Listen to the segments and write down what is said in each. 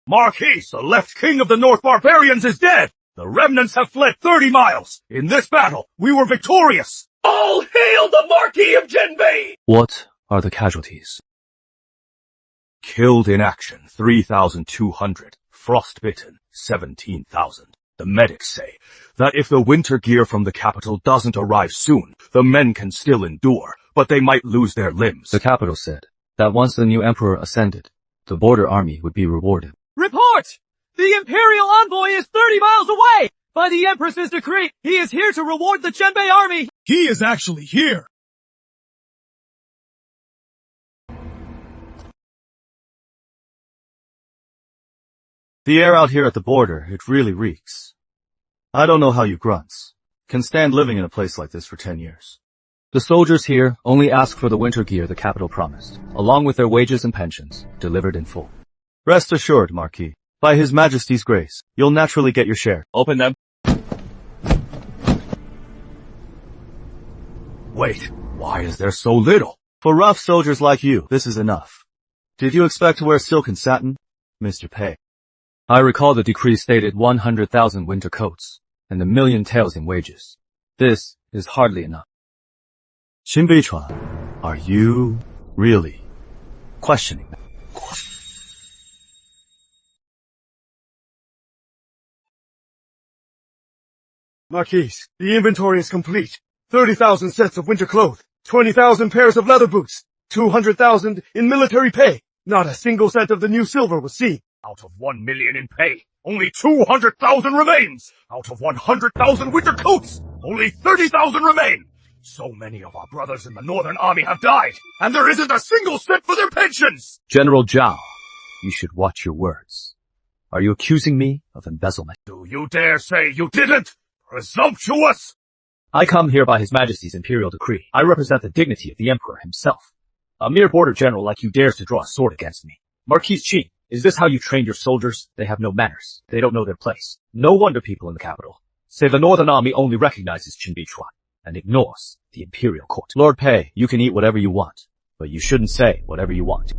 Marquis, the left king of the North barbarians is dead! The remnants have fled 30 miles! In this battle, we were victorious! All hail the Marquis of Jinbei! What are the casualties? Killed in action, 3,200. Frostbitten, 17,000. The medics say that if the winter gear from the capital doesn't arrive soon, the men can still endure, but they might lose their limbs. The capital said that once the new emperor ascended, the border army would be rewarded. Report! The Imperial Envoy is 30 miles away! By the Empress's decree, he is here to reward the Jinbei army! He is actually here! The air out here at the border, it really reeks. I don't know how you grunts can stand living in a place like this for 10 years. The soldiers here only ask for the winter gear the capital promised, along with their wages and pensions, delivered in full. Rest assured, Marquis, by His Majesty's grace, you'll naturally get your share. Open them. Wait, why is there so little? For rough soldiers like you, this is enough. Did you expect to wear silk and satin, Mr. Pei? I recall the decree stated 100,000 winter coats and 1,000,000 taels in wages. This is hardly enough. Jinbei Chuan, are you really questioning that? Marquis, the inventory is complete. 30,000 sets of winter clothes, 20,000 pairs of leather boots, 200,000 in military pay. Not a single set of the new silver was seen. Out of 1 million in pay, only 200,000 remains! Out of 100,000 winter coats, only 30,000 remain! So many of our brothers in the Northern Army have died, and there isn't a single cent for their pensions! General Zhao, you should watch your words. Are you accusing me of embezzlement? Do you dare say you didn't? Presumptuous! I come here by His Majesty's imperial decree. I represent the dignity of the Emperor himself. A mere border general like you dares to draw a sword against me. Marquis Qin, is this how you trained your soldiers? They have no manners. They don't know their place. No wonder people in the capital say the Northern Army only recognizes Jinbei Chuan and ignores the imperial court. Lord Pei, you can eat whatever you want, but you shouldn't say whatever you want.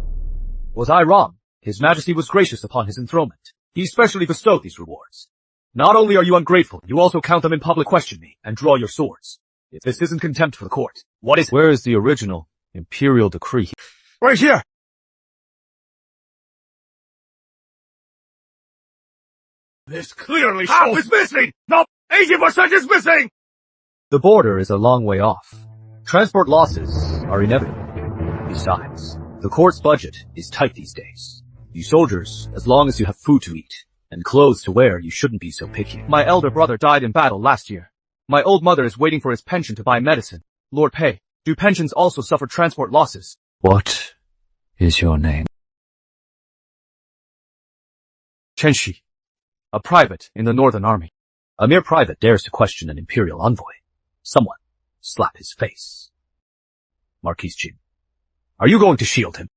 Was I wrong? His Majesty was gracious upon his enthronement. He specially bestowed these rewards. Not only are you ungrateful, you also count them in public, question me, and draw your swords. If this isn't contempt for the court, what is it? Where is the original imperial decree? Right here! This clearly shows is missing! No, 80% is missing! The border is a long way off. Transport losses are inevitable. Besides, the court's budget is tight these days. You soldiers, as long as you have food to eat and clothes to wear, you shouldn't be so picky. My elder brother died in battle last year. My old mother is waiting for his pension to buy medicine. Lord Pei, do pensions also suffer transport losses? What is your name? Chen Shi, a private in the Northern Army. A mere private dares to question an imperial envoy. Someone slap his face. Marquis Qin, are you going to shield him?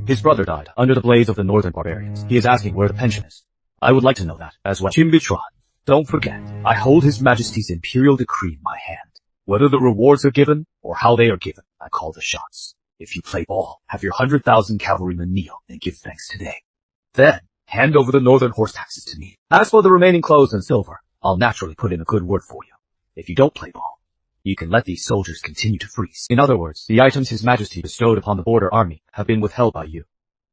His brother died under the blades of the Northern barbarians. He is asking where the pension is. I would like to know that as well. Jinbei Chuan, don't forget, I hold His Majesty's imperial decree in my hand. Whether the rewards are given or how they are given, I call the shots. If you play ball, have your 100,000 cavalrymen kneel and give thanks today. Then, hand over the northern horse taxes to me. As for the remaining clothes and silver, I'll naturally put in a good word for you. If you don't play ball, you can let these soldiers continue to freeze. In other words, the items His Majesty bestowed upon the border army have been withheld by you.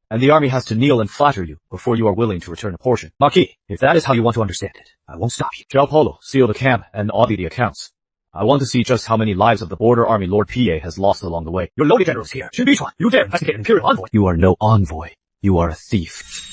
And the army has to kneel and flatter you before you are willing to return a portion. Marquis, if that is how you want to understand it, I won't stop you. Zhao Polo, seal the camp and audit the accounts. I want to see just how many lives of the border army Lord Pei has lost along the way. Your lowly generals here. Jinbei Chuan, you dare investigate an imperial envoy. You are no envoy. You are a thief.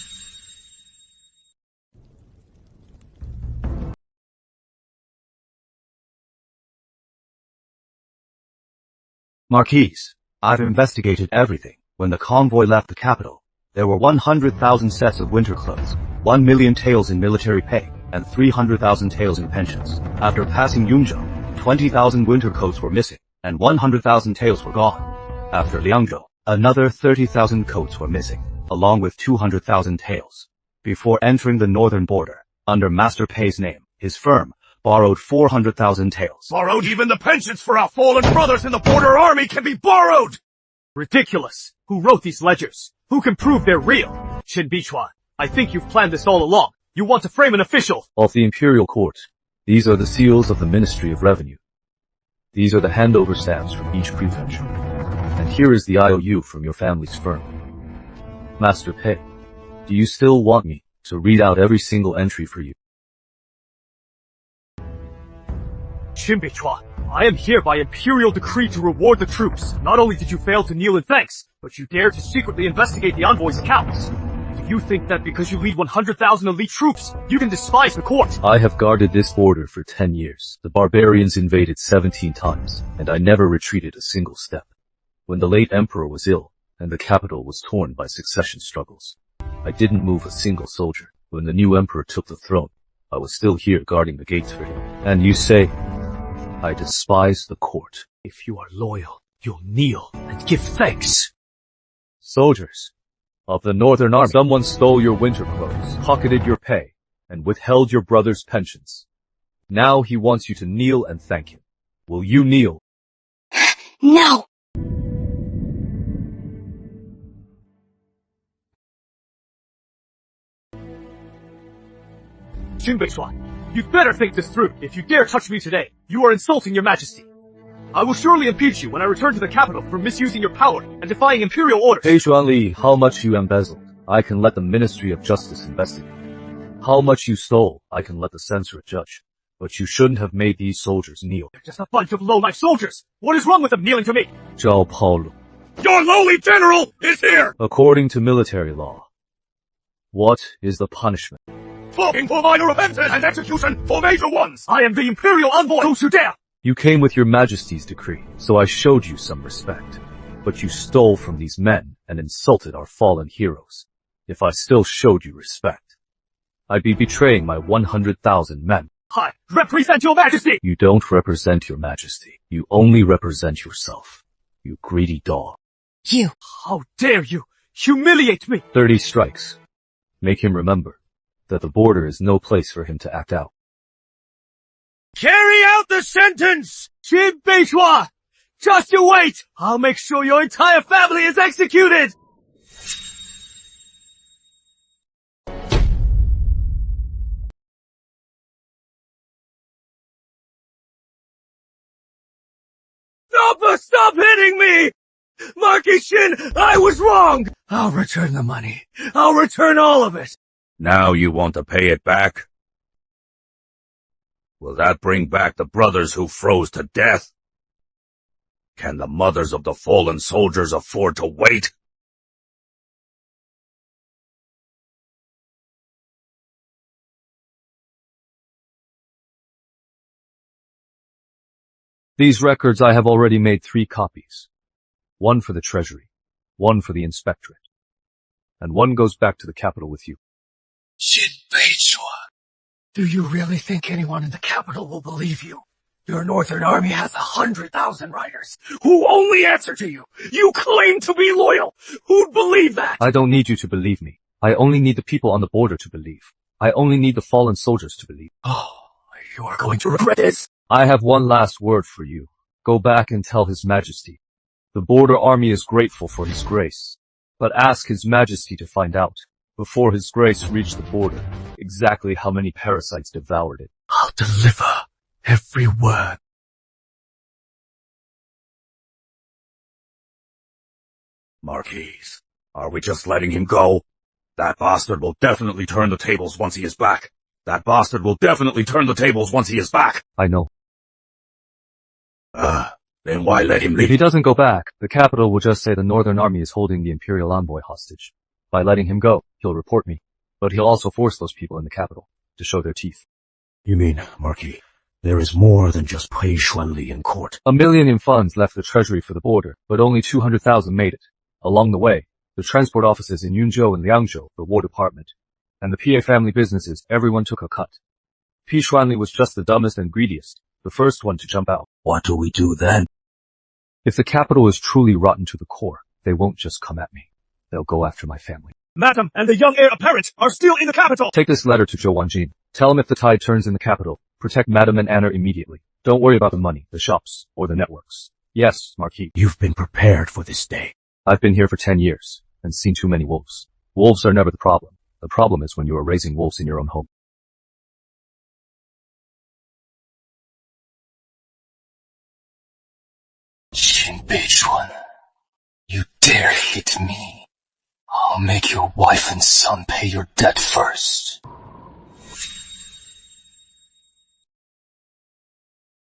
Marquis, I've investigated everything. When the convoy left the capital, there were 100,000 sets of winter clothes, 1 million taels in military pay, and 300,000 taels in pensions. After passing Yungzhou, 20,000 winter coats were missing, and 100,000 taels were gone. After Liangzhou, another 30,000 coats were missing, along with 200,000 taels. Before entering the northern border, under Master Pei's name, his firm borrowed 400,000 taels. Borrowed? Even the pensions for our fallen brothers in the border army can be borrowed! Ridiculous! Who wrote these ledgers? Who can prove they're real? Jinbei Chuan, I think you've planned this all along. You want to frame an official. Of the Imperial Court, these are the seals of the Ministry of Revenue. These are the handover stamps from each prefecture. And here is the IOU from your family's firm. Master Pei, do you still want me to read out every single entry for you? Jinbei Chua, I am here by imperial decree to reward the troops. Not only did you fail to kneel in thanks, but you dared to secretly investigate the envoy's accounts. Do you think that because you lead 100,000 elite troops, you can despise the court? I have guarded this border for 10 years. The barbarians invaded 17 times, and I never retreated a single step. When the late emperor was ill, and the capital was torn by succession struggles, I didn't move a single soldier. When the new emperor took the throne, I was still here guarding the gates for him. And you say, I despise the court. If you are loyal, you'll kneel and give thanks. Soldiers of the Northern Army, someone stole your winter clothes, pocketed your pay, and withheld your brother's pensions. Now he wants you to kneel and thank him. Will you kneel? No! Jinbei Chua, you'd better think this through. If you dare touch me today, you are insulting your majesty. I will surely impeach you when I return to the capital for misusing your power and defying imperial orders. Pei Xuanli, how much you embezzled, I can let the Ministry of Justice investigate. How much you stole, I can let the censorate judge. But you shouldn't have made these soldiers kneel. They're just a bunch of low-life soldiers. What is wrong with them kneeling to me? Zhao Paolu. Your lowly general is here! According to military law, what is the punishment? Flogging for minor offenses and execution for major ones! I am the imperial envoy. Those who dare! You came with your majesty's decree, so I showed you some respect. But you stole from these men and insulted our fallen heroes. If I still showed you respect, I'd be betraying my 100,000 men. I represent your majesty! You don't represent your majesty. You only represent yourself. You greedy dog. You! How dare you humiliate me! 30 strikes. Make him remember that the border is no place for him to act out. Carry out the sentence! Jinbei Chua! Just you wait! I'll make sure your entire family is executed! Stop hitting me! Marquis Shin, I was wrong! I'll return the money. I'll return all of it. Now you want to pay it back? Will that bring back the brothers who froze to death? Can the mothers of the fallen soldiers afford to wait? These records I have already made 3 copies. One for the treasury, one for the inspectorate, and one goes back to the capital with you. Jinbei Chua, do you really think anyone in the capital will believe you? Your northern army has 100,000 riders who only answer to you. You claim to be loyal. Who'd believe that? I don't need you to believe me. I only need the people on the border to believe. I only need the fallen soldiers to believe. Oh, you are going to regret this. I have one last word for you. Go back and tell His Majesty. The border army is grateful for His grace. But ask His Majesty to find out, before His Grace reached the border, exactly how many parasites devoured it. I'll deliver every word. Marquis, are we just letting him go? That bastard will definitely turn the tables once he is back. That bastard will definitely turn the tables once he is back. I know. Then why let him If leave? he doesn't go back, the capital will just say the Northern Army is holding the Imperial Envoy hostage. By letting him go, he'll report me. But he'll also force those people in the capital to show their teeth. You mean, Marquis, there is more than just Pei Xuanli in court? 1 million in funds left the treasury for the border, but only 200,000 made it. Along the way, the transport offices in Yunzhou and Liangzhou, the War Department, and the PA family businesses, everyone took a cut. Pei Xuanli was just the dumbest and greediest, the first one to jump out. What do we do then? If the capital is truly rotten to the core, they won't just come at me. They'll go after my family. Madam and the young heir apparent are still in the capital. Take this letter to Zhou Wanjin. Tell him if the tide turns in the capital, protect Madam and Anna immediately. Don't worry about the money, the shops, or the networks. Yes, Marquis. You've been prepared for this day. I've been here for 10 years, and seen too many wolves. Wolves are never the problem. The problem is when you are raising wolves in your own home. Qin Beichuan, you dare hit me. I'll make your wife and son pay your debt first.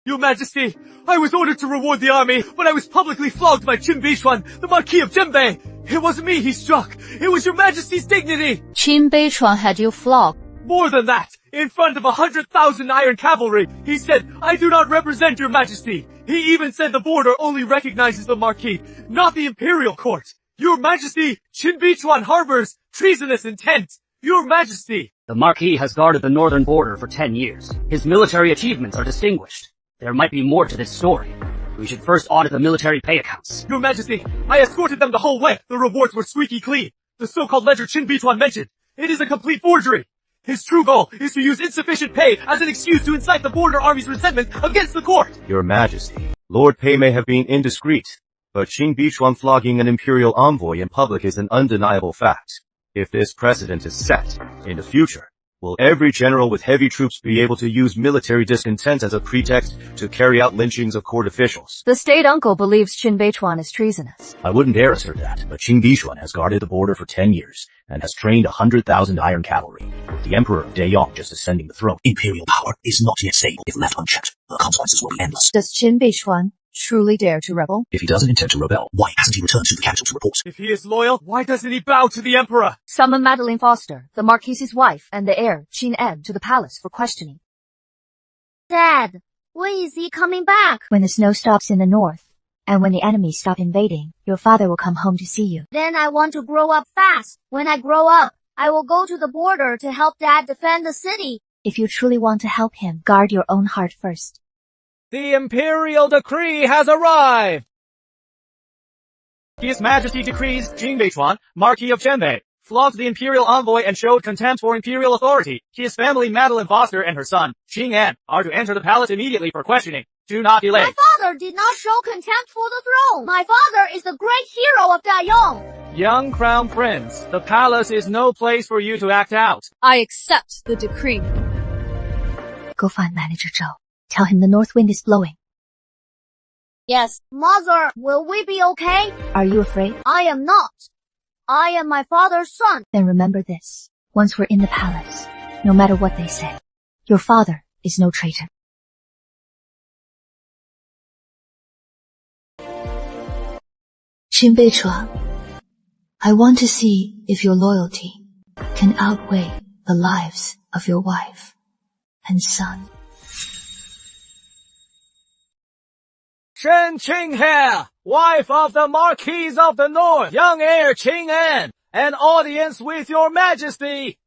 Your Majesty, I was ordered to reward the army, but I was publicly flogged by Qin Beichuan, the Marquis of Zhenbei. It wasn't me he struck. It was your Majesty's dignity. Qin Beichuan had you flogged. More than that, in front of 100,000 iron cavalry, he said, I do not represent your Majesty. He even said the border only recognizes the Marquis, not the Imperial Court. Your Majesty, Qin Beichuan harbors treasonous intent. Your Majesty. The Marquis has guarded the northern border for 10 years. His military achievements are distinguished. There might be more to this story. We should first audit the military pay accounts. Your Majesty, I escorted them the whole way. The rewards were squeaky clean. The so-called ledger Qin Beichuan mentioned. It is a complete forgery. His true goal is to use insufficient pay as an excuse to incite the border army's resentment against the court. Your Majesty, Lord Pei may have been indiscreet, but Qin Beichuan flogging an imperial envoy in public is an undeniable fact. If this precedent is set, in the future, will every general with heavy troops be able to use military discontent as a pretext to carry out lynchings of court officials? The state uncle believes Qin Beichuan is treasonous. I wouldn't dare assert that, but Qin Beichuan has guarded the border for 10 years and has trained 100,000 iron cavalry, with the Emperor of Daeyong just ascending the throne. Imperial power is not yet stable. If left unchecked, the consequences will be endless. Does Qin Beichuan truly dare to rebel? If he doesn't intend to rebel, why hasn't he returned to the capital to report? If he is loyal, why doesn't he bow to the Emperor? Summon Madeline Foster, the Marquis's wife, and the heir, Qin En, to the palace for questioning. Dad, when is he coming back? When the snow stops in the north, and when the enemies stop invading, your father will come home to see you. Then I want to grow up fast. When I grow up, I will go to the border to help Dad defend the city. If you truly want to help him, guard your own heart first. The imperial decree has arrived! His Majesty decrees Qin Beichuan, Marquis of Zhenbei, flogged the imperial envoy and showed contempt for imperial authority. His family, Madeline Foster and her son, Qing En, are to enter the palace immediately for questioning. Do not delay. My father did not show contempt for the throne. My father is the great hero of Daeyong. Young Crown Prince, the palace is no place for you to act out. I accept the decree. Go find Manager Zhou. Tell him the north wind is blowing. Yes. Mother, will we be okay? Are you afraid? I am not. I am my father's son. Then remember this. Once we're in the palace, no matter what they say, your father is no traitor. Qin Beichuan, I want to see if your loyalty can outweigh the lives of your wife and son. Shen Qinghe, wife of the Marquis of the North, young heir Qing En, an audience with your Majesty.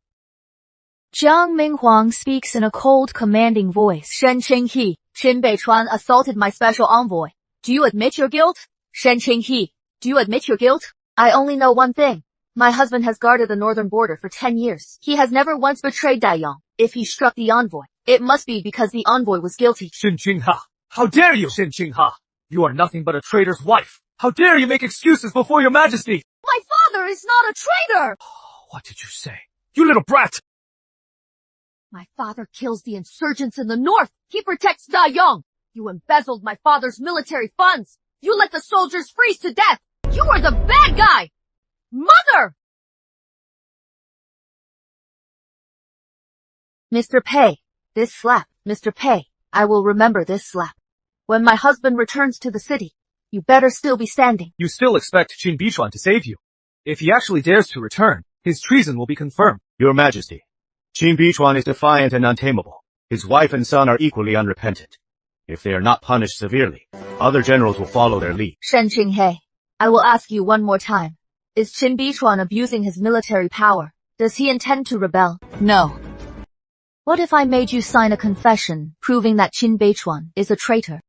Jiang Minghuang speaks in a cold, commanding voice. Shen Qinghe, Qin Beichuan assaulted my special envoy. Do you admit your guilt? Shen Qinghe, do you admit your guilt? I only know one thing. My husband has guarded the northern border for 10 years. He has never once betrayed Daeyong. If he struck the envoy, it must be because the envoy was guilty. Shen Qinghe, how dare you, Shen Qinghe? You are nothing but a traitor's wife. How dare you make excuses before your Majesty? My father is not a traitor. What did you say? You little brat! My father kills the insurgents in the north. He protects Daeyong. You embezzled my father's military funds. You let the soldiers freeze to death. You are the bad guy. Mother! Mr. Pei, this slap. Mr. Pei, I will remember this slap. When my husband returns to the city, you better still be standing. You still expect Qin Beichuan to save you. If he actually dares to return, his treason will be confirmed. Your Majesty, Qin Beichuan is defiant and untamable. His wife and son are equally unrepentant. If they are not punished severely, other generals will follow their lead. Shen Qinghe, I will ask you one more time. Is Qin Beichuan abusing his military power? Does he intend to rebel? No. What if I made you sign a confession proving that Qin Beichuan is a traitor?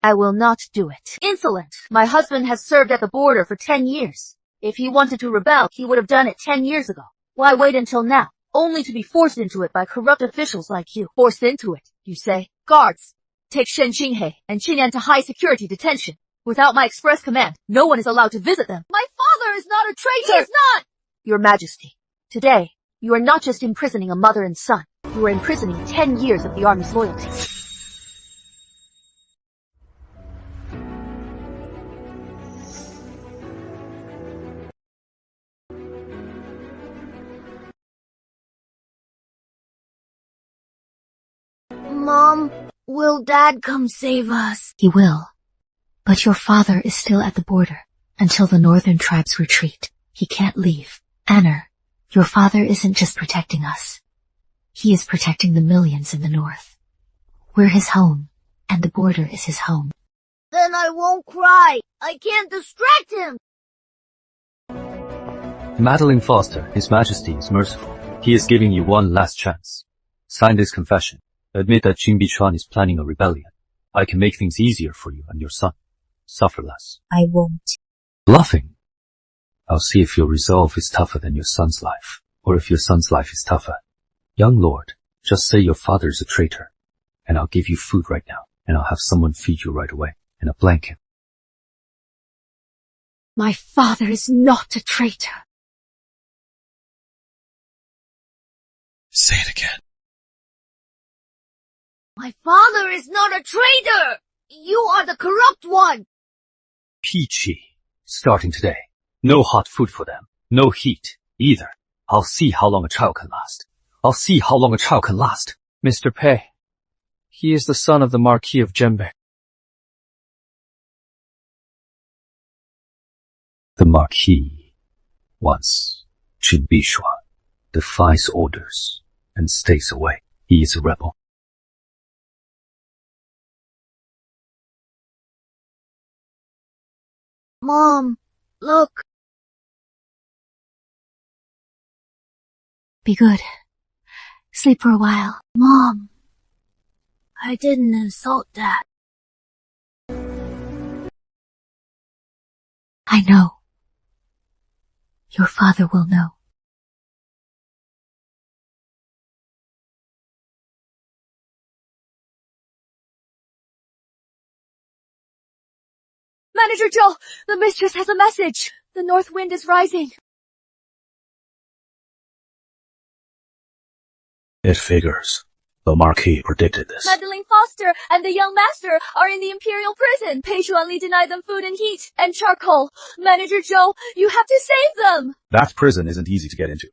I will not do it. Insolent! My husband has served at the border for 10 years. If he wanted to rebel, he would have done it 10 years ago. Why wait until now, only to be forced into it by corrupt officials like you? Forced into it, you say? Guards, take Shen Qinghe and Qin En to high security detention. Without my express command, no one is allowed to visit them. My father is not a traitor. He is not! Your Majesty, Today, you are not just imprisoning a mother and son, you are imprisoning 10 years of the army's loyalty. Mom, will Dad come save us? He will. But your father is still at the border until the northern tribes retreat. He can't leave. Anner, your father isn't just protecting us. He is protecting the millions in the north. We're his home, and the border is his home. Then I won't cry. I can't distract him. Madeline Foster, His Majesty is merciful. He is giving you one last chance. Sign this confession. Admit that Qin Bichuan is planning a rebellion. I can make things easier for you and your son. Suffer less. I won't. Bluffing. I'll see if your resolve is tougher than your son's life, or if your son's life is tougher. Young lord, just say your father is a traitor, and I'll give you food right now, and I'll have someone feed you right away, and a blanket. My father is not a traitor. Say it again. My father is not a traitor! You are the corrupt one! Peachy. Starting today. No hot food for them. No heat, either. I'll see how long a child can last. I'll see how long a child can last. Mr. Pei. He is the son of the Marquis of Jembe. The Marquis, once Qin Bichuan, defies orders and stays away. He is a rebel. Mom, look. Be good. Sleep for a while. Mom, I didn't insult Dad. I know. Your father will know. Manager Joe, the mistress has a message. The north wind is rising. It figures. The Marquis predicted this. Madeline Foster and the young master are in the imperial prison. Pei Zhuanli denied them food and heat and charcoal. Manager Joe, you have to save them. That prison isn't easy to get into.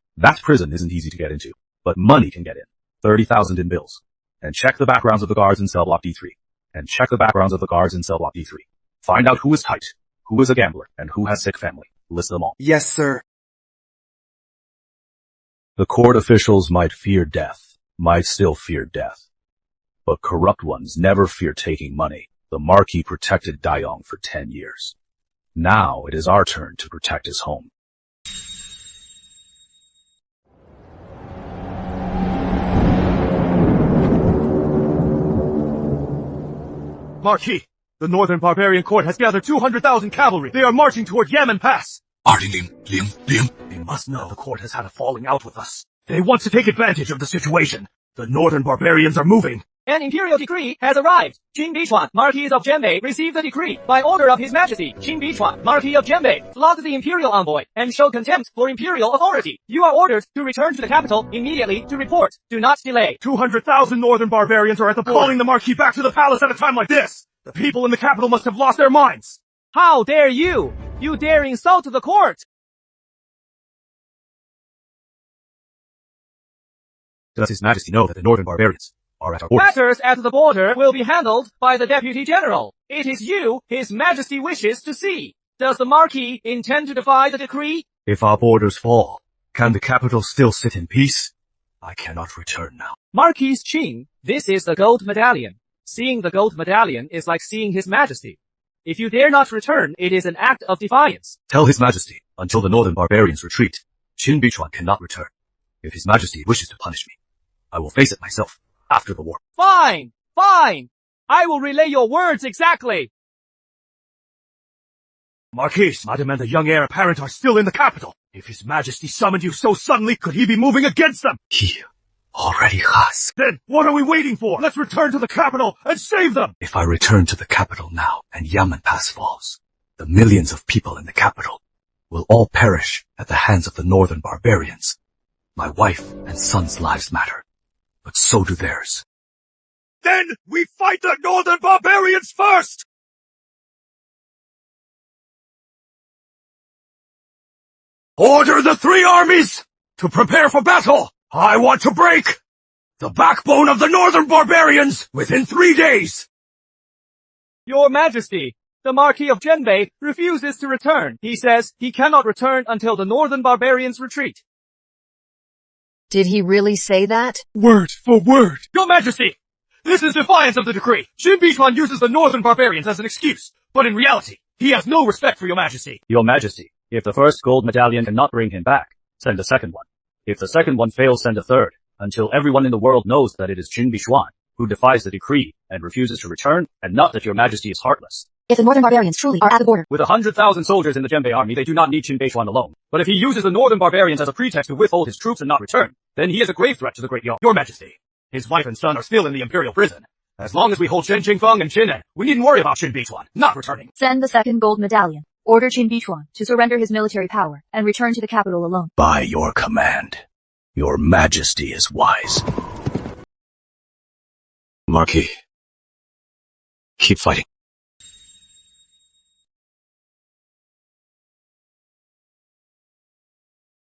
But money can get in. 30,000 in bills. And check the backgrounds of the guards in cell block D3. Find out who is tight, who is a gambler, and who has sick family. List them all. Yes, sir. The court officials might still fear death. But corrupt ones never fear taking money. The Marquis protected Dayong for 10 years. Now it is our turn to protect his home. Marquis, the Northern Barbarian Court has gathered 200,000 cavalry. They are marching toward Yamen Pass. They must know the court has had a falling out with us. They want to take advantage of the situation. The Northern Barbarians are moving. An imperial decree has arrived. Qin Bichuan, Marquis of Jembe, received the decree. By order of His Majesty, Qin Bichuan, Marquis of Jembe, flog the imperial envoy and show contempt for imperial authority. You are ordered to return to the capital immediately to report. Do not delay. 200,000 Northern Barbarians are at the border. Calling the Marquis back to the palace at a time like this. The people in the capital must have lost their minds. How dare you? You dare insult the court! Does His Majesty know that the Northern Barbarians are at our borders? Matters at the border will be handled by the Deputy General. It is you His Majesty wishes to see. Does the Marquis intend to defy the decree? If our borders fall, can the capital still sit in peace? I cannot return now. Marquis Qin, this is the gold medallion. Seeing the gold medallion is like seeing His Majesty. If you dare not return, it is an act of defiance. Tell His Majesty, until the Northern Barbarians retreat, Qin Bichuan cannot return. If His Majesty wishes to punish me, I will face it myself after the war. Fine! Fine! I will relay your words exactly! Marquis, Madame and the young heir apparent are still in the capital. If His Majesty summoned you so suddenly, could he be moving against them? He already has. Then, what are we waiting for? Let's return to the capital and save them! If I return to the capital now and Yamen Pass falls, the millions of people in the capital will all perish at the hands of the Northern Barbarians. My wife and son's lives matter, but so do theirs. Then we fight the northern barbarians first! Order the 3 armies to prepare for battle! I want to break the backbone of the northern barbarians within 3 days! Your Majesty, the Marquis of Genbei refuses to return. He says he cannot return until the northern barbarians retreat. Did he really say that? Word for word. Your Majesty! This is defiance of the decree. Jin Bichuan uses the northern barbarians as an excuse, but in reality, he has no respect for your Majesty. Your Majesty, if the first gold medallion cannot bring him back, send a second one. If the second one fails, send a third, until everyone in the world knows that it is Jin Bichuan who defies the decree and refuses to return, and not that your Majesty is heartless. If the northern barbarians truly are at the border, With 100,000 soldiers in the Genbei army, they do not need Jin Bichuan alone. But if he uses the northern barbarians as a pretext to withhold his troops and not return, then he is a grave threat to the Great Your Majesty. His wife and son are still in the imperial prison. As long as we hold Shen Qingfeng and Qin En, we needn't worry about Jin Bichuan not returning. Send the second gold medallion. Order Jin Bichuan to surrender his military power and return to the capital alone. By your command, your Majesty is wise. Marquis, keep fighting.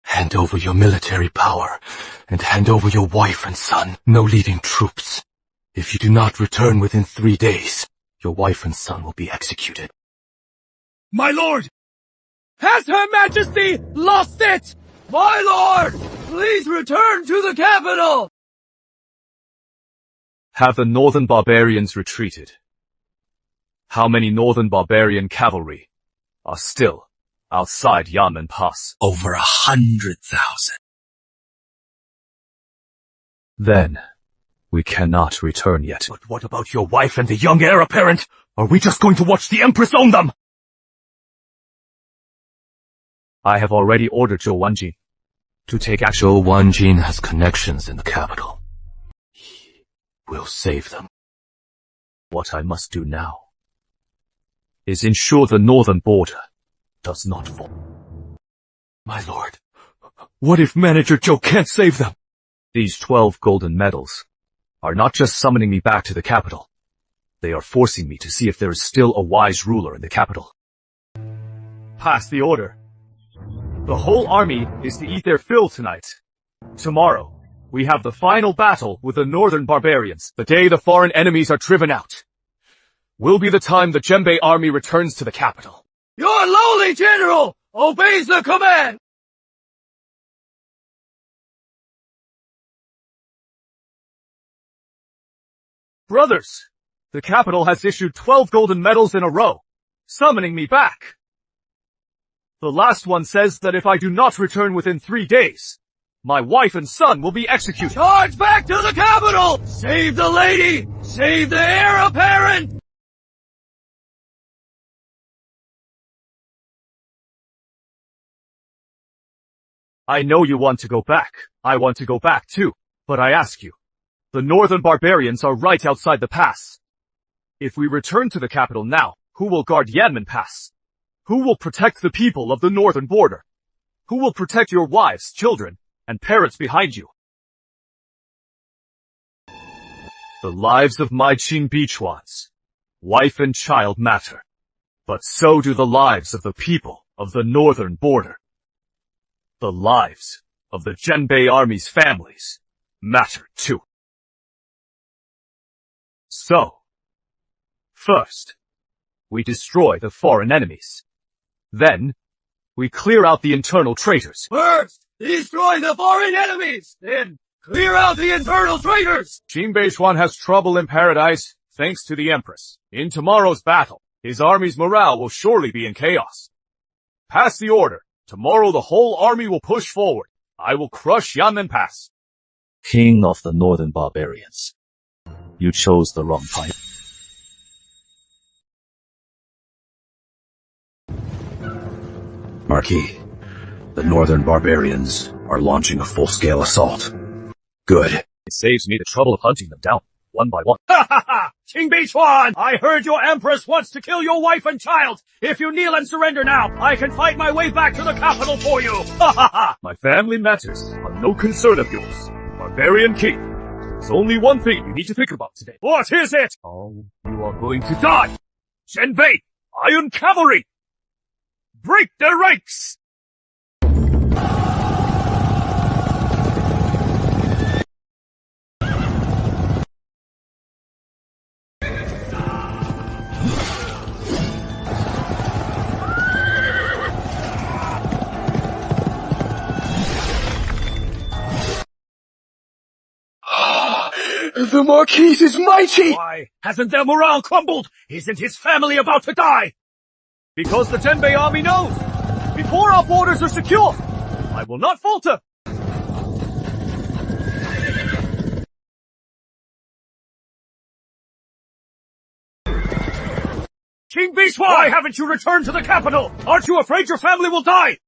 Hand over your military power, and hand over your wife and son. No leading troops. If you do not return within 3 days, your wife and son will be executed. My lord! Has Her Majesty lost it? My lord, please return to the capital! Have the northern barbarians retreated? How many northern barbarian cavalry are still outside Yanmen Pass? Over 100,000. Then, we cannot return yet. But what about your wife and the young heir apparent? Are we just going to watch the Empress own them? I have already ordered Zhou Wanjin to take action. Zhou Wanjin has connections in the capital. He will save them. What I must do now is ensure the northern border does not fall. My lord, what if Manager Zhou can't save them? These 12 golden medals are not just summoning me back to the capital. They are forcing me to see if there is still a wise ruler in the capital. Pass the order. The whole army is to eat their fill tonight. Tomorrow, we have the final battle with the northern barbarians. The day the foreign enemies are driven out will be the time the Genbei army returns to the capital. Your lowly general obeys the command! Brothers, the capital has issued 12 golden medals in a row, summoning me back. The last one says that if I do not return within 3 days, my wife and son will be executed. Charge back to the capital! Save the lady! Save the heir apparent! I know you want to go back. I want to go back too. But I ask you, the northern barbarians are right outside the pass. If we return to the capital now, who will guard Yanmen Pass? Who will protect the people of the northern border? Who will protect your wives, children, and parents behind you? The lives of my Jin Bichuans, wife and child matter, but so do the lives of the people of the northern border. The lives of the Genbei army's families matter too. So, first, we destroy the foreign enemies. Then, we clear out the internal traitors. First, destroy the foreign enemies! Then, clear out the internal traitors! Jin Bichuan has trouble in paradise, thanks to the Empress. In tomorrow's battle, his army's morale will surely be in chaos. Pass the order. Tomorrow the whole army will push forward. I will crush Yanmen Pass. King of the northern barbarians, you chose the wrong time. Marquis, the northern barbarians are launching a full-scale assault. Good. It saves me the trouble of hunting them down, one by one. Ha ha ha! Qing Bichuan, I heard your empress wants to kill your wife and child. If you kneel and surrender now, I can fight my way back to the capital for you. Ha ha ha! My family matters are no concern of yours. Barbarian King. There's only one thing you need to think about today. What is it? Oh, you are going to die! Zhenbei, Iron Cavalry! Break their ranks! The Marquis is mighty! Why hasn't their morale crumbled? Isn't his family about to die? Because the Zhenbei army knows. Before our borders are secure, I will not falter. King Bichuan, why haven't you returned to the capital? Aren't you afraid your family will die?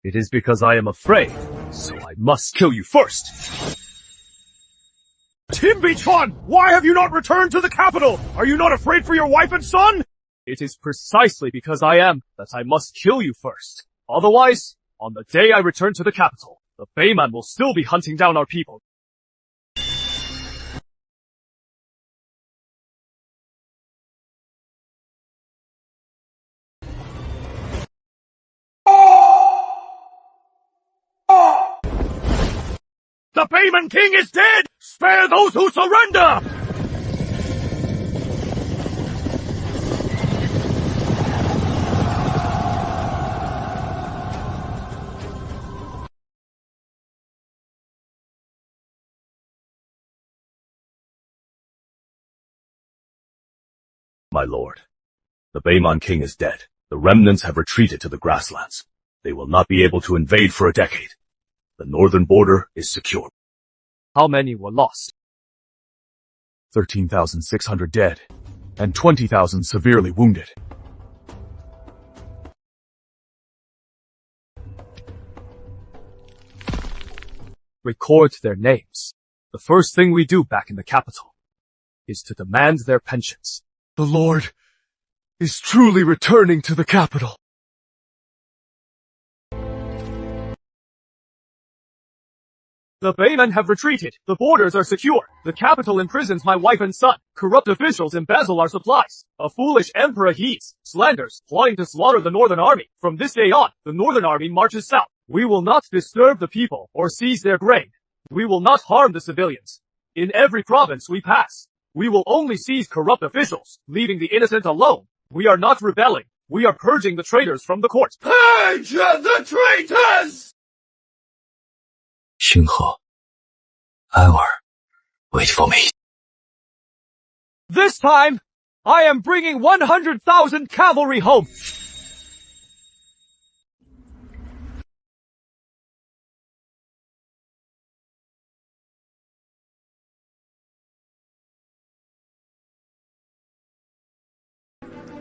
It is because I am afraid, so I must kill you first. Qing Bichuan, why have you not returned to the capital? Are you not afraid for your wife and son? It is precisely because I am that I must kill you first. Otherwise, on the day I return to the capital, the Beiman will still be hunting down our people. The Beiman King is dead! Spare those who surrender! My lord, the Beiman King is dead. The remnants have retreated to the grasslands. They will not be able to invade for a decade. The northern border is secure. How many were lost? 13,600 dead, and 20,000 severely wounded. Record their names. The first thing we do back in the capital is to demand their pensions. The Lord is truly returning to the capital. The Beiman have retreated. The borders are secure. The capital imprisons my wife and son. Corrupt officials embezzle our supplies. A foolish emperor heeds, slanders, plotting to slaughter the northern army. From this day on, the northern army marches south. We will not disturb the people or seize their grain. We will not harm the civilians. In every province we pass, we will only seize corrupt officials, leaving the innocent alone. We are not rebelling. We are purging the traitors from the court. Purge the traitors! 星河 Our, wait for me. This time, I am bringing 100,000 cavalry home.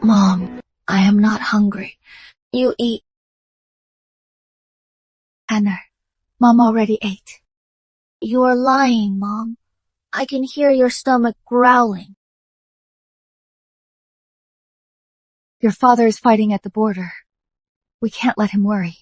Mom, I am not hungry. You eat. Anna, Mom already ate. You are lying, Mom. I can hear your stomach growling. Your father is fighting at the border. We can't let him worry.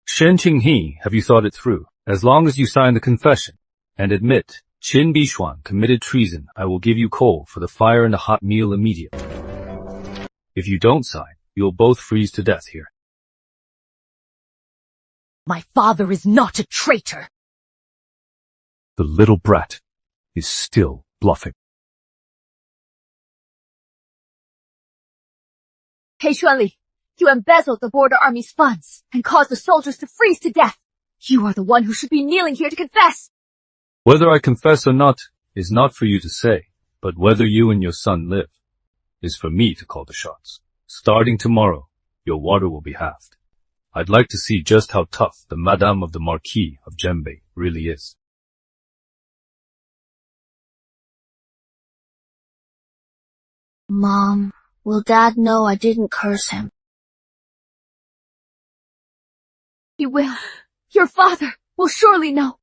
Shen Qinghe, have you thought it through? As long as you sign the confession and admit Qin Bichuan committed treason, I will give you coal for the fire and a hot meal immediately. If you don't sign, you'll both freeze to death here. My father is not a traitor. The little brat is still bluffing. He Xuanli, you embezzled the border army's funds and caused the soldiers to freeze to death. You are the one who should be kneeling here to confess. Whether I confess or not is not for you to say, but whether you and your son live is for me to call the shots. Starting tomorrow, your water will be halved. I'd like to see just how tough the Madame of the Marquis of Zhenbei really is. Mom, will Dad know I didn't curse him? He will. Your father will surely know.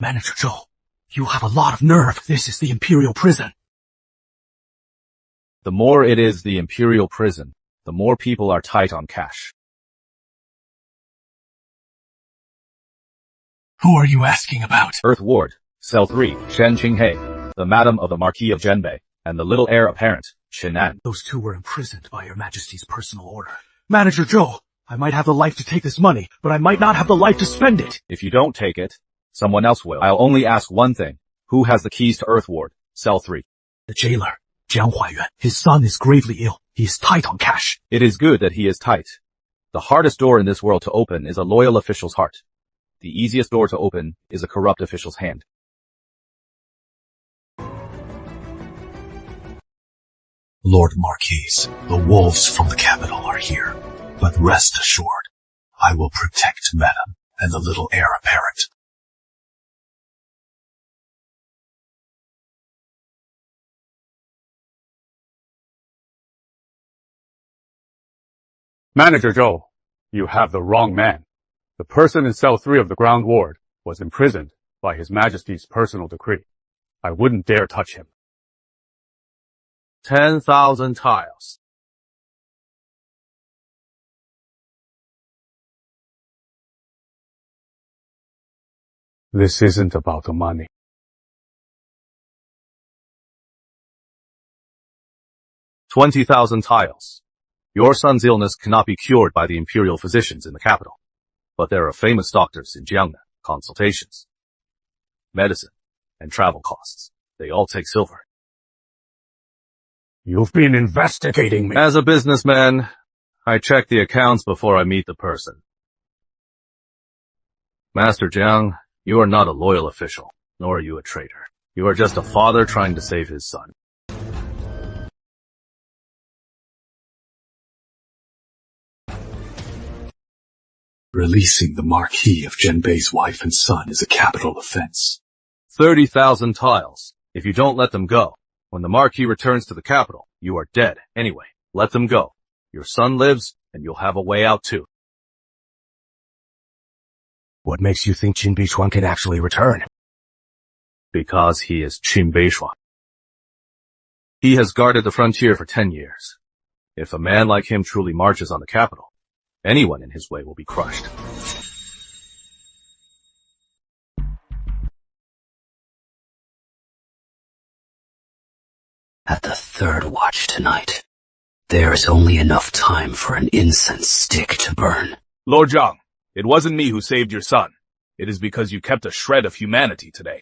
Manager Zhou, you have a lot of nerve. This is the Imperial prison. The more it is the Imperial prison, the more people are tight on cash. Who are you asking about? Earth Ward, Cell 3, Shen Qinghe, the Madam of the Marquis of Zhenbei, and the little heir apparent, Qin An. Those two were imprisoned by Your Majesty's personal order. Manager Zhou, I might have the life to take this money, but I might not have the life to spend it. If you don't take it, someone else will. I'll only ask one thing. Who has the keys to Earth Ward, Cell 3? The jailer, Jiang Huayuan. His son is gravely ill. He is tight on cash. It is good that he is tight. The hardest door in this world to open is a loyal official's heart. The easiest door to open is a corrupt official's hand. Lord Marquis, the wolves from the capital are here. But rest assured, I will protect Madam and the little heir apparent. Manager Zhou, you have the wrong man. The person in Cell 3 of the Ground Ward was imprisoned by His Majesty's personal decree. I wouldn't dare touch him. 10,000 tiles. This isn't about the money. $20,000 tiles. Your son's illness cannot be cured by the imperial physicians in the capital. But there are famous doctors in Jiangnan, consultations, medicine, and travel costs. They all take silver. You've been investigating me. As a businessman, I check the accounts before I meet the person. Master Jiang, you are not a loyal official, nor are you a traitor. You are just a father trying to save his son. Releasing the Marquis of Zhenbei's wife and son is a capital offense. 30,000 tiles. If you don't let them go, when the Marquis returns to the capital, you are dead. Anyway, let them go. Your son lives, and you'll have a way out too. What makes you think Qin Bichuan can actually return? Because he is Qin Beishuan. He has guarded the frontier for 10 years. If a man like him truly marches on the capital, anyone in his way will be crushed. At the third watch tonight, there is only enough time for an incense stick to burn. Lord Zhang, it wasn't me who saved your son. It is because you kept a shred of humanity today.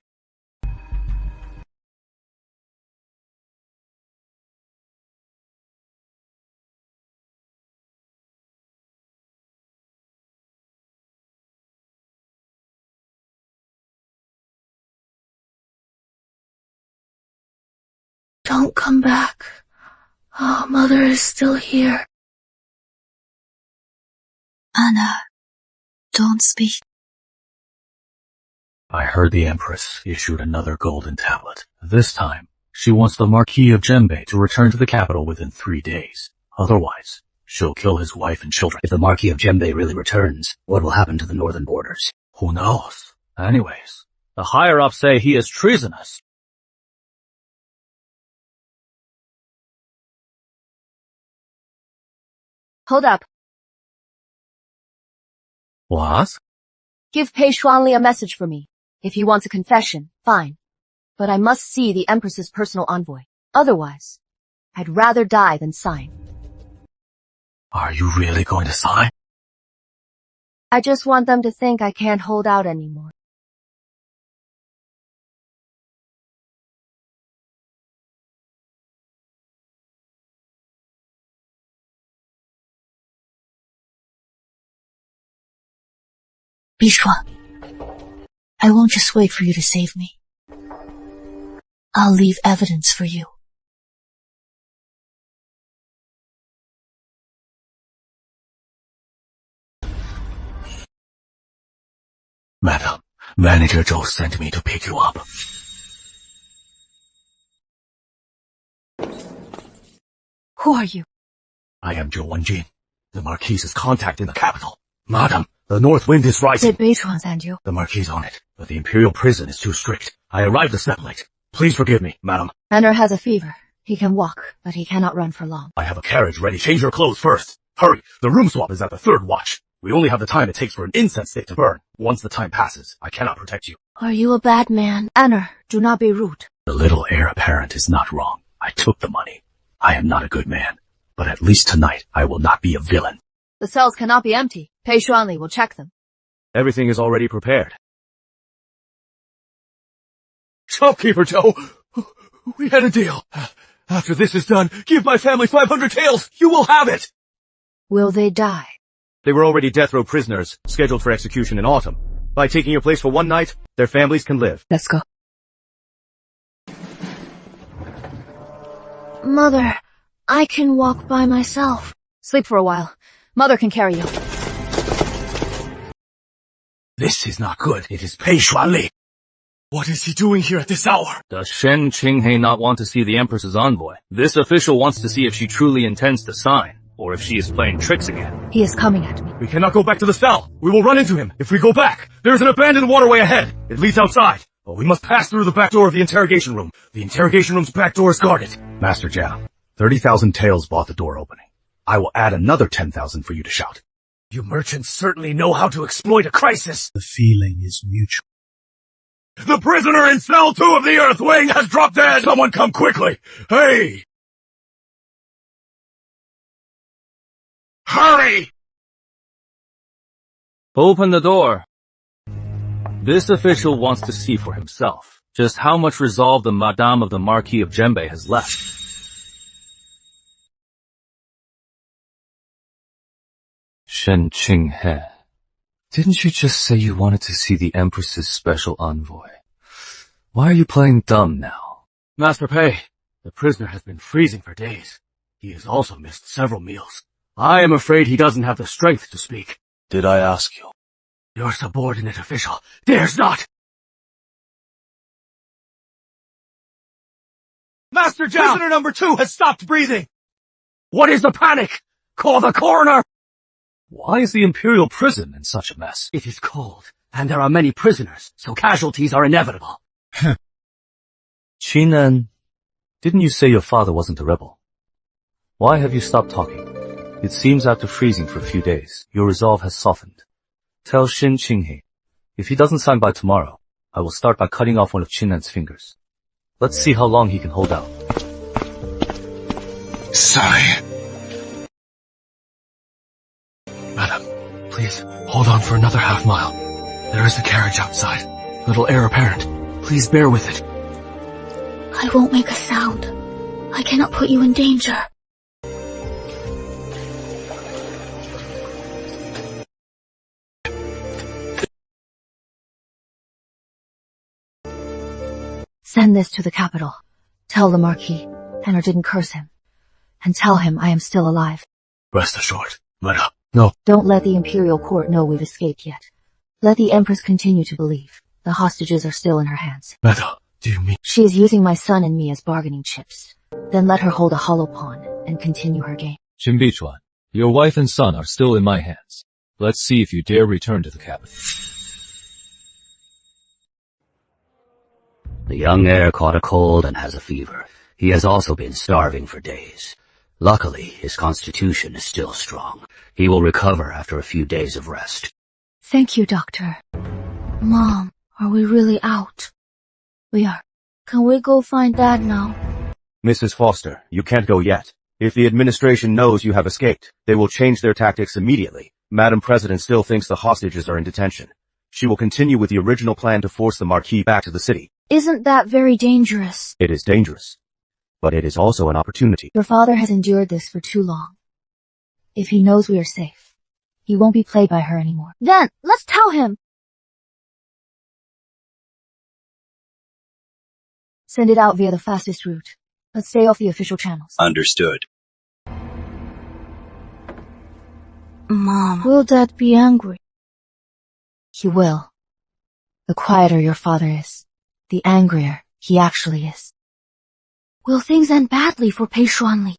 Don't come back. Oh, Mother is still here. Anna, don't speak. I heard the Empress issued another golden tablet. This time, she wants the Marquis of Zhenbei to return to the capital within 3 days. Otherwise, she'll kill his wife and children. If the Marquis of Zhenbei really returns, what will happen to the northern borders? Who knows? Anyways, The higher-ups say he is treasonous. Hold up. what? Give Pei Xuanli a message for me. If he wants a confession, fine. But I must see the Empress's personal envoy. Otherwise, I'd rather die than sign. Are you really going to sign? I just want them to think I can't hold out anymore. Bishuan, I won't just wait for you to save me. I'll leave evidence for you. Madam, Manager Zhou sent me to pick you up. Who are you? I am Zhou Wenjin, the Marquise's contact in the capital. Madam, The north wind is rising. Did Beichuan send you? The Marquis on it, but the imperial prison is too strict. I arrived a step late. Please forgive me, madam. Enner has a fever. He can walk, but he cannot run for long. I have a carriage ready. Change your clothes first. Hurry, the room swap is at the 3rd watch. We only have the time it takes for an incense stick to burn. Once the time passes, I cannot protect you. Are you a bad man? Enner, do not be rude. The little heir apparent is not wrong. I took the money. I am not a good man. But at least tonight, I will not be a villain. The cells cannot be empty. Pei Xuanli will check them. Everything is already prepared. Shopkeeper Joe, we had a deal. After this is done, give my family 500 taels. You will have it. Will they die? They were already death row prisoners, scheduled for execution in autumn. By taking your place for one night, their families can live. Let's go. Mother, I can walk by myself. Sleep for a while. Mother can carry you. This is not good. It is Pei Xuanli. What is he doing here at this hour? Does Shen Qinghe not want to see the Empress's envoy? This official wants to see if she truly intends to sign, or if she is playing tricks again. He is coming at me. We cannot go back to the cell. We will run into him. If we go back, there is an abandoned waterway ahead. It leads outside. But we must pass through the back door of the interrogation room. The interrogation room's back door is guarded. Master Jiao, 30,000 taels bought the door opening. I will add another 10,000 for you to shout. You merchants certainly know how to exploit a crisis. The feeling is mutual. The prisoner in cell 2 of the Earth Wing has dropped dead! Someone come quickly! Hey! Hurry! Open the door. This official wants to see for himself just how much resolve the Madame of the Marquis of Jembe has left. Shen Qinghe, didn't you just say you wanted to see the Empress's special envoy? Why are you playing dumb now? Master Pei, the prisoner has been freezing for days. He has also missed several meals. I am afraid he doesn't have the strength to speak. Did I ask you? Your subordinate official dares not! Master Jiao! Prisoner number 2 has stopped breathing! What is the panic? Call the coroner! Why is the Imperial prison in such a mess? It is cold, and there are many prisoners, so casualties are inevitable. Qinan, didn't you say your father wasn't a rebel? Why have you stopped talking? It seems after freezing for a few days, your resolve has softened. Tell Shen Qinghe, if he doesn't sign by tomorrow, I will start by cutting off one of Qinan's fingers. Let's see how long he can hold out. Sigh. Madam, please, hold on for another half mile. There is a carriage outside. Little heir apparent. Please bear with it. I won't make a sound. I cannot put you in danger. Send this to the capital. Tell the Marquis Enner didn't curse him. And tell him I am still alive. Rest assured, madam. No. Don't let the Imperial Court know we've escaped yet. Let the Empress continue to believe. The hostages are still in her hands. Madam, do you mean? She is using my son and me as bargaining chips. Then let her hold a hollow pawn and continue her game. Jin Bichuan, your wife and son are still in my hands. Let's see if you dare return to the capital. The young heir caught a cold and has a fever. He has also been starving for days. Luckily, his constitution is still strong. He will recover after a few days of rest. Thank you, Doctor. Mom, are we really out? We are. Can we go find Dad now? Mrs. Foster, you can't go yet. If the administration knows you have escaped, they will change their tactics immediately. Madam President still thinks the hostages are in detention. She will continue with the original plan to force the Marquis back to the city. Isn't that very dangerous? It is dangerous. But it is also an opportunity. Your father has endured this for too long. If he knows we are safe, he won't be played by her anymore. Then, let's tell him. Send it out via the fastest route. Let's stay off the official channels. Understood. Mom, will Dad be angry? He will. The quieter your father is, the angrier he actually is. Will things end badly for Pei Xuanli?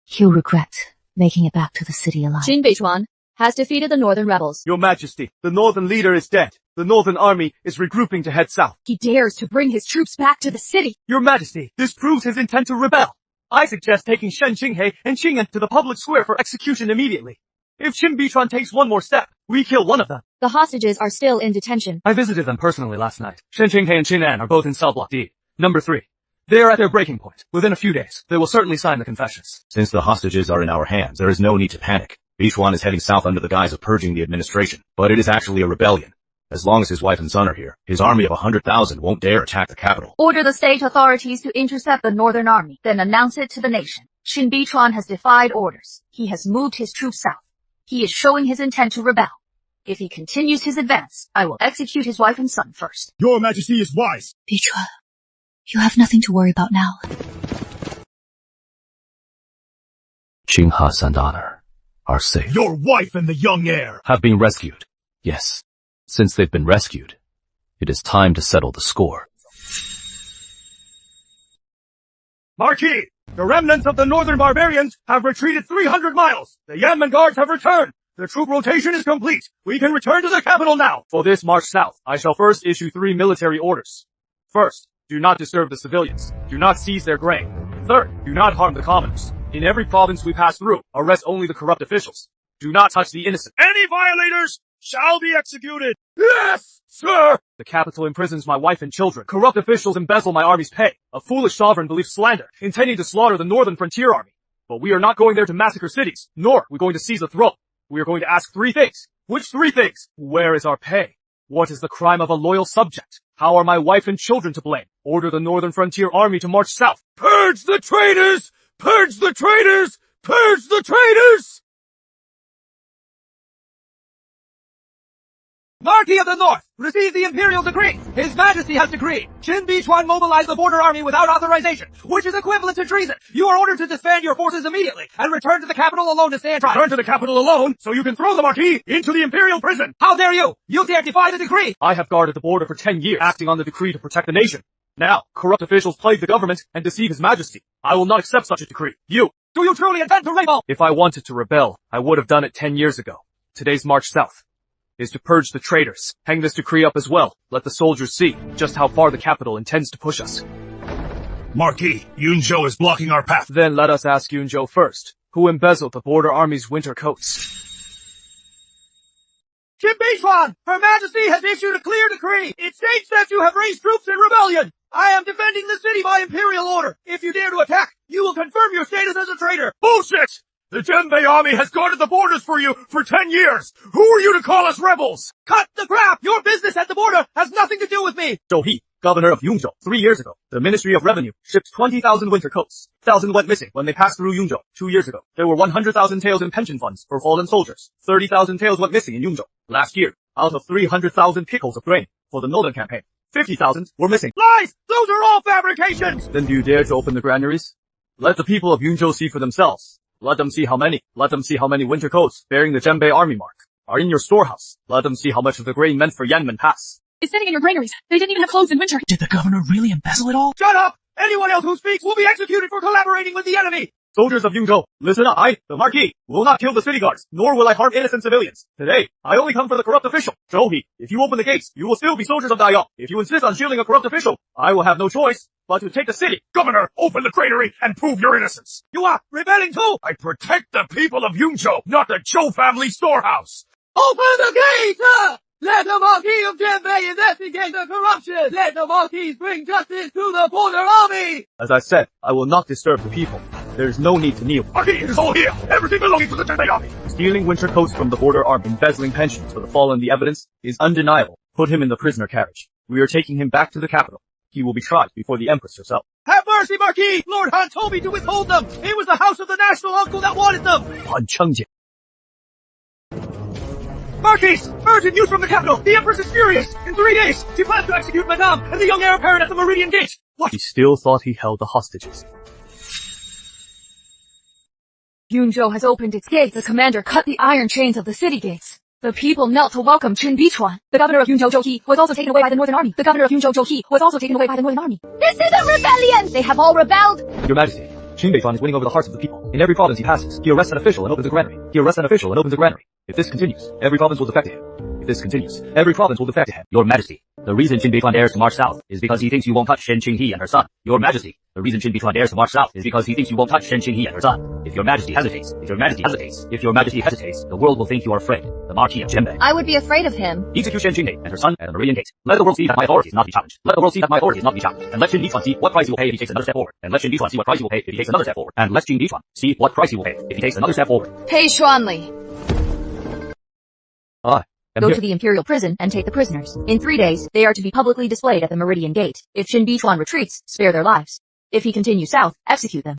He'll regret making it back to the city alive. Jin Beichuan, has defeated the northern rebels. Your Majesty, the northern leader is dead. The northern army is regrouping to head south. He dares to bring his troops back to the city. Your Majesty, this proves his intent to rebel. I suggest taking Shen Qinghe and Qing'an to the public square for execution immediately. If Qin Bichuan takes one more step, we kill one of them. The hostages are still in detention. I visited them personally last night. Shen Qinghe and Qing'an are both in cell block D, number 3. They are at their breaking point. Within a few days, they will certainly sign the confessions. Since the hostages are in our hands, there is no need to panic. Bichuan is heading south under the guise of purging the administration, but it is actually a rebellion. As long as his wife and son are here, his army of 100,000 won't dare attack the capital. Order the state authorities to intercept the northern army, then announce it to the nation. Qin Bichuan has defied orders. He has moved his troops south. He is showing his intent to rebel. If he continues his advance, I will execute his wife and son first. Your Majesty is wise. Bichuan, you have nothing to worry about now. Qinghas and honor are safe. Your wife and the young heir Have been rescued. Yes. Since they've been rescued, it is time to settle the score. Marquis, the remnants of the northern barbarians have retreated 300 miles. The Yanmen guards have returned. The troop rotation is complete. We can return to the capital now. For this march south, I shall first issue 3 military orders. First, do not disturb the civilians. Do not seize their grain. Third, do not harm the commoners. In every province we pass through, arrest only the corrupt officials. Do not touch the innocent. Any violators shall be executed. Yes, sir! The capital imprisons my wife and children. Corrupt officials embezzle my army's pay. A foolish sovereign believes slander, intending to slaughter the northern frontier army. But we are not going there to massacre cities, nor are we going to seize the throne. We are going to ask 3 things. Which 3 things? Where is our pay? What is the crime of a loyal subject? How are my wife and children to blame? Order the northern frontier army to march south. Purge the traitors! Purge the traitors! Purge the traitors! Marquis of the North, receive the imperial decree. His Majesty has decreed. Qin Bichuan mobilized the border army without authorization, which is equivalent to treason. You are ordered to disband your forces immediately and return to the capital alone to stand trial. Return to the capital alone, so you can throw the Marquis into the imperial prison. How dare you? You dare defy the decree. I have guarded the border for 10 years, acting on the decree to protect the nation. Now, corrupt officials plague the government and deceive His Majesty. I will not accept such a decree. Do you truly intend to rebel? If I wanted to rebel, I would have done it 10 years ago. Today's march south is to purge the traitors. Hang this decree up as well. Let the soldiers see just how far the capital intends to push us. Marquis, Yunzhou is blocking our path. Then let us ask Yunzhou first, who embezzled the border army's winter coats. Qin Bichuan, Her Majesty has issued a clear decree. It states that you have raised troops in rebellion. I am defending the city by imperial order. If you dare to attack, you will confirm your status as a traitor. Bullshit! The Genbei army has guarded the borders for you for 10 years. Who are you to call us rebels? Cut the crap! Your business at the border has nothing to do with me. Zhou He, governor of Yunzhou, 3 years ago, the Ministry of Revenue shipped 20,000 winter coats. 1,000 went missing when they passed through Yunzhou 2 years ago. There were 100,000 taels in pension funds for fallen soldiers. 30,000 taels went missing in Yunzhou last year, out of 300,000 pickles of grain for the Northern campaign. 50,000 were missing. Lies! Those are all fabrications! Then do you dare to open the granaries? Let the people of Yunzhou see for themselves. Let them see how many. Let them see how many winter coats bearing the Genbei army mark are in your storehouse. Let them see how much of the grain meant for Yanmen pass is sitting in your granaries. They didn't even have clothes in winter. Did the governor really embezzle it all? Shut up! Anyone else who speaks will be executed for collaborating with the enemy! Soldiers of Yunzhou, listen up. I, the Marquis, will not kill the city guards, nor will I harm innocent civilians. Today, I only come for the corrupt official, Zhou He. If you open the gates, you will still be soldiers of Daiyao. If you insist on shielding a corrupt official, I will have no choice but to take the city. Governor, open the granary and prove your innocence. You are rebelling too! I protect the people of Yunzhou, not the Zhou family storehouse. Open the gate! Let the Marquis of Genbei investigate the corruption! Let the Marquis bring justice to the border army! As I said, I will not disturb the people. There is no need to kneel. Marquis, it is all here! Everything belonging to the Genbei army! Stealing winter coats from the border army, embezzling pensions for the fallen, the evidence is undeniable. Put him in the prisoner carriage. We are taking him back to the capital. He will be tried before the Empress herself. Have mercy, Marquis! Lord Han told me to withhold them! It was the house of the national uncle that wanted them! Han Chengjie. Marquis! Urgent news from the capital! The Empress is furious! In 3 days, she plans to execute Madame and the young heir apparent at the Meridian Gate! What? He still thought he held the hostages. Yunzhou has opened its gates. The commander cut the iron chains of the city gates. The people knelt to welcome Qin Bichuan. The governor of Yunzhou, Zhou He, was also taken away by the Northern Army. The governor of Yunzhou, Zhou He, was also taken away by the Northern Army. This is a rebellion! They have all rebelled! Your Majesty, Qin Bichuan is winning over the hearts of the people. In every province he passes, he arrests an official and opens a granary. He arrests an official and opens a granary. If this continues, every province will defect to him. If this continues, every province will defect to him. Your Majesty, the reason Qin Beichuan dares to march south is because he thinks you won't touch Shen Qinghe and her son. Your Majesty, the reason Qin Beichuan dares to march south is because he thinks you won't touch Shen Qinghe and her son. If your Majesty hesitates, the world will think you are afraid. The Marquis of Jianbei. I would be afraid of him. Execute Shen Qinghe and her son at the Meridian Gate. Let the world see that my authority is not to be challenged. And let Qin Beichuan see what price he will pay if he takes another step forward. And let Qin Beichuan see what price he will pay if he takes another step forward. Pei Xuanli. Go to the imperial prison and take the prisoners. In 3 days, they are to be publicly displayed at the Meridian Gate. If Qin Beichuan retreats, spare their lives. If he continues south, execute them.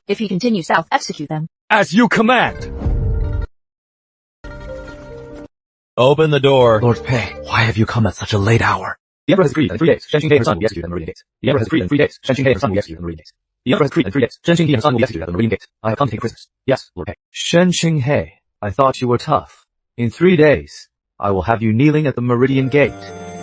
As you command! Open the door. Lord Pei, why have you come at such a late hour? The Emperor has decreed that in 3 days, Shen Qinghe and her son will be executed at the Meridian Gate. The Emperor has decreed that in 3 days, Shen Qinghe and her son will be executed at the Meridian Gate. The Emperor has decreed that in 3 days, Shen Qinghe and her son will be executed at the Meridian Gate. I have come to take prisoners. Yes, Lord Pei. Shen Qinghe, I thought you were tough. In 3 days, I will have you kneeling at the Meridian Gate.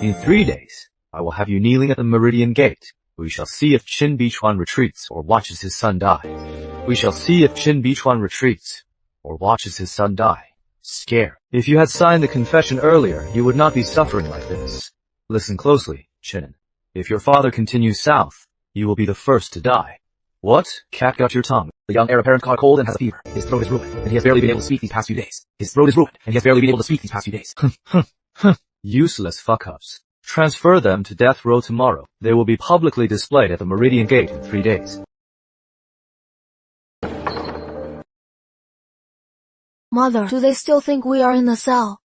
In 3 days, I will have you kneeling at the Meridian Gate. We shall see if Qin Beichuan retreats or watches his son die. We shall see if Qin Beichuan retreats or watches his son die. Scare. If you had signed the confession earlier, you would not be suffering like this. Listen closely, Qin. If your father continues south, you will be the first to die. What? Cat got your tongue. The young heir apparent caught cold and has a fever. His throat is ruined, and he has barely been able to speak these past few days. Useless fuck-ups. Transfer them to death row tomorrow. They will be publicly displayed at the Meridian Gate in 3 days. Mother, do they still think we are in the cell?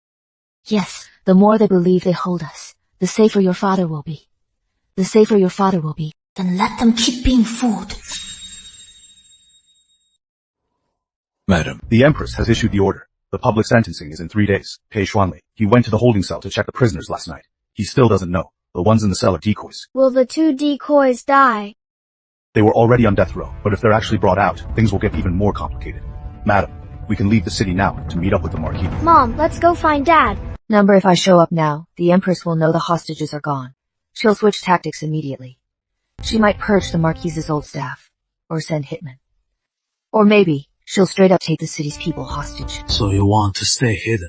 Yes, the more they believe they hold us, the safer your father will be. Then let them keep being fooled. Madam, the Empress has issued the order. The public sentencing is in 3 days. Pei Xuanli. He went to the holding cell to check the prisoners last night. He still doesn't know. The ones in the cell are decoys. Will the 2 decoys die? They were already on death row, but if they're actually brought out, things will get even more complicated. Madam, we can leave the city now to meet up with the Marquis. Mom, let's go find Dad. Number, if I show up now, the Empress will know the hostages are gone. She'll switch tactics immediately. She might purge the Marquise's old staff, or send hitmen. Or maybe, she'll straight up take the city's people hostage. So you want to stay hidden?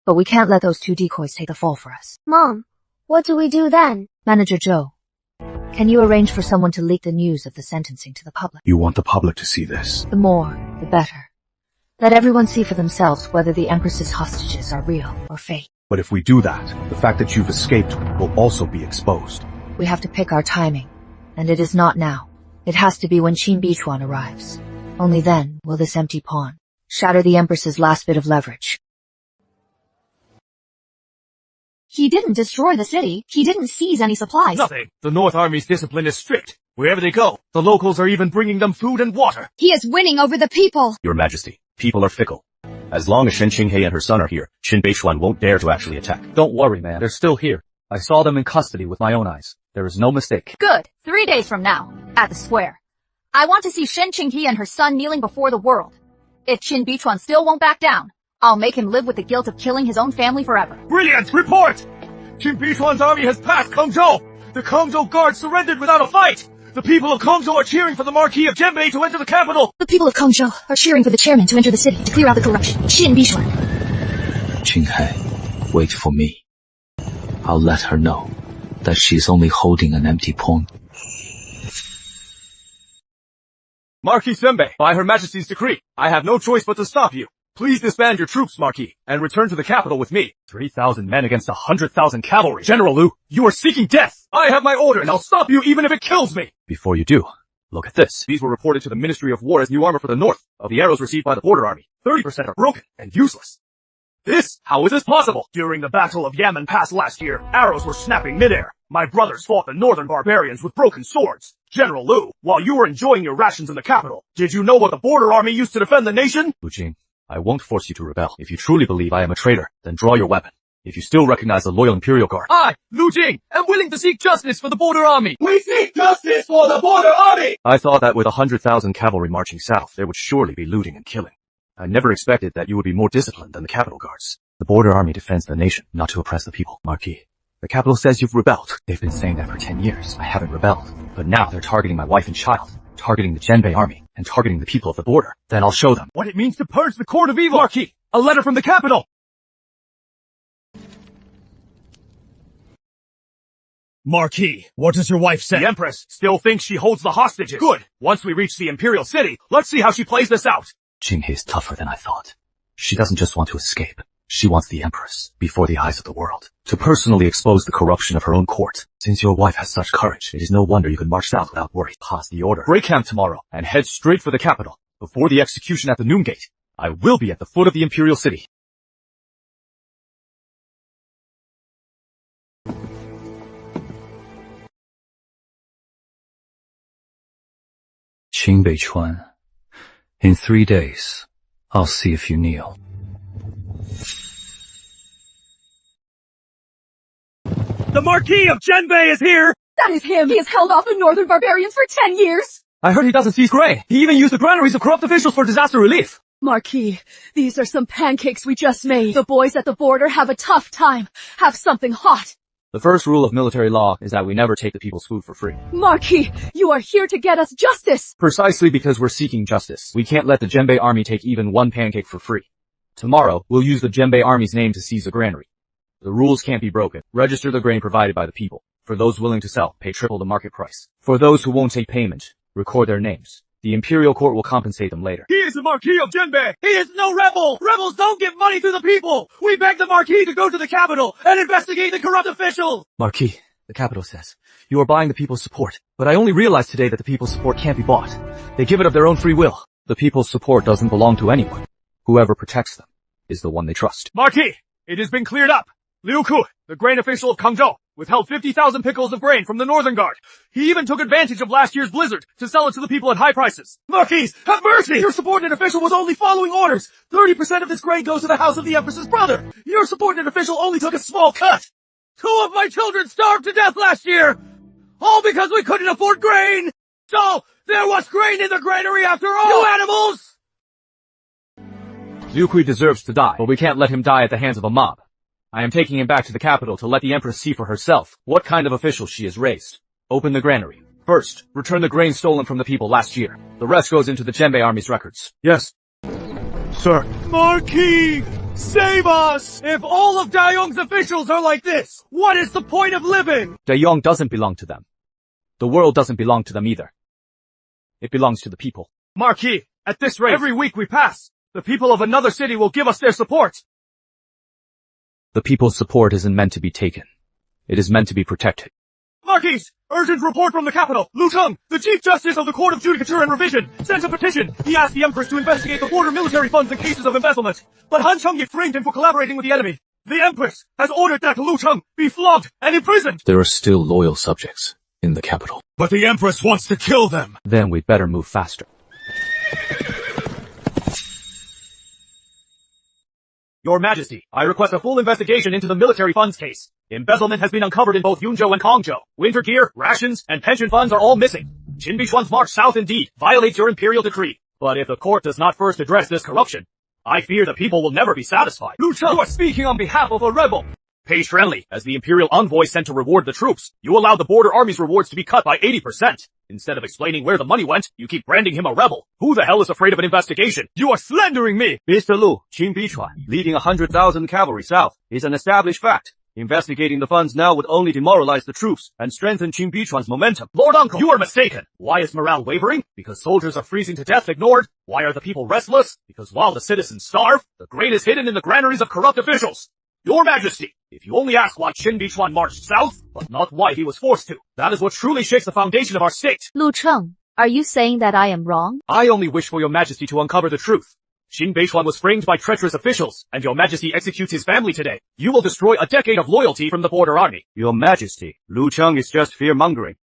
But we can't let those 2 decoys take the fall for us. Mom, what do we do then? Manager Joe, can you arrange for someone to leak the news of the sentencing to the public? You want the public to see this? The more, the better. Let everyone see for themselves whether the Empress's hostages are real or fake. But if we do that, the fact that you've escaped will also be exposed. We have to pick our timing, and it is not now. It has to be when Qin Beichuan arrives. Only then will this empty pawn shatter the Empress's last bit of leverage. He didn't destroy the city. He didn't seize any supplies. Nothing. The North Army's discipline is strict. Wherever they go, the locals are even bringing them food and water. He is winning over the people. Your Majesty, people are fickle. As long as Shen Qinghe and her son are here, Qin Beichuan won't dare to actually attack. Don't worry, man. They're still here. I saw them in custody with my own eyes. There is no mistake. Good. 3 days from now, at the square. I want to see Shen Qinghe and her son kneeling before the world. If Qin Beichuan still won't back down, I'll make him live with the guilt of killing his own family forever. Brilliant! Report! Qin Beichuan's army has passed Kongzhou! The Kongzhou guard surrendered without a fight! The people of Kongzhou are cheering for the Marquis of Jianbei to enter the capital! The people of Kongzhou are cheering for the chairman to enter the city to clear out the corruption. Qin Beichuan. Qinghe, wait for me. I'll let her know that she's only holding an empty pawn. Marquis Jianbei, by Her Majesty's decree, I have no choice but to stop you. Please disband your troops, Marquis, and return to the capital with me. 3,000 men against 100,000 cavalry. General Liu, you are seeking death. I have my order, and I'll stop you even if it kills me. Before you do, look at this. These were reported to the Ministry of War as new armor for the North. Of the arrows received by the border army, 30% are broken and useless. How is this possible? During the Battle of Yamen Pass last year, arrows were snapping midair. My brothers fought the northern barbarians with broken swords. General Liu, while you were enjoying your rations in the capital, did you know what the border army used to defend the nation? Lu Jing, I won't force you to rebel. If you truly believe I am a traitor, then draw your weapon. If you still recognize the loyal Imperial Guard. I, Lu Jing, am willing to seek justice for the border army. We seek justice for the border army! I thought that with 100,000 cavalry marching south, there would surely be looting and killing. I never expected that you would be more disciplined than the capital guards. The border army defends the nation, not to oppress the people. Marquis, the capital says you've rebelled. They've been saying that for 10 years. I haven't rebelled. But now they're targeting my wife and child, targeting the Jianbei army, and targeting the people of the border. Then I'll show them what it means to purge the court of evil. Marquis, a letter from the capital! Marquis, what does your wife say? The Empress still thinks she holds the hostages. Good. Once we reach the Imperial City, let's see how she plays this out. Qinghe is tougher than I thought. She doesn't just want to escape. She wants the Empress, before the eyes of the world, to personally expose the corruption of her own court. Since your wife has such courage, it is no wonder you can march south without worry. Pass the order. Break camp tomorrow, and head straight for the capital. Before the execution at the noon gate, I will be at the foot of the Imperial City. Qing Beichuan, in 3 days, I'll see if you kneel. The Marquis of Genbei is here! That is him! He has held off the northern barbarians for 10 years! I heard he doesn't seize grain. He even used the granaries of corrupt officials for disaster relief. Marquis, these are some pancakes we just made. The boys at the border have a tough time. Have something hot. The first rule of military law is that we never take the people's food for free. Marquis, you are here to get us justice! Precisely because we're seeking justice. We can't let the Genbei army take even one pancake for free. Tomorrow, we'll use the Genbei army's name to seize the granary. The rules can't be broken. Register the grain provided by the people. For those willing to sell, pay triple the market price. For those who won't take payment, record their names. The Imperial Court will compensate them later. He is the Marquis of Genbei! He is no rebel! Rebels don't give money to the people! We beg the Marquis to go to the capital and investigate the corrupt officials! Marquis, the capital says, you are buying the people's support. But I only realized today that the people's support can't be bought. They give it of their own free will. The people's support doesn't belong to anyone. Whoever protects them is the one they trust. Marquis, it has been cleared up. Liu Ku, the grain official of Kangzhou, withheld 50,000 pickles of grain from the Northern Guard. He even took advantage of last year's blizzard to sell it to the people at high prices. Marquis, have mercy! Your subordinate official was only following orders. 30% of this grain goes to the house of the Empress's brother. Your subordinate official only took a small cut. 2 of my children starved to death last year. All because we couldn't afford grain. So, there was grain in the granary after all. You animals! Liu Kui deserves to die, but we can't let him die at the hands of a mob. I am taking him back to the capital to let the Empress see for herself what kind of official she has raised. Open the granary. First, return the grain stolen from the people last year. The rest goes into the Genbei army's records. Yes, sir. Marquis, save us! If all of Dayong's officials are like this, what is the point of living? Dayong doesn't belong to them. The world doesn't belong to them either. It belongs to the people. Marquis, at this rate, every week we pass, the people of another city will give us their support. The people's support isn't meant to be taken. It is meant to be protected. Marquis, urgent report from the capital. Lu Cheng, the Chief Justice of the Court of Judicature and Revision, sent a petition. He asked the Empress to investigate the border military funds in cases of embezzlement. But Han Chengye framed him for collaborating with the enemy. The Empress has ordered that Lu Cheng be flogged and imprisoned. There are still loyal subjects in the capital. But the Empress wants to kill them. Then we'd better move faster. Your Majesty, I request a full investigation into the military funds case. Embezzlement has been uncovered in both Yunzhou and Kangzhou. Winter gear, rations, and pension funds are all missing. Qin Beichuan's march south indeed violates your imperial decree. But if the court does not first address this corruption, I fear the people will never be satisfied. Lu Cheng, you are speaking on behalf of a rebel. Page friendly, as the imperial envoy sent to reward the troops, you allowed the border army's rewards to be cut by 80%. Instead of explaining where the money went, you keep branding him a rebel. Who the hell is afraid of an investigation? You are slandering me! Mr. Lu, Qin Beichuan, leading 100,000 cavalry south, is an established fact. Investigating the funds now would only demoralize the troops and strengthen Qin Beichuan's momentum. Lord Uncle, you are mistaken. Why is morale wavering? Because soldiers are freezing to death ignored. Why are the people restless? Because while the citizens starve, the grain is hidden in the granaries of corrupt officials. Your Majesty, if you only ask why Qin Beichuan marched south, but not why he was forced to, that is what truly shakes the foundation of our state. Lu Cheng, are you saying that I am wrong? I only wish for your Majesty to uncover the truth. Qin Beichuan was framed by treacherous officials, and your Majesty executes his family today. You will destroy a decade of loyalty from the border army. Your Majesty, Lu Cheng is just fear-mongering.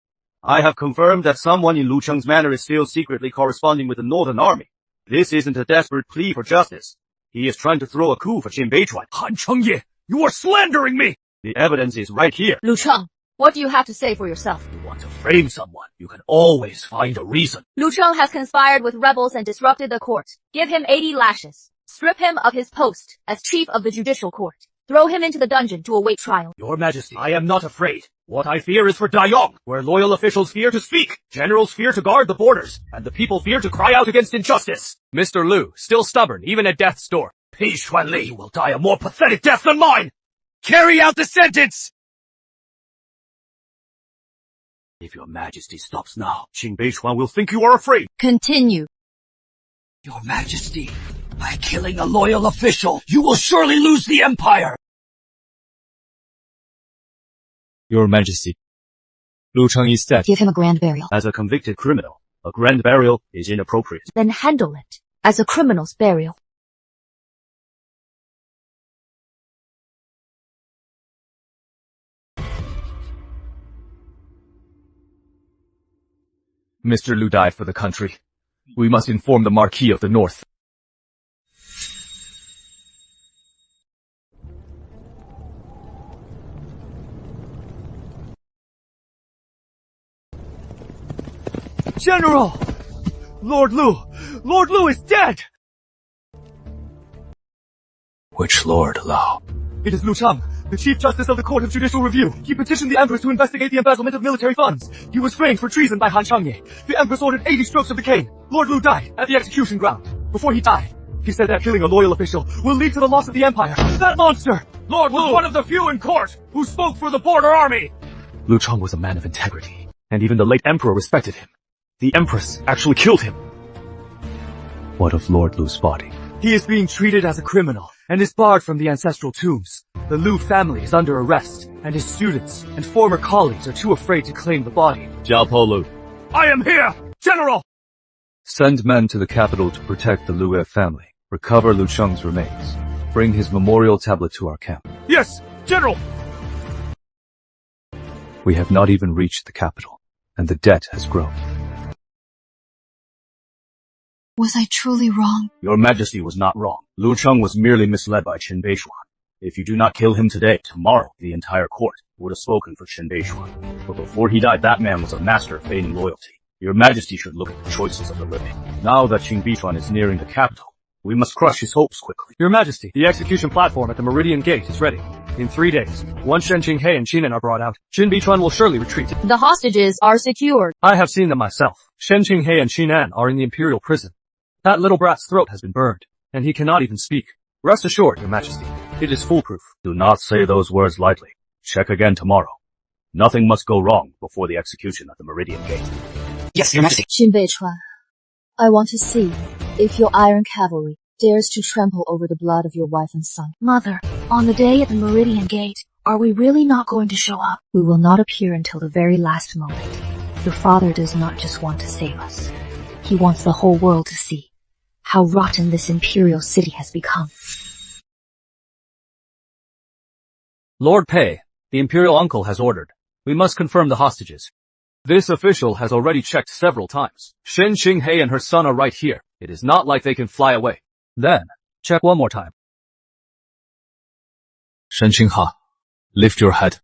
I have confirmed that someone in Lu Cheng's manor is still secretly corresponding with the Northern Army. This isn't a desperate plea for justice. He is trying to throw a coup for Qin Beichuan. Han Chengye, you are slandering me! The evidence is right here. Lu Cheng, what do you have to say for yourself? You want to frame someone, you can always find a reason. Lu Cheng has conspired with rebels and disrupted the court. Give him 80 lashes. Strip him of his post as chief of the judicial court. Throw him into the dungeon to await trial. Your Majesty, I am not afraid. What I fear is for Dayong, where loyal officials fear to speak, generals fear to guard the borders, and the people fear to cry out against injustice. Mr. Lu, still stubborn, even at death's door. Page Xuan Li will die a more pathetic death than mine! Carry out the sentence! If your majesty stops now, Qing Beichuan will think you are afraid. Continue. Your majesty, by killing a loyal official, you will surely lose the empire! Your majesty, Lu Cheng is dead. Give him a grand burial. As a convicted criminal, a grand burial is inappropriate. Then handle it as a criminal's burial. Mr. Lu died for the country. We must inform the Marquis of the North. General! Lord Lu is dead! Which Lord, Lao? It is Lu Cheng, the Chief Justice of the Court of Judicial Review. He petitioned the Empress to investigate the embezzlement of military funds. He was framed for treason by Han Changye. The Empress ordered 80 strokes of the cane. Lord Lu died at the execution ground. Before he died, he said that killing a loyal official will lead to the loss of the empire. That monster! Lord Lu was one of the few in court who spoke for the border army. Lu Cheng was a man of integrity, and even the late emperor respected him. The Empress actually killed him. What of Lord Lu's body? He is being treated as a criminal and is barred from the ancestral tombs. The Lu family is under arrest, and his students and former colleagues are too afraid to claim the body. Jiapo Lu. I am here, General! Send men to the capital to protect the Lu family. Recover Lu Cheng's remains. Bring his memorial tablet to our camp. Yes, General! We have not even reached the capital, and the debt has grown. Was I truly wrong? Your majesty was not wrong. Lu Cheng was merely misled by Qin Beichuan. If you do not kill him today, tomorrow, the entire court would have spoken for Qin Beichuan. But before he died, that man was a master of feigning loyalty. Your majesty should look at the choices of the living. Now that Qin Beichuan is nearing the capital, we must crush his hopes quickly. Your majesty, the execution platform at the Meridian Gate is ready. In 3 days, once Shen Qinghe and Qinan are brought out, Qin Beichuan will surely retreat. The hostages are secured. I have seen them myself. Shen Qinghe and Qinan are in the imperial prison. That little brat's throat has been burned, and he cannot even speak. Rest assured, your majesty, it is foolproof. Do not say those words lightly. Check again tomorrow. Nothing must go wrong before the execution at the Meridian Gate. Yes, your majesty. Qin Beichuan, I want to see if your iron cavalry dares to trample over the blood of your wife and son. Mother, on the day at the Meridian Gate, are we really not going to show up? We will not appear until the very last moment. Your father does not just want to save us. He wants the whole world to see how rotten this imperial city has become. Lord Pei, the imperial uncle has ordered. We must confirm the hostages. This official has already checked several times. Shen Qinghe and her son are right here. It is not like they can fly away. Then, check one more time. Shen Qinghe, lift your head.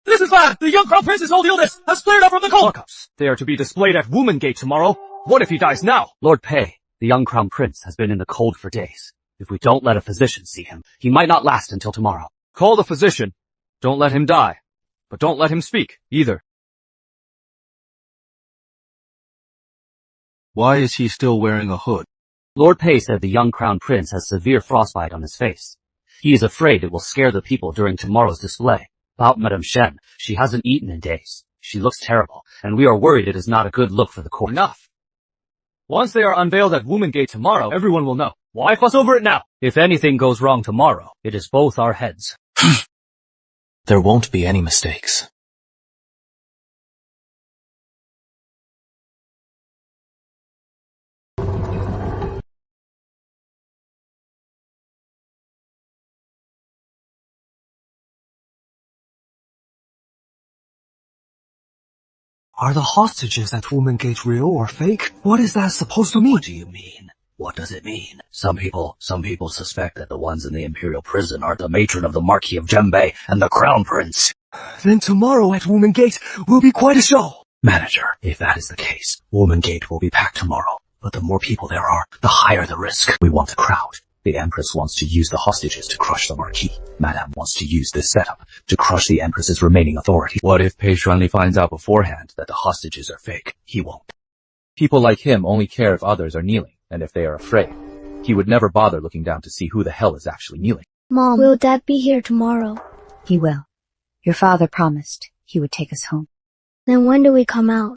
This is bad! The young crown prince's whole illness has flared up from the cold! Lockups. They are to be displayed at Woman Gate tomorrow. What if he dies now? Lord Pei, the young crown prince has been in the cold for days. If we don't let a physician see him, he might not last until tomorrow. Call the physician. Don't let him die. But don't let him speak, either. Why is he still wearing a hood? Lord Pei said the young crown prince has severe frostbite on his face. He is afraid it will scare the people during tomorrow's display. About Madame Shen, she hasn't eaten in days. She looks terrible, and we are worried it is not a good look for the court. Enough. Once they are unveiled at Woman Gate tomorrow, everyone will know. Why fuss over it now? If anything goes wrong tomorrow, it is both our heads. There won't be any mistakes. Are the hostages at Woman Gate real or fake? What is that supposed to mean? What do you mean? What does it mean? Some people suspect that the ones in the imperial prison are the matron of the Marquis of Jembe and the crown prince. Then tomorrow at Woman Gate will be quite a show. Manager, if that is the case, Woman Gate will be packed tomorrow. But the more people there are, the higher the risk. We want a crowd. The Empress wants to use the hostages to crush the Marquis. Madame wants to use this setup to crush the Empress's remaining authority. What if Pei Xuanli finds out beforehand That the hostages are fake? He won't. people like him only care if others are kneeling, and if they are afraid? He would never bother looking down to see who the hell is actually kneeling. Mom, will Dad be here tomorrow? He will. Your father promised he would take us home. Then when do we come out?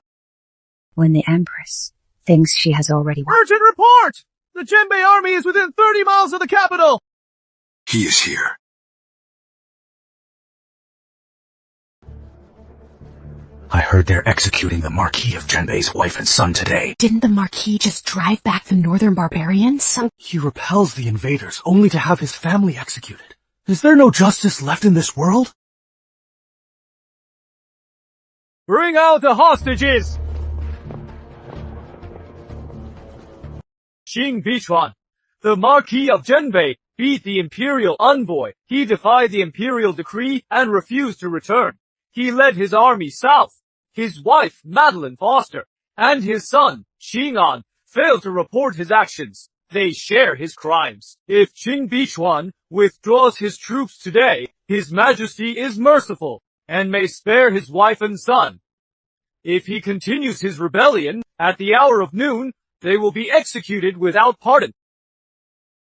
When the Empress thinks she has already won. Urgent report! The Jinbei army is within 30 miles of the capital! He is here. I heard they're executing the Marquis of Jinbei's wife and son today. Didn't the Marquis just drive back the northern barbarians? He repels the invaders only to have his family executed. Is there no justice left in this world? Bring out the hostages! Qing Bichuan, the Marquis of Jinbei, beat the imperial envoy. He defied the imperial decree and refused to return. He led his army south. His wife, Madeline Foster, and his son, Qing'an, failed to report his actions. They share his crimes. If Qing Bichuan withdraws his troops today, His Majesty is merciful and may spare his wife and son. If he continues his rebellion, at the hour of noon, they will be executed without pardon.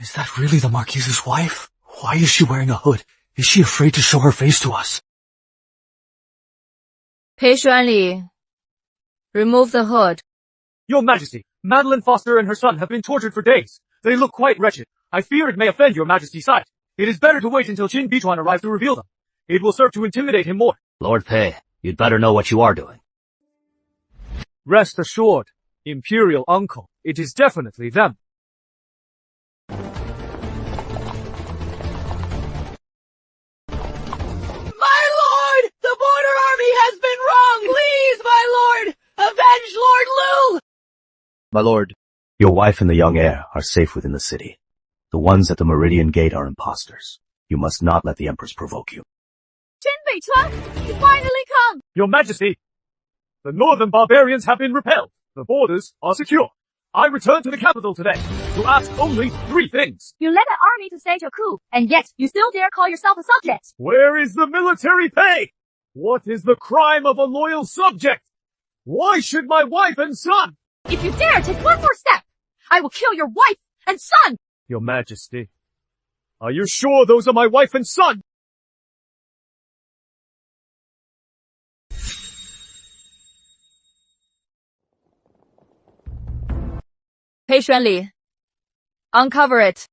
Is that really the Marquise's wife? Why is she wearing a hood? Is she afraid to show her face to us? Pei Xuanli, remove the hood. Your Majesty, Madeline Foster and her son have been tortured for days. They look quite wretched. I fear it may offend your Majesty's sight. It is better to wait until Qin Bichuan arrives to reveal them. It will serve to intimidate him more. Lord Pei, you'd better know what you are doing. Rest assured, Imperial Uncle, it is definitely them. My lord! The border army has been wrong! Please, my lord! Avenge Lord Lu! My lord, your wife and the young heir are safe within the city. The ones at the Meridian Gate are impostors. You must not let the Empress provoke you. Jinbei Chuan, you finally come! Your Majesty, the northern barbarians have been repelled. The borders are secure. I return to the capital today to ask only 3 things. You led an army to stage a coup, and yet you still dare call yourself a subject. Where is the military pay? What is the crime of a loyal subject? Why should my wife and son? If you dare take one more step, I will kill your wife and son! Your Majesty, are you sure those are my wife and son? Pei Xuanli, uncover it.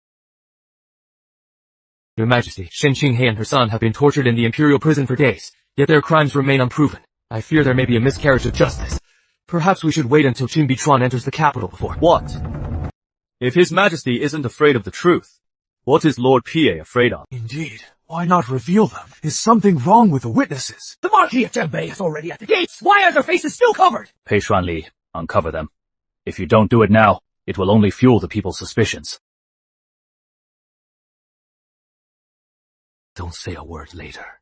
Your Majesty, Shen Qinghe and her son have been tortured in the imperial prison for days, yet their crimes remain unproven. I fear there may be a miscarriage of justice. Perhaps we should wait until Qin Bichuan enters the capital before— What? If His Majesty isn't afraid of the truth, what is Lord Pie afraid of? Indeed. Why not reveal them? Is something wrong with the witnesses? The Marquis of Jinbei is already at the gates! Why are their faces still covered? Pei Xuanli, uncover them. If you don't do it now, it will only fuel the people's suspicions. Don't say a word later,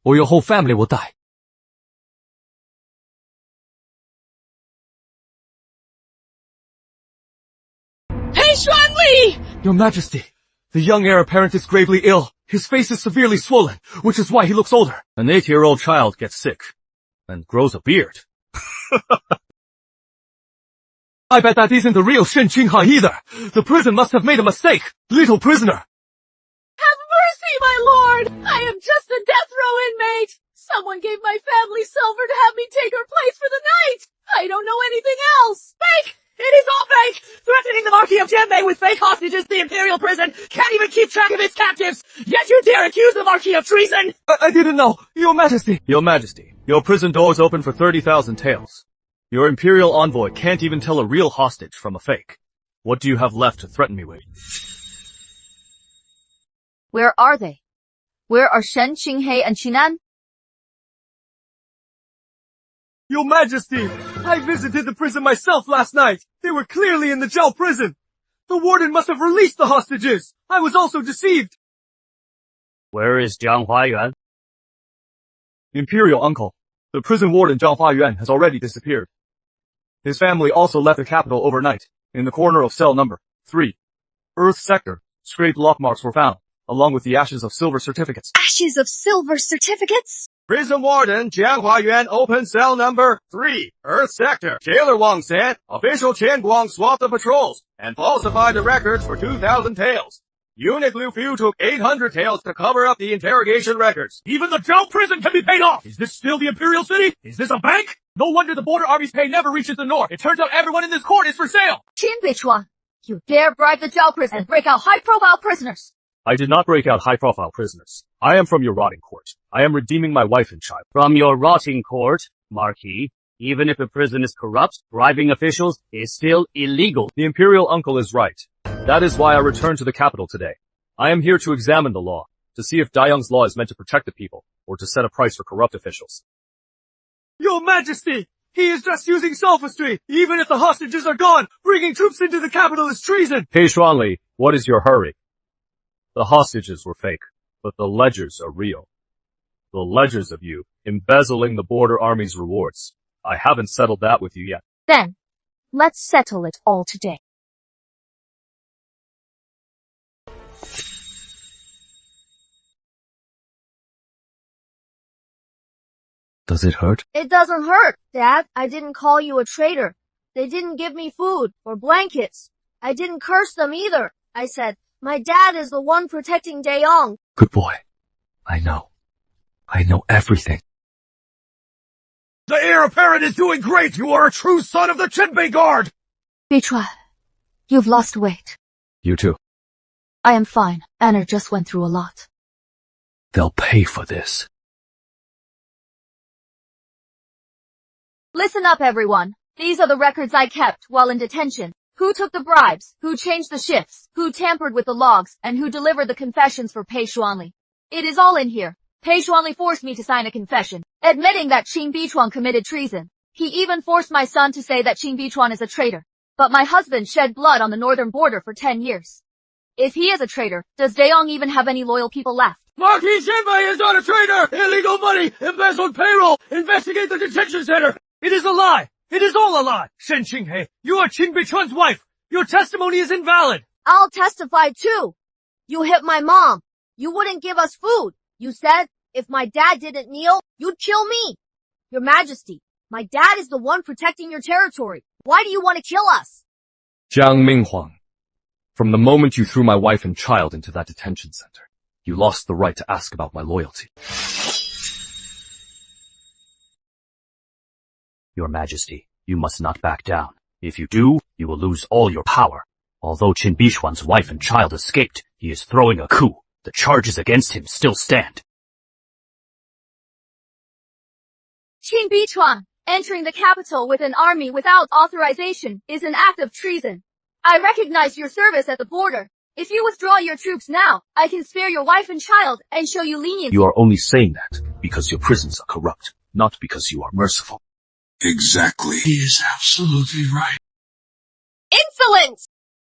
or your whole family will die. Pei Xuanli! Your Majesty, the young heir apparent is gravely ill. His face is severely swollen, which is why he looks older. An 8-year-old child gets sick and grows a beard. I bet that isn't the real Shen Qinghe either. The prison must have made a mistake. Little prisoner. Have mercy, my lord! I am just a death row inmate! Someone gave my family silver to have me take her place for the night! I don't know anything else! Fake! It is all fake! Threatening the Marquis of Jinbei with fake hostages, the Imperial prison can't even keep track of its captives! Yet you dare accuse the Marquis of treason! I didn't know. Your Majesty. Your Majesty, your prison doors open for 30,000 taels. Your Imperial envoy can't even tell a real hostage from a fake. What do you have left to threaten me with? Where are they? Where are Shen Qinghe and Qinan? Your Majesty, I visited the prison myself last night. They were clearly in the Zhao prison. The warden must have released the hostages. I was also deceived. Where is Jiang Huayuan? Imperial Uncle, the prison warden Zhao Huayuan has already disappeared. His family also left the capital overnight. In the corner of cell number 3, Earth Sector, scraped lock marks were found, along with the ashes of silver certificates. Ashes of silver certificates? Prison warden Jiang Huayuan opened cell number 3, Earth Sector. Jailer Wang said official Chen Guang swapped the patrols and falsified the records for 2,000 taels. Eunuch Lu Fu took 800 taels to cover up the interrogation records. Even the Zhao prison can be paid off! Is this still the Imperial City? Is this a bank? No wonder the border army's pay never reaches the north. It turns out everyone in this court is for sale! Qin Beichuan, you dare bribe the Zhao prison and break out high-profile prisoners! I did not break out high-profile prisoners. I am from your rotting court. I am redeeming my wife and child. From your rotting court, Marquis, even if a prison is corrupt, bribing officials is still illegal. The Imperial Uncle is right. That is why I returned to the capital today. I am here to examine the law, to see if Dayoung's law is meant to protect the people, or to set a price for corrupt officials. Your Majesty! He is just using sophistry! Even if the hostages are gone, bringing troops into the capital is treason! Pei Xuanli, what is your hurry? The hostages were fake, but the ledgers are real. The ledgers of you embezzling the border army's rewards. I haven't settled that with you yet. Then, let's settle it all today. Does it hurt? It doesn't hurt, Dad. I didn't call you a traitor. They didn't give me food or blankets. I didn't curse them either. I said, my dad is the one protecting Dayoung. Good boy. I know. I know everything. The heir apparent is doing great! You are a true son of the Chenbei Guard! Beichuan, you've lost weight. You too. I am fine. Anna just went through a lot. They'll pay for this. Listen up, everyone. These are the records I kept while in detention. Who took the bribes, who changed the shifts, who tampered with the logs, and who delivered the confessions for Pei Xuanli. It is all in here. Pei Xuanli forced me to sign a confession, admitting that Qin Beichuan committed treason. He even forced my son to say that Qin Beichuan is a traitor. But my husband shed blood on the northern border for 10 years. If he is a traitor, does Dayoung even have any loyal people left? Marquis Chenbei is not a traitor! Illegal money! Embezzled payroll! Investigate the detention center! It is a lie! It is all a lie! Shen Qinghe, you are Qin Beichuan's wife! Your testimony is invalid! I'll testify too. You hit my mom. You wouldn't give us food. You said, if my dad didn't kneel, you'd kill me. Your Majesty, my dad is the one protecting your territory. Why do you want to kill us? Jiang Minghuang, from the moment you threw my wife and child into that detention center, you lost the right to ask about my loyalty. Your Majesty, you must not back down. If you do, you will lose all your power. Although Qin Beichuan's wife and child escaped, he is throwing a coup. The charges against him still stand. Qin Beichuan, entering the capital with an army without authorization is an act of treason. I recognize your service at the border. If you withdraw your troops now, I can spare your wife and child and show you leniency. You are only saying that because your prisons are corrupt, not because you are merciful. Exactly. He is absolutely right. Insolence!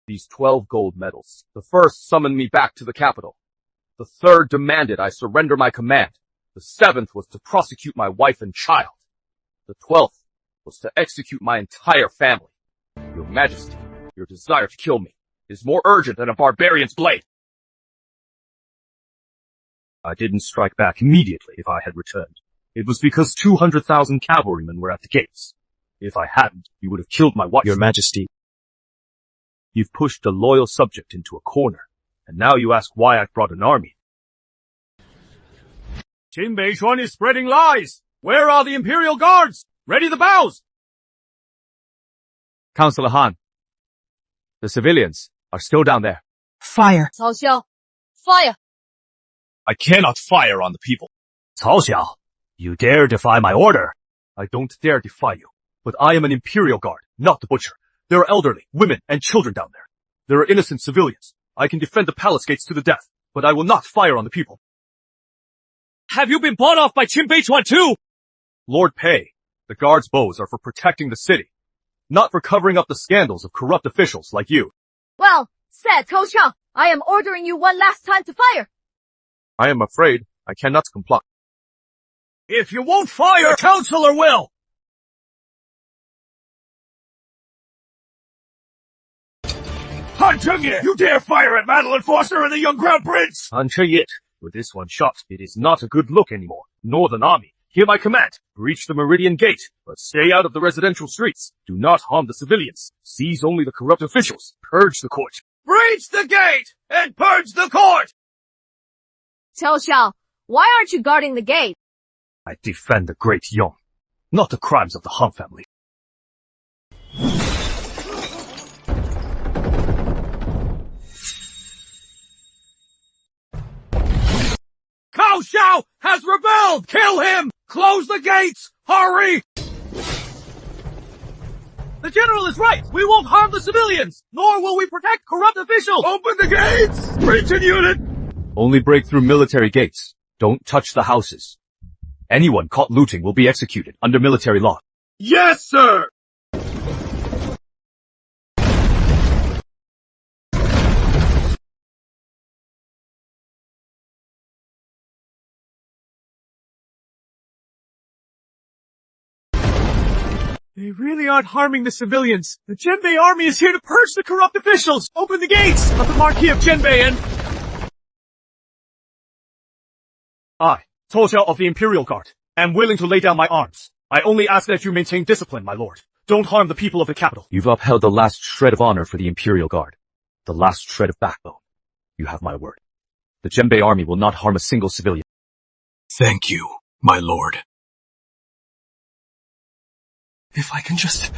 These 12 gold medals. The first summoned me back to the capital. The third demanded I surrender my command. The seventh was to prosecute my wife and child. The 12th was to execute my entire family. Your Majesty, your desire to kill me is more urgent than a barbarian's blade. I didn't strike back immediately if I had returned. It was because 200,000 cavalrymen were at the gates. If I hadn't, you would have killed my wife. Your Majesty, you've pushed a loyal subject into a corner, and now you ask why I brought an army. Qin Beichuan is spreading lies! Where are the Imperial Guards? Ready the bows! Councillor Han, the civilians are still down there. Fire! Cao Xiao, fire! I cannot fire on the people. Cao Xiao, you dare defy my order? I don't dare defy you, but I am an Imperial Guard, not the butcher. There are elderly, women, and children down there. There are innocent civilians. I can defend the palace gates to the death, but I will not fire on the people. Have you been bought off by Qin Beichuan too? Lord Pei, the guards' bows are for protecting the city, not for covering up the scandals of corrupt officials like you. Well, said Cao Xiao, I am ordering you one last time to fire. I am afraid I cannot comply. If you won't fire, Counselor will! Han Chengye, you dare fire at Madeline Foster and the young Crown Prince! Han Cheyit, with this one shot, it is not a good look anymore. Northern Army, hear my command. Breach the Meridian Gate, but stay out of the residential streets. Do not harm the civilians. Seize only the corrupt officials. Purge the court. breach the gate and purge the court! Tell Xiao, why aren't you guarding the gate? I defend the great Yong, not the crimes of the Han family. Cao Xiao has rebelled! Kill him! Close the gates! Hurry! The general is right! We won't harm the civilians! Nor will we protect corrupt officials! Open the gates! Breach in unit! Only break through military gates. Don't touch the houses. Anyone caught looting will be executed under military law. Yes, sir! They really aren't harming the civilians. The Genbei army is here to purge the corrupt officials! Open the gates of the Marquis of Genbei and... I, Cao Xiao of the Imperial Guard, am willing to lay down my arms. I only ask that you maintain discipline, my lord. Don't harm the people of the capital. You've upheld the last shred of honor for the Imperial Guard. The last shred of backbone. You have my word. The Genbei army will not harm a single civilian. Thank you, my lord. If I can just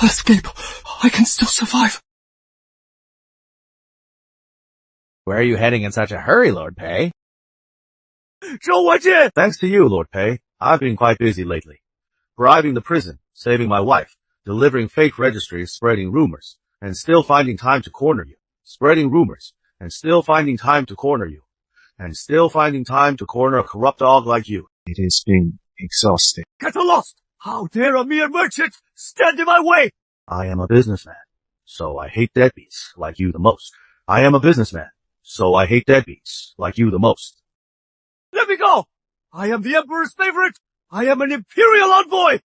escape, I can still survive. Where are you heading in such a hurry, Lord Pei? Zhou Wenjie! Thanks to you, Lord Pei, I've been quite busy lately. Bribing the prison, saving my wife, delivering fake registries, spreading rumors, and still finding time to corner you. Spreading rumors, and still finding time to corner you. And still finding time to corner a corrupt dog like you. It has been exhausting. Get lost! How dare a mere merchant stand in my way! I am a businessman, so I hate deadbeats like you the most. I am a businessman, so I hate deadbeats like you the most. Let me go! I am the Emperor's favorite! I am an Imperial envoy!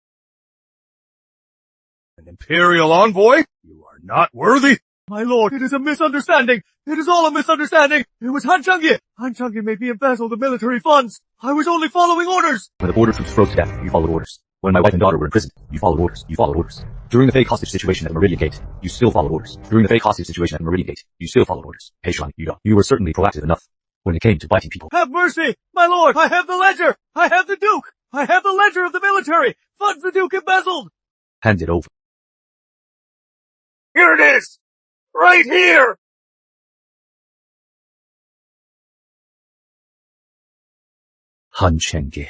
An Imperial envoy? You are not worthy! My lord, it is a misunderstanding! It is all a misunderstanding! It was Han Changye! Han Changye made me embezzle the military funds! I was only following orders! When the border troops froze to death, you followed orders. When my wife and daughter were in prison, you followed orders. You followed orders. During the fake hostage situation at the Meridian Gate, you still followed orders. During the fake hostage situation at the Meridian Gate, you still followed orders. Pei Shuan, you were certainly proactive enough when it came to biting people. Have mercy! My lord, I have the ledger! I have the Duke! I have the ledger of the military! Funds the Duke embezzled! Hand it over. Here it is! Right here! Han Chengge.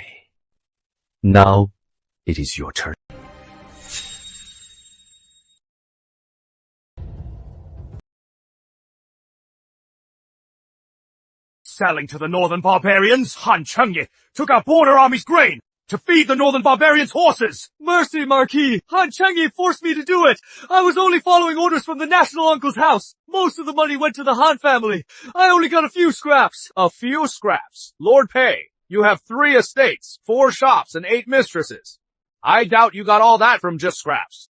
Now, it is your turn. Selling to the northern barbarians, Han Chengye took our border army's grain to feed the northern barbarians' horses. Mercy, Marquis! Han Chengye forced me to do it! I was only following orders from the national uncle's house. Most of the money went to the Han family. I only got a few scraps. A few scraps? Lord Pei, you have 3 estates, 4 shops, and 8 mistresses. I doubt you got all that from just scraps.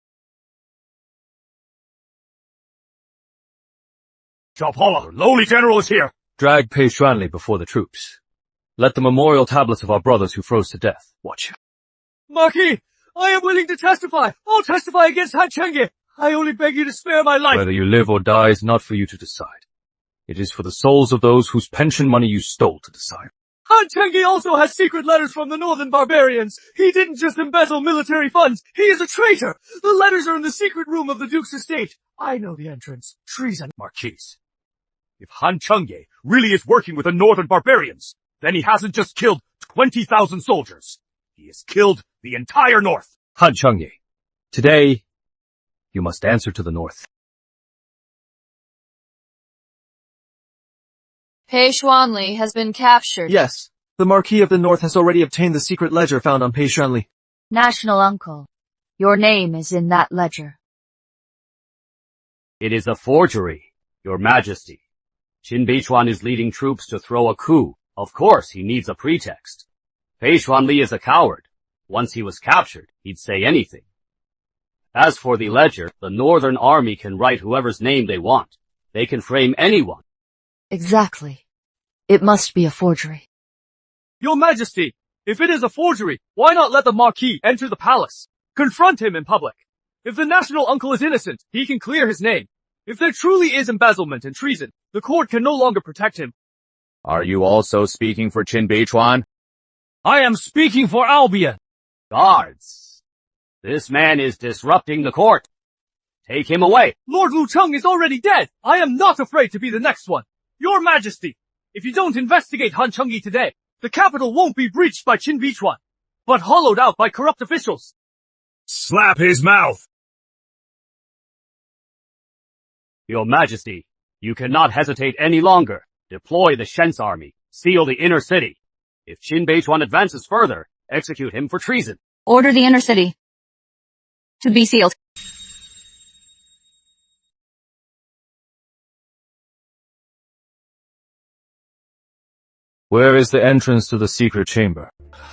Zhao Paula, lowly general is here. Drag Pei Xuanli before the troops. Let the memorial tablets of our brothers who froze to death watch. Marquis, I am willing to testify. I'll testify against Han Chengye. I only beg you to spare my life. Whether you live or die is not for you to decide. It is for the souls of those whose pension money you stole to decide. Han Chengye also has secret letters from the northern barbarians. He didn't just embezzle military funds. He is a traitor. The letters are in the secret room of the Duke's estate. I know the entrance. Treason. Marquis, if Han Chengye really is working with the northern barbarians, then he hasn't just killed 20,000 soldiers. He has killed the entire north. Han Chengye, today, you must answer to the north. Pei Xuanli has been captured. Yes. The Marquis of the North has already obtained the secret ledger found on Pei Xuanli. National Uncle, your name is in that ledger. It is a forgery, Your Majesty. Qin Beichuan is leading troops to throw a coup. Of course, he needs a pretext. Pei Xuanli is a coward. Once he was captured, he'd say anything. As for the ledger, the Northern Army can write whoever's name they want. They can frame anyone. Exactly. It must be a forgery. Your Majesty, if it is a forgery, why not let the Marquis enter the palace? Confront him in public. If the national uncle is innocent, he can clear his name. If there truly is embezzlement and treason, the court can no longer protect him. Are you also speaking for Qin Bichuan? I am speaking for Albion. Guards! This man is disrupting the court. Take him away. Lord Lucheng is already dead. I am not afraid to be the next one. Your Majesty, if you don't investigate Han Chengyi today, the capital won't be breached by Qin Bichuan, but hollowed out by corrupt officials. Slap his mouth! Your Majesty, you cannot hesitate any longer. Deploy the Shen's army. Seal the inner city. If Qin Beichuan advances further, execute him for treason. Order the inner city to be sealed. Where is the entrance to the secret chamber?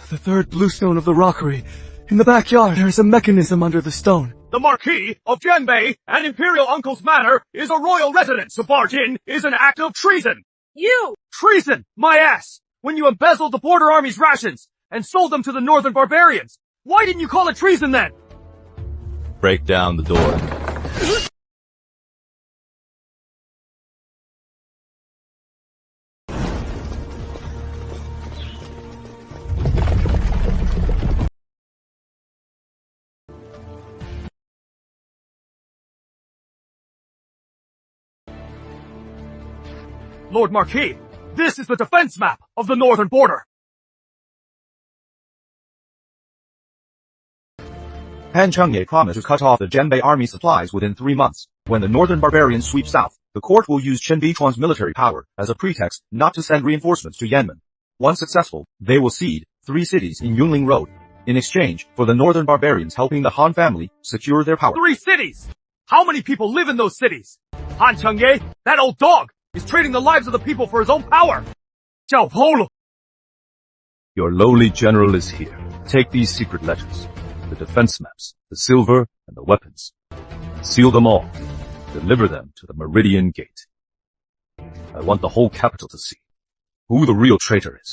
The third blue stone of the rockery. In the backyard, there is a mechanism under the stone. The Marquis of Jianbei and Imperial Uncle's manor is a royal residence. To barge in is an act of treason. You! Treason, my ass! When you embezzled the border army's rations and sold them to the northern barbarians. Why didn't you call it treason then? Break down the door. Lord Marquis, this is the defense map of the northern border. Han Chengye promised to cut off the Jianbei army supplies within 3 months. When the northern barbarians sweep south, the court will use Qin Bichuan's military power as a pretext not to send reinforcements to Yanmen. Once successful, they will cede 3 cities in Yunling Road in exchange for the northern barbarians helping the Han family secure their power. 3 cities! How many people live in those cities? Han Chengye, that old dog, is trading the lives of the people for his own power. Zhao Polo. Your lowly general is here. Take these secret letters, the defense maps, the silver, and the weapons. Seal them all. Deliver them to the Meridian Gate. I want the whole capital to see who the real traitor is.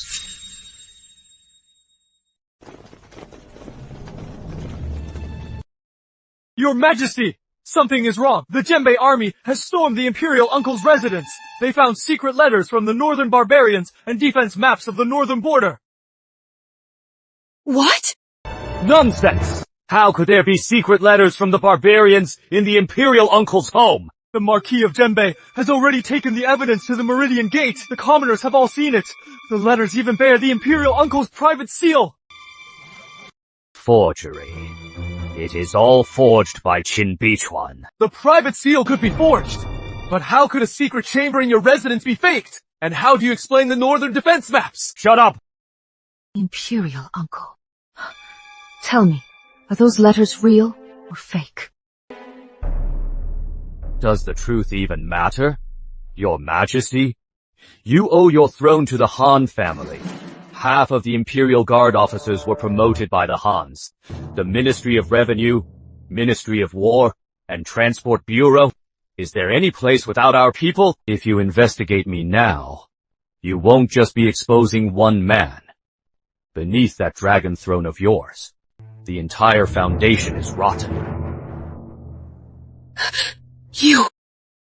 Your Majesty! Something is wrong. The Jianbei army has stormed the Imperial Uncle's residence. They found secret letters from the northern barbarians and defense maps of the northern border. What? Nonsense! How could there be secret letters from the barbarians in the Imperial Uncle's home? The Marquis of Jianbei has already taken the evidence to the Meridian Gate. The commoners have all seen it. The letters even bear the Imperial Uncle's private seal. Forgery. It is all forged by Qin Bichuan. The private seal could be forged. But how could a secret chamber in your residence be faked? And how do you explain the northern defense maps? Shut up! Imperial Uncle. Tell me, are those letters real or fake? Does the truth even matter? Your Majesty? You owe your throne to the Han family. Half of the Imperial Guard officers were promoted by the Hans. The Ministry of Revenue, Ministry of War, and Transport Bureau. Is there any place without our people? If you investigate me now, you won't just be exposing one man. Beneath that dragon throne of yours, the entire foundation is rotten. You!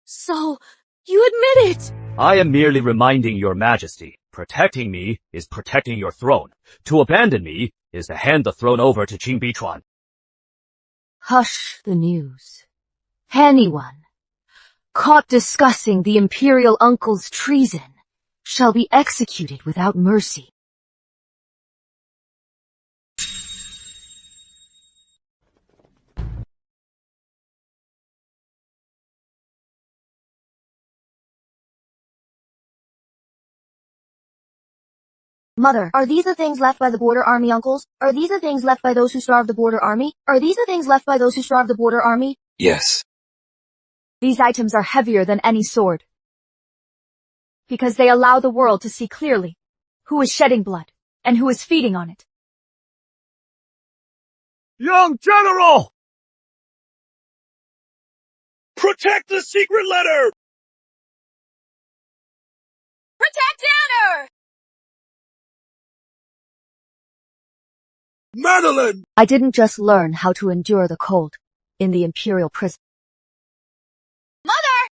So, you admit it! I am merely reminding your Majesty. Protecting me is protecting your throne. To abandon me is to hand the throne over to Qin Bichuan. Hush the news. Anyone caught discussing the Imperial Uncle's treason shall be executed without mercy. Mother, are these the things left by the border army uncles? Are these the things left by those who starved the border army? Are these the things left by those who starved the border army? Yes. These items are heavier than any sword. Because they allow the world to see clearly who is shedding blood and who is feeding on it. Young General! Protect the secret letter! Protect Anna! Madeline! I didn't just learn how to endure the cold in the Imperial prison. Mother!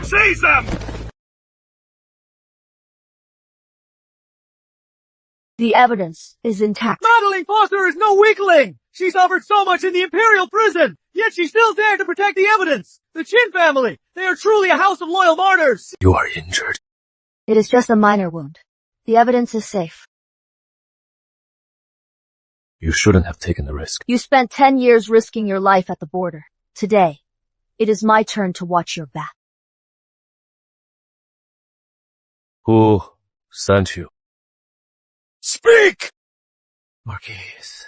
Seize them! The evidence is intact. Madeline Foster is no weakling! She suffered so much in the Imperial prison, yet she still dared to protect the evidence! The Qin family! They are truly a house of loyal martyrs! You are injured. It is just a minor wound. The evidence is safe. You shouldn't have taken the risk. You spent 10 years risking your life at the border. Today, it is my turn to watch your back. Who sent you? Speak! Marquise,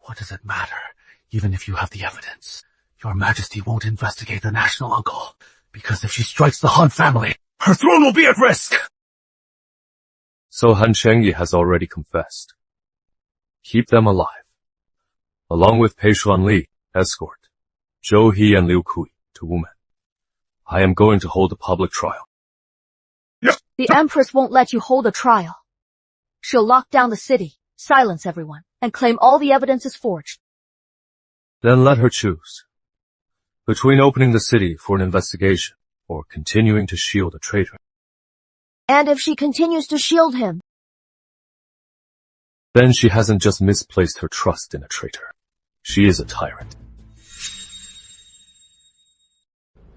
what does it matter? Even if you have the evidence, your majesty won't investigate the national uncle, because if she strikes the Han family, her throne will be at risk! So Han Chengyi has already confessed. Keep them alive. Along with Pei Xuan Li, escort Zhou He and Liu Kui to Wumen. I am going to hold a public trial. The Empress won't let you hold a trial. She'll lock down the city, silence everyone, and claim all the evidence is forged. Then let her choose. Between opening the city for an investigation or continuing to shield a traitor. And if she continues to shield him, then she hasn't just misplaced her trust in a traitor. She is a tyrant.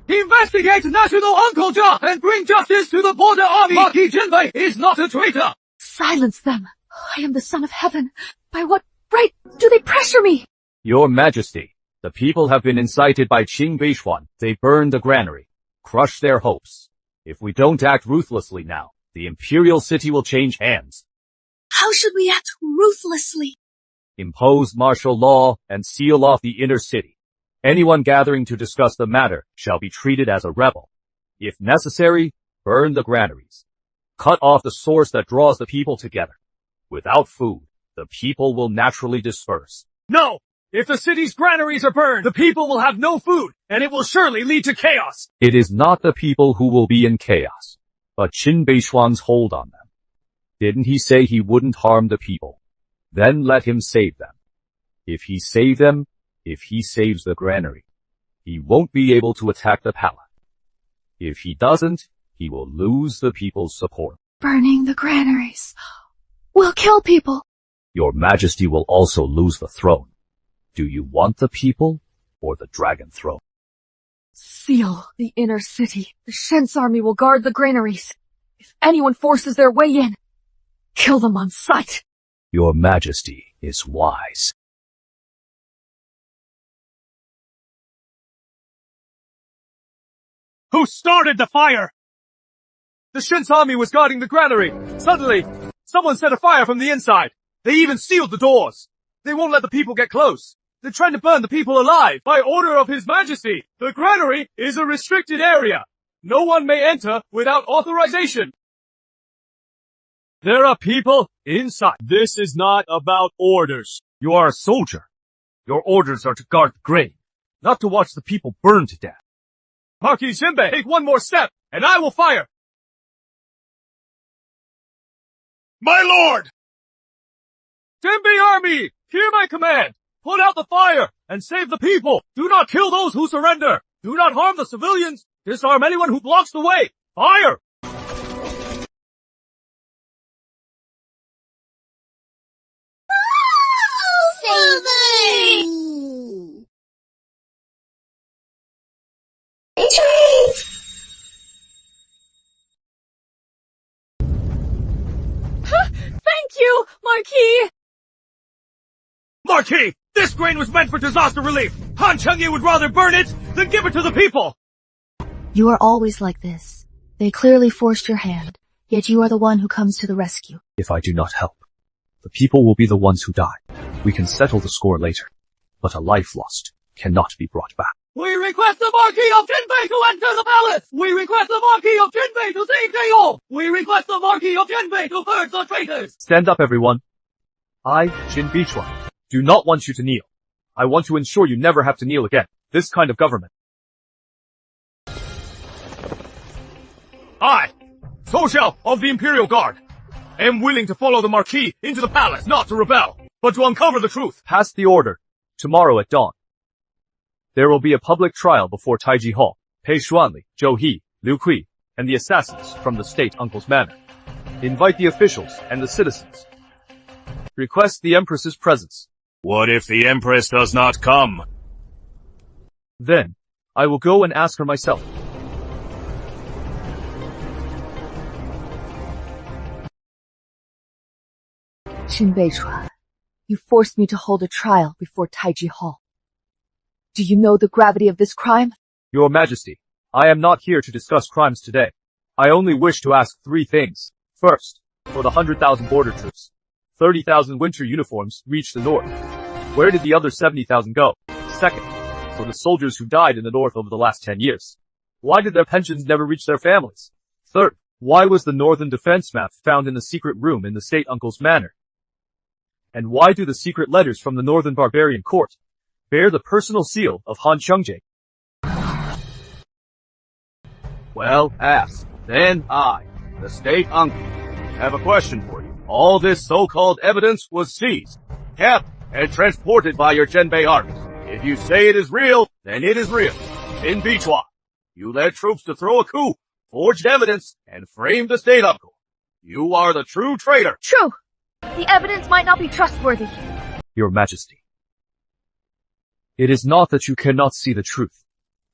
Investigate National Uncle Jia and bring justice to the border army! Marquis Jinbei is not a traitor! Silence them! I am the son of heaven. By what right do they pressure me? Your Majesty, the people have been incited by Qing Beixuan. They burned the granary, crushed their hopes. If we don't act ruthlessly now, the imperial city will change hands. How should we act ruthlessly? Impose martial law and seal off the inner city. Anyone gathering to discuss the matter shall be treated as a rebel. If necessary, burn the granaries. Cut off the source that draws the people together. Without food, the people will naturally disperse. No! If the city's granaries are burned, the people will have no food, and it will surely lead to chaos. It is not the people who will be in chaos, but Qin Beixuan's hold on them. Didn't he say he wouldn't harm the people? Then let him save them. If he saves them, if he saves the granary, he won't be able to attack the palace. If he doesn't, he will lose the people's support. Burning the granaries will kill people. Your Majesty will also lose the throne. Do you want the people or the dragon throne? Seal the inner city. The Shen's army will guard the granaries. If anyone forces their way in, kill them on sight. Your Majesty is wise. Who started the fire? The Shen's army was guarding the granary. Suddenly, someone set a fire from the inside. They even sealed the doors. They won't let the people get close. They're trying to burn the people alive. By order of His Majesty, the granary is a restricted area. No one may enter without authorization. There are people inside. This is not about orders. You are a soldier. Your orders are to guard the grain, not to watch the people burn to death. Marquis Jinbei, take one more step, and I will fire. My lord! Jinbei army, hear my command. Put out the fire and save the people. Do not kill those who surrender. Do not harm the civilians. Disarm anyone who blocks the way. Fire! Save me! Thank you, Marquis! Marquis, this grain was meant for disaster relief. Han Chengyi would rather burn it than give it to the people. You are always like this. They clearly forced your hand, yet you are the one who comes to the rescue. If I do not help, the people will be the ones who die. We can settle the score later, but a life lost cannot be brought back. We request the Marquis of Jinbei to enter the palace! We request the Marquis of Jinbei to save Daeol! We request the Marquis of Jinbei to purge the traitors! Stand up, everyone. I, Qin Beixuan, do not want you to kneel. I want to ensure you never have to kneel again. This kind of government. I, Social of the Imperial Guard, am willing to follow the Marquis into the palace, not to rebel, but to uncover the truth. Pass the order. Tomorrow at dawn. There will be a public trial before Taiji Hall. Pei Xuanli, Zhou He, Liu Kui, and the assassins from the state uncle's manor. Invite the officials and the citizens. Request the Empress's presence. What if the Empress does not come? Then, I will go and ask her myself. Qin Beichuan, you forced me to hold a trial before Taiji Hall. Do you know the gravity of this crime? Your Majesty, I am not here to discuss crimes today. I only wish to ask 3 things. First, for the 100,000 border troops, 30,000 winter uniforms reached the north. Where did the other 70,000 go? Second, for the soldiers who died in the north over the last 10 years. Why did their pensions never reach their families? Third, why was the northern defense map found in the secret room in the state uncle's manor? And why do the secret letters from the northern barbarian court bear the personal seal of Han Chengji? Well asked. Then I, the state uncle, have a question for you. All this so-called evidence was seized, kept, and transported by your Zhenbei army. If you say it is real, then it is real. In Bichuan, you led troops to throw a coup, forged evidence, and framed the state uncle. You are the true traitor. True. The evidence might not be trustworthy. Your Majesty, it is not that you cannot see the truth.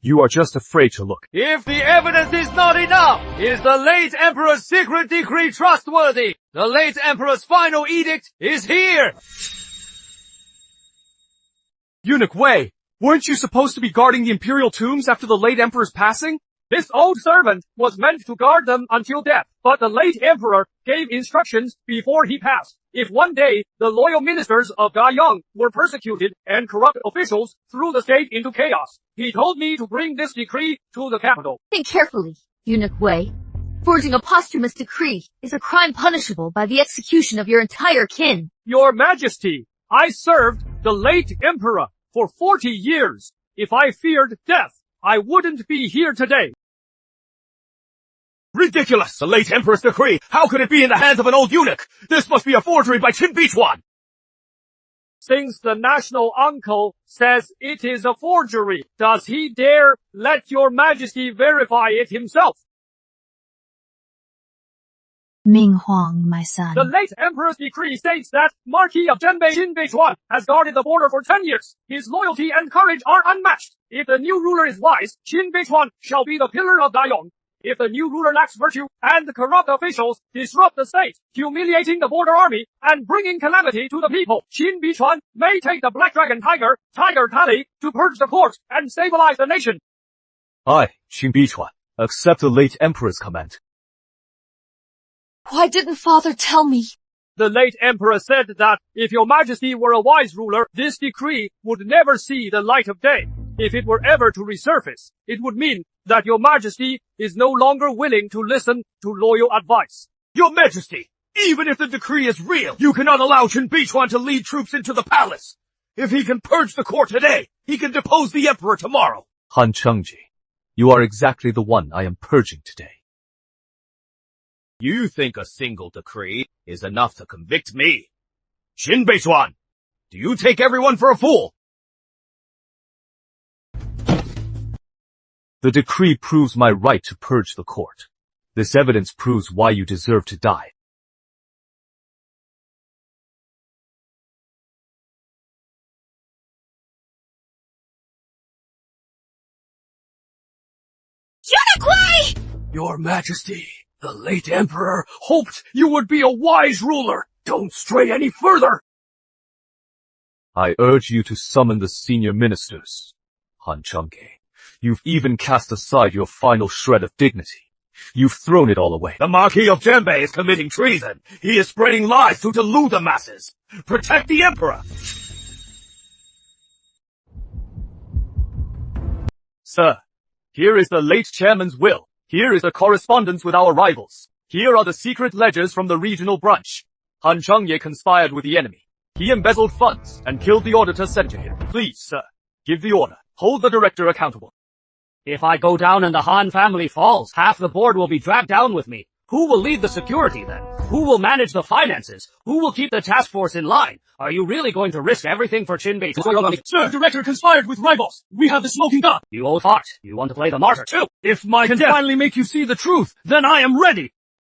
You are just afraid to look. If the evidence is not enough, is the late Emperor's secret decree trustworthy? The late Emperor's final edict is here! Eunuch Wei, weren't you supposed to be guarding the imperial tombs after the late Emperor's passing? This old servant was meant to guard them until death, but the late Emperor gave instructions before he passed. If one day the loyal ministers of Gaiyang were persecuted and corrupt officials threw the state into chaos, he told me to bring this decree to the capital. Think carefully, Eunuch Wei. Forging a posthumous decree is a crime punishable by the execution of your entire kin. Your Majesty, I served the late Emperor for 40 years. If I feared death, I wouldn't be here today. Ridiculous! The late Emperor's decree! How could it be in the hands of an old eunuch? This must be a forgery by Qin Bichuan! Since the national uncle says it is a forgery, does he dare let your Majesty verify it himself? Ming Huang, my son. The late Emperor's decree states that Marquis of Zhenbei Qin Beichuan has guarded the border for 10 years. His loyalty and courage are unmatched. If the new ruler is wise, Qin Beichuan shall be the pillar of Gaiyong. If the new ruler lacks virtue and the corrupt officials disrupt the state, humiliating the border army and bringing calamity to the people, Qin Bichuan may take the Black Dragon Tiger Tally, to purge the court and stabilize the nation. I, Qin Bichuan, accept the late Emperor's command. Why didn't father tell me? The late Emperor said that if your Majesty were a wise ruler, this decree would never see the light of day. If it were ever to resurface, it would mean that your Majesty is no longer willing to listen to loyal advice. Your Majesty, even if the decree is real, you cannot allow Qin Bichuan to lead troops into the palace. If he can purge the court today, he can depose the Emperor tomorrow. Han Chengji, you are exactly the one I am purging today. You think a single decree is enough to convict me? Qin Beichuan, do you take everyone for a fool? The decree proves my right to purge the court. This evidence proves why you deserve to die. Eunuch Wei! Your Majesty, the late Emperor hoped you would be a wise ruler. Don't stray any further. I urge you to summon the senior ministers. Han Chengge, you've even cast aside your final shred of dignity. You've thrown it all away. The Marquis of Zhenbei is committing treason. He is spreading lies to delude the masses. Protect the Emperor! Sir, here is the late chairman's will. Here is the correspondence with our rivals. Here are the secret ledgers from the regional branch. Han Chengye conspired with the enemy. He embezzled funds and killed the auditor sent to him. Please, sir, give the order. Hold the director accountable. If I go down and the Han family falls, half the board will be dragged down with me. Who will lead the security then? Who will manage the finances? Who will keep the task force in line? Are you really going to risk everything for Qinbei? Sir, director conspired with rivals. We have the smoking gun. You old fart. You want to play the martyr too? If my death finally make you see the truth, then I am ready.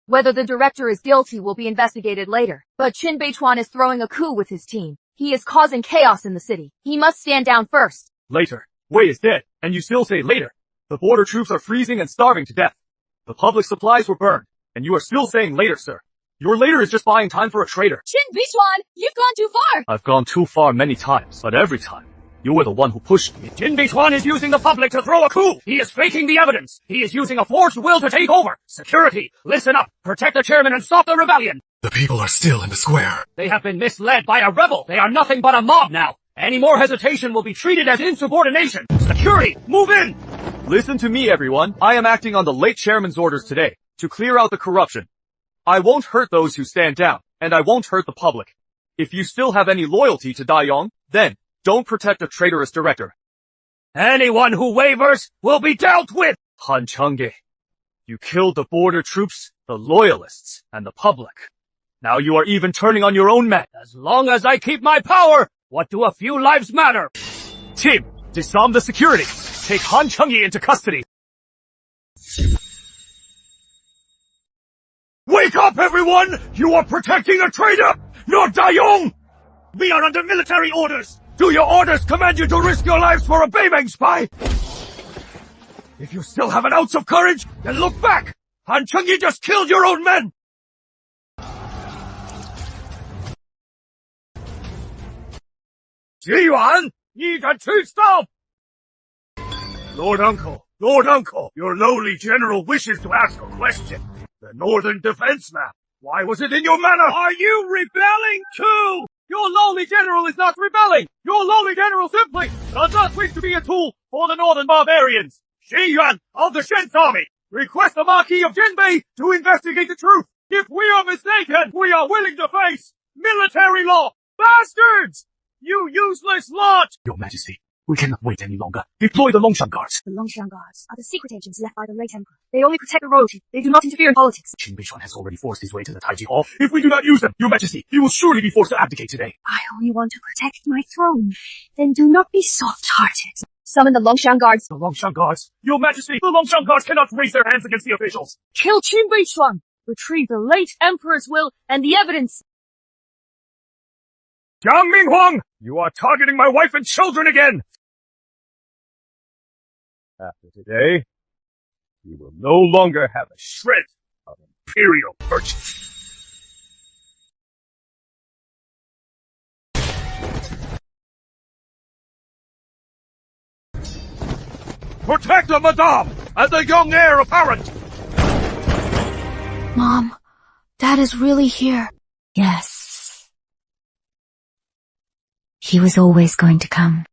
Whether the director is guilty will be investigated later, but Qinbei Chuan is throwing a coup with his team. He is causing chaos in the city. He must stand down first. Later. Wei is dead, and you still say later. The border troops are freezing and starving to death. The public supplies were burned, and you are still saying later, sir. Your later is just buying time for a traitor. Qinbei Chuan, you've gone too far. I've gone too far many times, but every time, you were the one who pushed me. Qinbei Chuan is using the public to throw a coup. He is faking the evidence. He is using a forced will to take over. Security, listen up. Protect the chairman and stop the rebellion. The people are still in the square. They have been misled by a rebel. They are nothing but a mob now. Any more hesitation will be treated as insubordination. Security, move in! Listen to me, everyone. I am acting on the late chairman's orders today, to clear out the corruption. I won't hurt those who stand down, and I won't hurt the public. If you still have any loyalty to Daiyong, then don't protect a traitorous director. Anyone who wavers will be dealt with! Han Changge, you killed the border troops, the loyalists, and the public. Now you are even turning on your own men. As long as I keep my power, what do a few lives matter? Team, disarm the security. Take Han Changye into custody. Wake up, everyone! You are protecting a traitor, not Daiyong! We are under military orders! Do your orders command you to risk your lives for a Beimeng spy? If you still have an ounce of courage, then look back! Han Changye just killed your own men! Jiyuan, 你敢去 stop! Lord Uncle, your lowly general wishes to ask a question. The northern defense map. Why was it in your manor? Are you rebelling too? Your lowly general is not rebelling. Your lowly general simply does not wish to be a tool for the northern barbarians. Xi Yuan of the Shen's army, request the Marquis of Jinbei to investigate the truth. If we are mistaken, we are willing to face military law. Bastards! You useless lot! Your Majesty, we cannot wait any longer. Deploy the Longshan Guards. The Longshan Guards are the secret agents left by the late Emperor. They only protect the royalty. They do not interfere in politics. Qinbei Chuan has already forced his way to the Taiji Hall. If we do not use them, Your Majesty, he will surely be forced to abdicate today. I only want to protect my throne. Then do not be soft-hearted. Summon the Longshan Guards. The Longshan Guards. Your Majesty, the Longshan Guards cannot raise their hands against the officials. Kill Qinbei Chuan. Retrieve the late Emperor's will and the evidence. Jiang Minghuang, you are targeting my wife and children again! After today, you will no longer have a shred of imperial virtue. Protect the madame and the young heir apparent! Mom, Dad is really here. Yes. He was always going to come.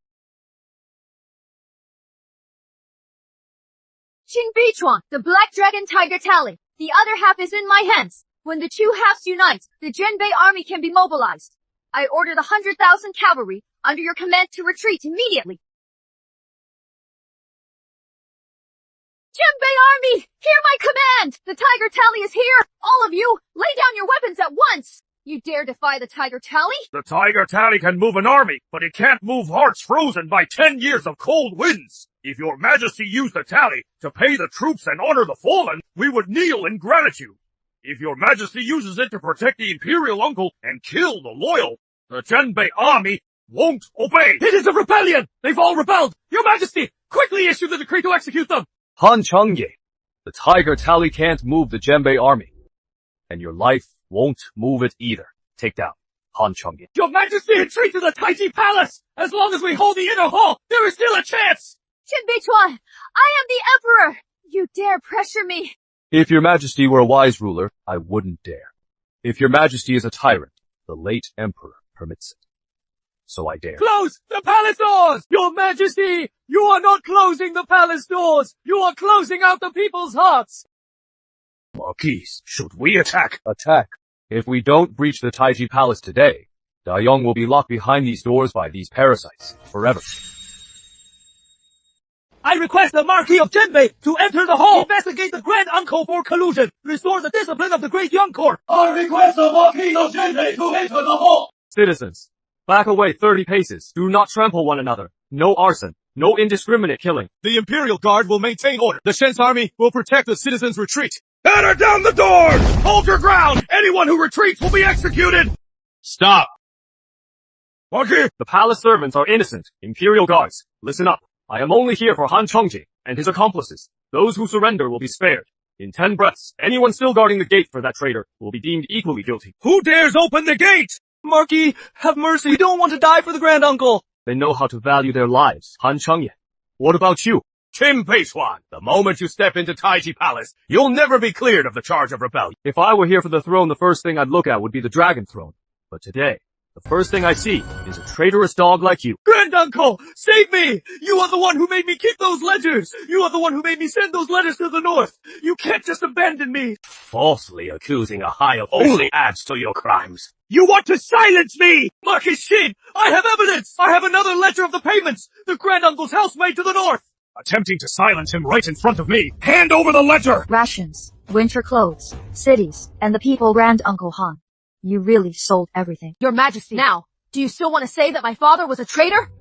Qinbei Chuan, the Black Dragon Tiger Tally. The other half is in my hands. When the two halves unite, the Jinbei army can be mobilized. I order the 100,000 cavalry under your command to retreat immediately. Jinbei army, hear my command! The Tiger Tally is here! All of you, lay down your weapons at once! You dare defy the Tiger Tally? The Tiger Tally can move an army, but it can't move hearts frozen by 10 years of cold winds. If your Majesty used the Tally to pay the troops and honor the fallen, we would kneel in gratitude. If your Majesty uses it to protect the Imperial Uncle and kill the loyal, the Jinbei army won't obey. It is a rebellion! They've all rebelled! Your Majesty, quickly issue the decree to execute them! Han Changye, the Tiger Tally can't move the Jinbei army. And your life won't move it either. Take down Han Changye. Your Majesty, retreat to the Taiji Palace! As long as we hold the inner hall, there is still a chance! Qinbei Chuan, I am the Emperor! You dare pressure me! If your Majesty were a wise ruler, I wouldn't dare. If your Majesty is a tyrant, the late Emperor permits it. So I dare. Close the palace doors! Your Majesty, you are not closing the palace doors! You are closing out the people's hearts! Marquis, should we attack? Attack. If we don't breach the Taiji Palace today, Daiyong will be locked behind these doors by these parasites forever. I request the Marquis of Genbei to enter the hall, investigate the Grand Uncle for collusion, restore the discipline of the Great Young Court. I request the Marquis of Genbei to enter the hall. Citizens, back away 30 paces. Do not trample one another. No arson. No indiscriminate killing. The Imperial Guard will maintain order. The Shen's army will protect the citizens' retreat. Batter down the doors! Hold your ground! Anyone who retreats will be executed! Stop! Marquis! The palace servants are innocent. Imperial guards, listen up. I am only here for Han Chengji and his accomplices. Those who surrender will be spared. In 10 breaths, anyone still guarding the gate for that traitor will be deemed equally guilty. Who dares open the gate? Marquis, have mercy. We don't want to die for the Grand Uncle. They know how to value their lives. Han Chengye. What about you? Qin Beishuan, the moment you step into Taiji Palace, you'll never be cleared of the charge of rebellion. If I were here for the throne, the first thing I'd look at would be the dragon throne. But today, the first thing I see is a traitorous dog like you. Grand Uncle, save me! You are the one who made me keep those ledgers! You are the one who made me send those letters to the north! You can't just abandon me! Falsely accusing a high official only adds to your crimes. You want to silence me! Marquis Shin, I have evidence! I have another ledger of the payments! The Grand Uncle's housemaid to the north! Attempting to silence him right in front of me! Hand over the ledger! Rations, winter clothes, cities, and the people Grand Uncle Han. You really sold everything. Your Majesty, now, do you still want to say that my father was a traitor?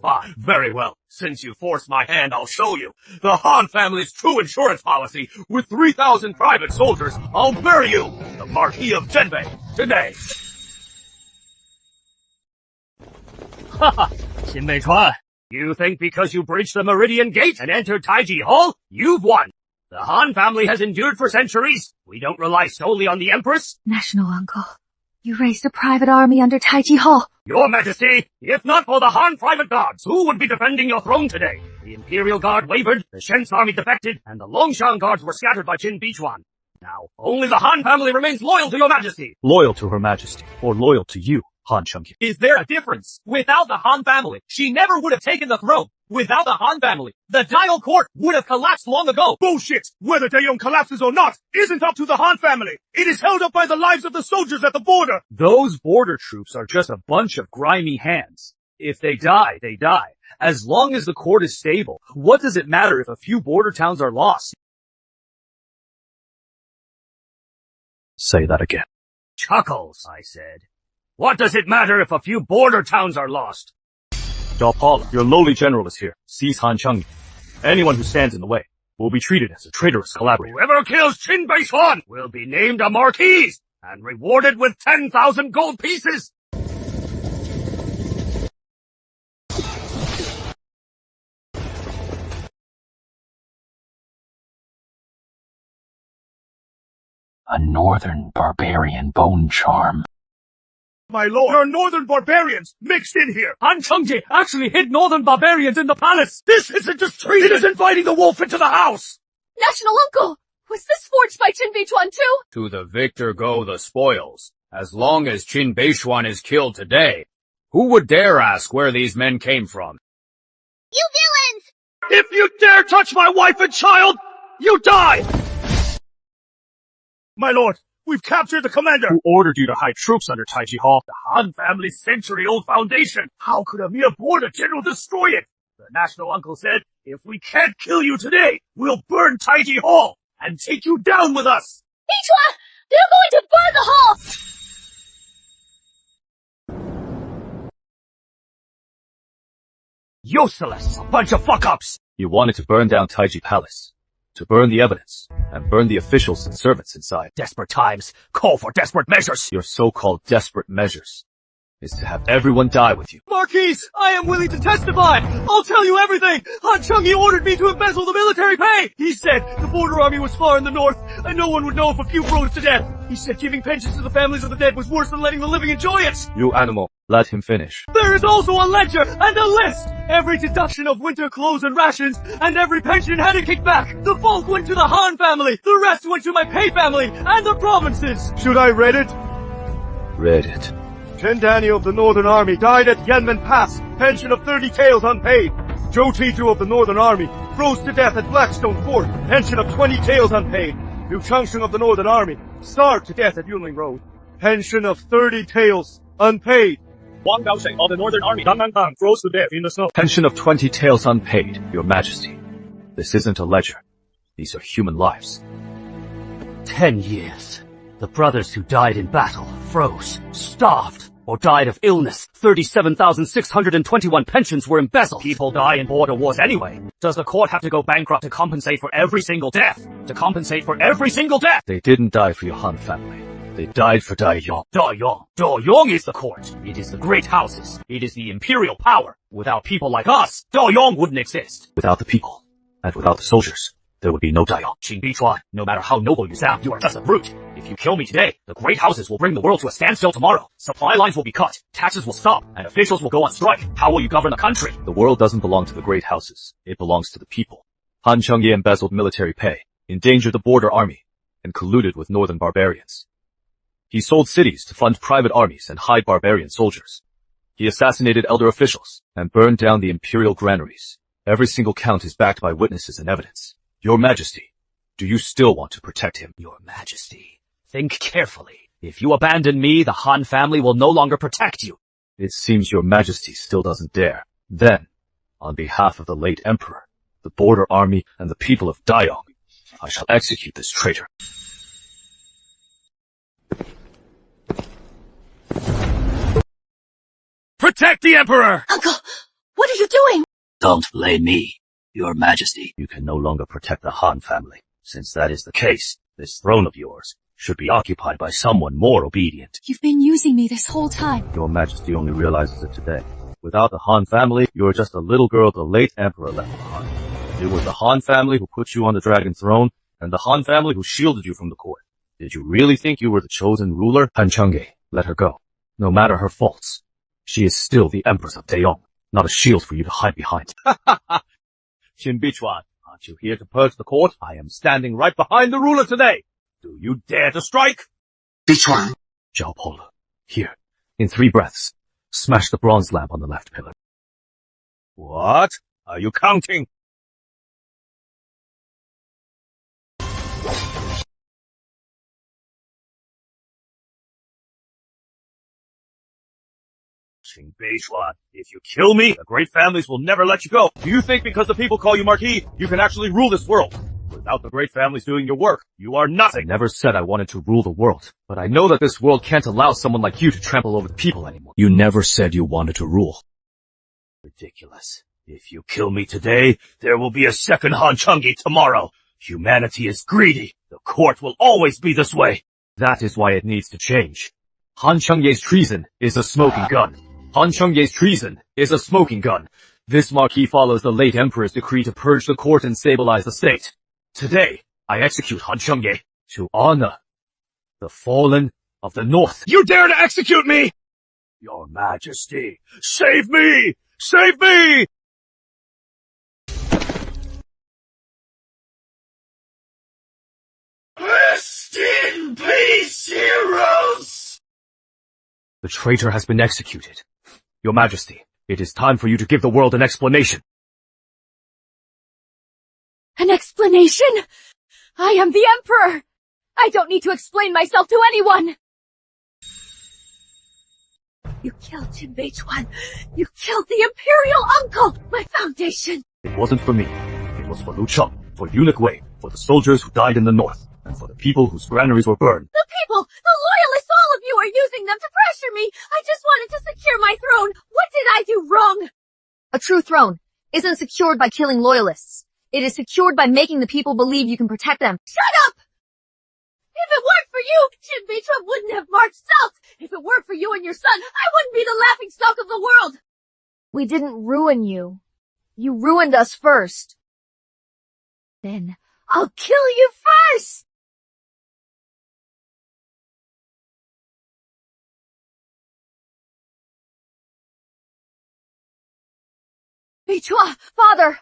Fine, very well. Since you forced my hand, I'll show you. The Han family's true insurance policy. With 3,000 private soldiers, I'll bury you, the Marquis of Genbei, today. Haha, Qin Beichuan. You think because you breached the Meridian Gate and entered Taiji Hall, you've won? The Han family has endured for centuries. We don't rely solely on the Empress. National Uncle, you raised a private army under Taiji Hall. Your Majesty, if not for the Han private guards, who would be defending your throne today? The Imperial Guard wavered, the Shen's army defected, and the Longshan guards were scattered by Qin Beichuan. Now, only the Han family remains loyal to your Majesty. Loyal to Her Majesty, or loyal to you, Han Chengye. Is there a difference? Without the Han family, she never would have taken the throne. Without the Han family, the Dial Court would have collapsed long ago. Bullshit! Whether Daeong collapses or not isn't up to the Han family. It is held up by the lives of the soldiers at the border. Those border troops are just a bunch of grimy hands. If they die, they die. As long as the court is stable, what does it matter if a few border towns are lost? Say that again. Chuckles, I said. What does it matter if a few border towns are lost? Paula, your lowly general is here. Seize Han Chengye. Anyone who stands in the way will be treated as a traitorous collaborator. Whoever kills Qin Beichuan will be named a marquis and rewarded with 10,000 gold pieces. A northern barbarian bone charm. My lord, there are northern barbarians mixed in here. Han Chengji actually hid northern barbarians in the palace. This isn't just treason. It is inviting the wolf into the house. National Uncle, was this forged by Qin Beichuan too? To the victor go the spoils. As long as Qin Beichuan is killed today, who would dare ask where these men came from? You villains! If you dare touch my wife and child, you die! My lord, we've captured the commander! Who ordered you to hide troops under Taiji Hall? The Han family's century-old foundation! How could a mere border general destroy it? The National Uncle said, if we can't kill you today, we'll burn Taiji Hall and take you down with us! Beichuan! They're going to burn the hall! Useless! A bunch of fuck-ups! You wanted to burn down Taiji Palace. To burn the evidence, and burn the officials and servants inside. Desperate times call for desperate measures. Your so-called desperate measures is to have everyone die with you. Marquis, I am willing to testify. I'll tell you everything. Han Chengye ordered me to embezzle the military pay. He said the border army was far in the north, and no one would know if a few froze to death. He said giving pensions to the families of the dead was worse than letting the living enjoy it. You animal, let him finish. There is also a ledger and a list. Every deduction of winter clothes and rations, and every pension had a kickback. The bulk went to the Han family, the rest went to my pay family, and the provinces. Should I read it? Read it. Chen Daniel of the Northern Army died at Yanmen Pass, pension of 30 taels unpaid. Zhou Tiju of the Northern Army froze to death at Blackstone Fort, pension of 20 taels unpaid. Liu Changsheng of the Northern Army starved to death at Yunling Road, pension of 30 taels unpaid. Wang Gaosheng of the Northern Army, Gan Nangang, froze to death in the snow. Pension of 20 taels unpaid, Your Majesty. This isn't a ledger. These are human lives. 10 years. The brothers who died in battle, froze, starved, or died of illness. 37,621 pensions were embezzled. People die in border wars anyway. Does the court have to go bankrupt to compensate for every single death? To compensate for every single death? They didn't die for your Han family. They died for Daiyong. Daiyong is the court. It is the great houses. It is the imperial power. Without people like us, Daiyong wouldn't exist. Without the people, and without the soldiers, there would be no Daiyong. Qin Bichuan, no matter how noble you sound, you are just a brute. If you kill me today, the great houses will bring the world to a standstill tomorrow. Supply lines will be cut, taxes will stop, and officials will go on strike. How will you govern the country? The world doesn't belong to the great houses. It belongs to the people. Han Chengye embezzled military pay, endangered the border army, and colluded with northern barbarians. He sold cities to fund private armies and hide barbarian soldiers. He assassinated elder officials and burned down the imperial granaries. Every single count is backed by witnesses and evidence. Your Majesty, do you still want to protect him? Your Majesty, think carefully. If you abandon me, the Han family will no longer protect you. It seems Your Majesty still doesn't dare. Then, on behalf of the late Emperor, the border army, and the people of Daiyong, I shall execute this traitor. Protect the Emperor! Uncle, what are you doing? Don't blame me, Your Majesty. You can no longer protect the Han family. Since that is the case, this throne of yours should be occupied by someone more obedient. You've been using me this whole time. Your Majesty only realizes it today. Without the Han family, you're just a little girl the late Emperor left behind. It was the Han family who put you on the dragon throne, and the Han family who shielded you from the court. Did you really think you were the chosen ruler? Han Chengye, let her go. No matter her faults, she is still the Empress of Daiyong, not a shield for you to hide behind. Qin Bichuan, aren't you here to purge the court? I am standing right behind the ruler today. Do you dare to strike? Bichuan. Zhao Polo, here, in 3 breaths, smash the bronze lamp on the left pillar. What? Are you counting? Qin Bichuan, if you kill me, the great families will never let you go. Do you think because the people call you Marquis, you can actually rule this world? Without the great families doing your work, you are nothing. I never said I wanted to rule the world, but I know that this world can't allow someone like you to trample over the people anymore. You never said you wanted to rule. Ridiculous. If you kill me today, there will be a second Han Chengye tomorrow. Humanity is greedy. The court will always be this way. That is why it needs to change. Han Chengye's treason is a smoking gun. Han Chengye's treason is a smoking gun. This Marquis follows the late Emperor's decree to purge the court and stabilize the state. Today, I execute Han Chengye to honor the fallen of the North. You dare to execute me! Your Majesty, save me! Save me! Rest in peace, heroes! The traitor has been executed. Your Majesty, it is time for you to give the world an explanation. An explanation? I am the Emperor! I don't need to explain myself to anyone! You killed Qin Beichuan! You killed the Imperial Uncle! My foundation! It wasn't for me. It was for Lu Cheng, for Eunuch Wei, for the soldiers who died in the north, and for the people whose granaries were burned. The people! The loyalists, all of you are using them to pressure me! I just wanted to secure my throne! What did I do wrong? A true throne isn't secured by killing loyalists. It is secured by making the people believe you can protect them. Shut up! If it weren't for you, Qin Beichuan wouldn't have marched south! If it weren't for you and your son, I wouldn't be the laughingstock of the world! We didn't ruin you. You ruined us first. Then I'll kill you first! Beichuan, father!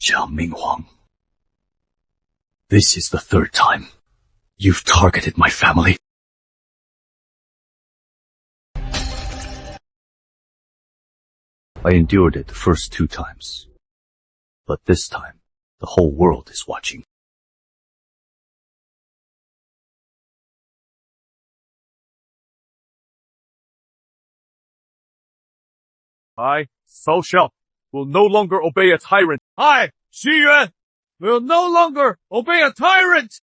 Jiao Minghuang, this is the 3rd time you've targeted my family. I endured it the first 2 times. But this time, the whole world is watching. I, Cao Xiao, will no longer obey a tyrant. I, Xu Yuan, will no longer obey a tyrant!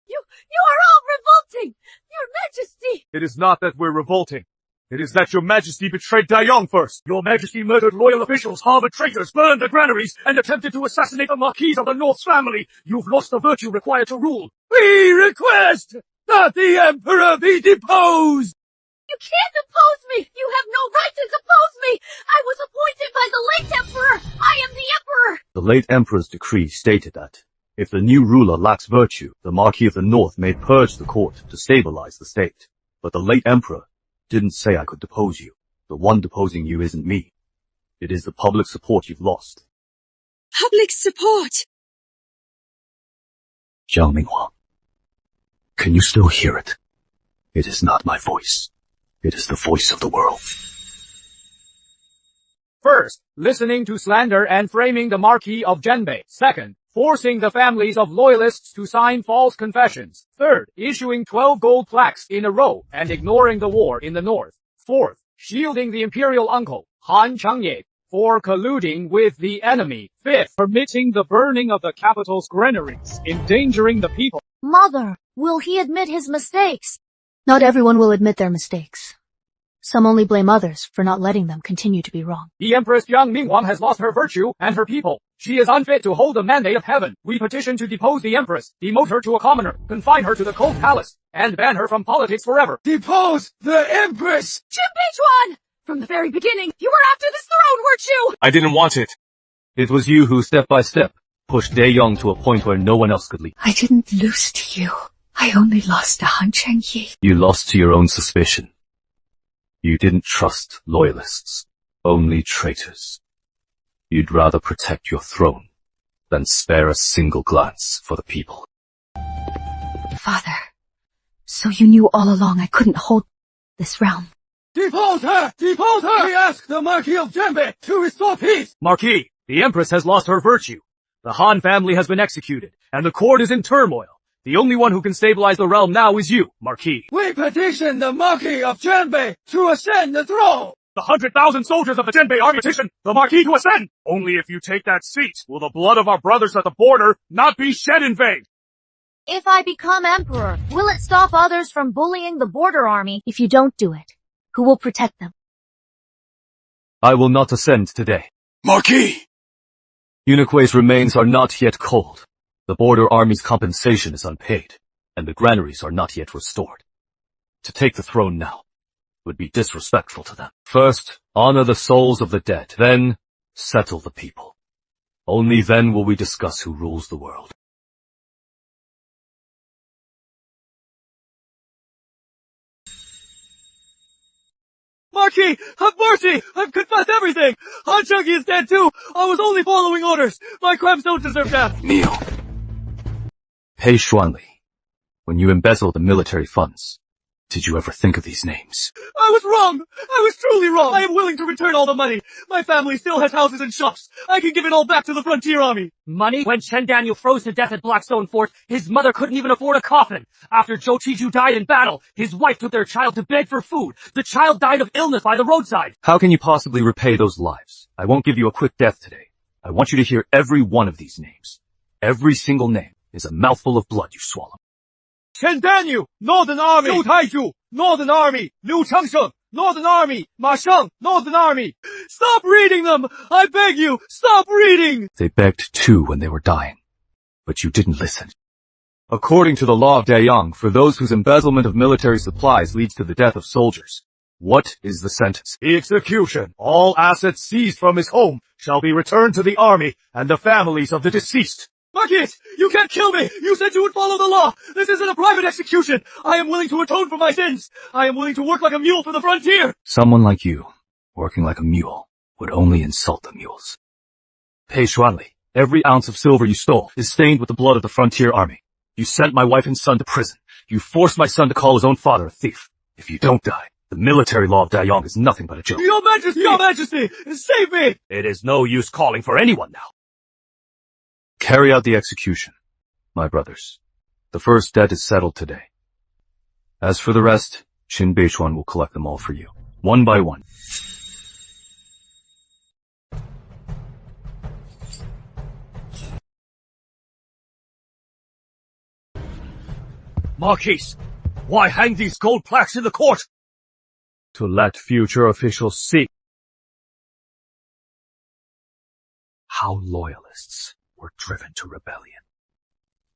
You are all revolting! Your Majesty! It is not that we're revolting. It is that your Majesty betrayed Daiyang first. Your Majesty murdered loyal officials, harbored traitors, burned the granaries, and attempted to assassinate the Marquis of the North's family. You've lost the virtue required to rule. We request that the Emperor be deposed! You can't depose me! You have no right to depose me! I was appointed by the late Emperor! I am the Emperor! The late Emperor's decree stated that if the new ruler lacks virtue, the Marquis of the North may purge the court to stabilize the state. But the late Emperor didn't say I could depose you. The one deposing you isn't me. It is the public support you've lost. Public support! Jiang Minghua, can you still hear it? It is not my voice. It is the voice of the world. First, listening to slander and framing the Marquis of Zhenbei. Second, forcing the families of loyalists to sign false confessions. Third, issuing 12 gold plaques in a row and ignoring the war in the north. Fourth, shielding the imperial uncle, Han Changye, for colluding with the enemy. Fifth, permitting the burning of the capital's granaries, endangering the people. Mother, will he admit his mistakes? Not everyone will admit their mistakes. Some only blame others for not letting them continue to be wrong. The Empress Jiang Minguang has lost her virtue and her people. She is unfit to hold the mandate of heaven. We petition to depose the Empress, demote her to a commoner, confine her to the cold palace, and ban her from politics forever. Depose the Empress! Qin Beichuan! From the very beginning, you were after this throne, weren't you? I didn't want it. It was you who, step by step, pushed Daiyang to a point where no one else could lead. I didn't lose to you. I only lost to Han Changye. You lost to your own suspicion. You didn't trust loyalists, only traitors. You'd rather protect your throne than spare a single glance for the people. Father, so you knew all along I couldn't hold this realm. Depose her! Depose her! We ask the Marquis of Zhenbei to restore peace! Marquis, the Empress has lost her virtue. The Han family has been executed, and the court is in turmoil. The only one who can stabilize the realm now is you, Marquis. We petition the Marquis of Zhenbei to ascend the throne! The 100,000 soldiers of the Zhenbei army petition the Marquis to ascend! Only if you take that seat will the blood of our brothers at the border not be shed in vain! If I become emperor, will it stop others from bullying the border army? If you don't do it, who will protect them? I will not ascend today. Marquis! Unique's remains are not yet cold. The border army's compensation is unpaid, and the granaries are not yet restored. To take the throne now would be disrespectful to them. First, honor the souls of the dead, then settle the people. Only then will we discuss who rules the world. Marquis, have mercy! I've confessed everything! Han Changye is dead too! I was only following orders! My crimes don't deserve death! Kneel. Pei Xuanli, when you embezzled the military funds, did you ever think of these names? I was wrong! I was truly wrong! I am willing to return all the money! My family still has houses and shops! I can give it all back to the frontier army! Money? When Chen Daniel froze to death at Blackstone Fort, his mother couldn't even afford a coffin. After Zhou Qiju died in battle, his wife took their child to beg for food. The child died of illness by the roadside. How can you possibly repay those lives? I won't give you a quick death today. I want you to hear every one of these names. Every single name is a mouthful of blood you swallow. Chen Daniel, Northern Army! Zhou Taizhu, Northern Army! Liu Changsheng, Northern Army! Ma Sheng, Northern Army! Stop reading them! I beg you, stop reading! They begged too when they were dying, but you didn't listen. According to the law of Daiyang, for those whose embezzlement of military supplies leads to the death of soldiers, what is the sentence? Execution. All assets seized from his home shall be returned to the army and the families of the deceased. Marquis, you can't kill me! You said you would follow the law! This isn't a private execution! I am willing to atone for my sins! I am willing to work like a mule for the frontier! Someone like you, working like a mule, would only insult the mules. Pei Xuanli, every ounce of silver you stole is stained with the blood of the frontier army. You sent my wife and son to prison. You forced my son to call his own father a thief. If you don't die, the military law of Daiyang is nothing but a joke. Your Majesty! Your Majesty! Save me! It is no use calling for anyone now. Carry out the execution, my brothers. The first debt is settled today. As for the rest, Qin Beichuan will collect them all for you, one by one. Marquis, why hang these gold plaques in the court? To let future officials see how loyalists were driven to rebellion,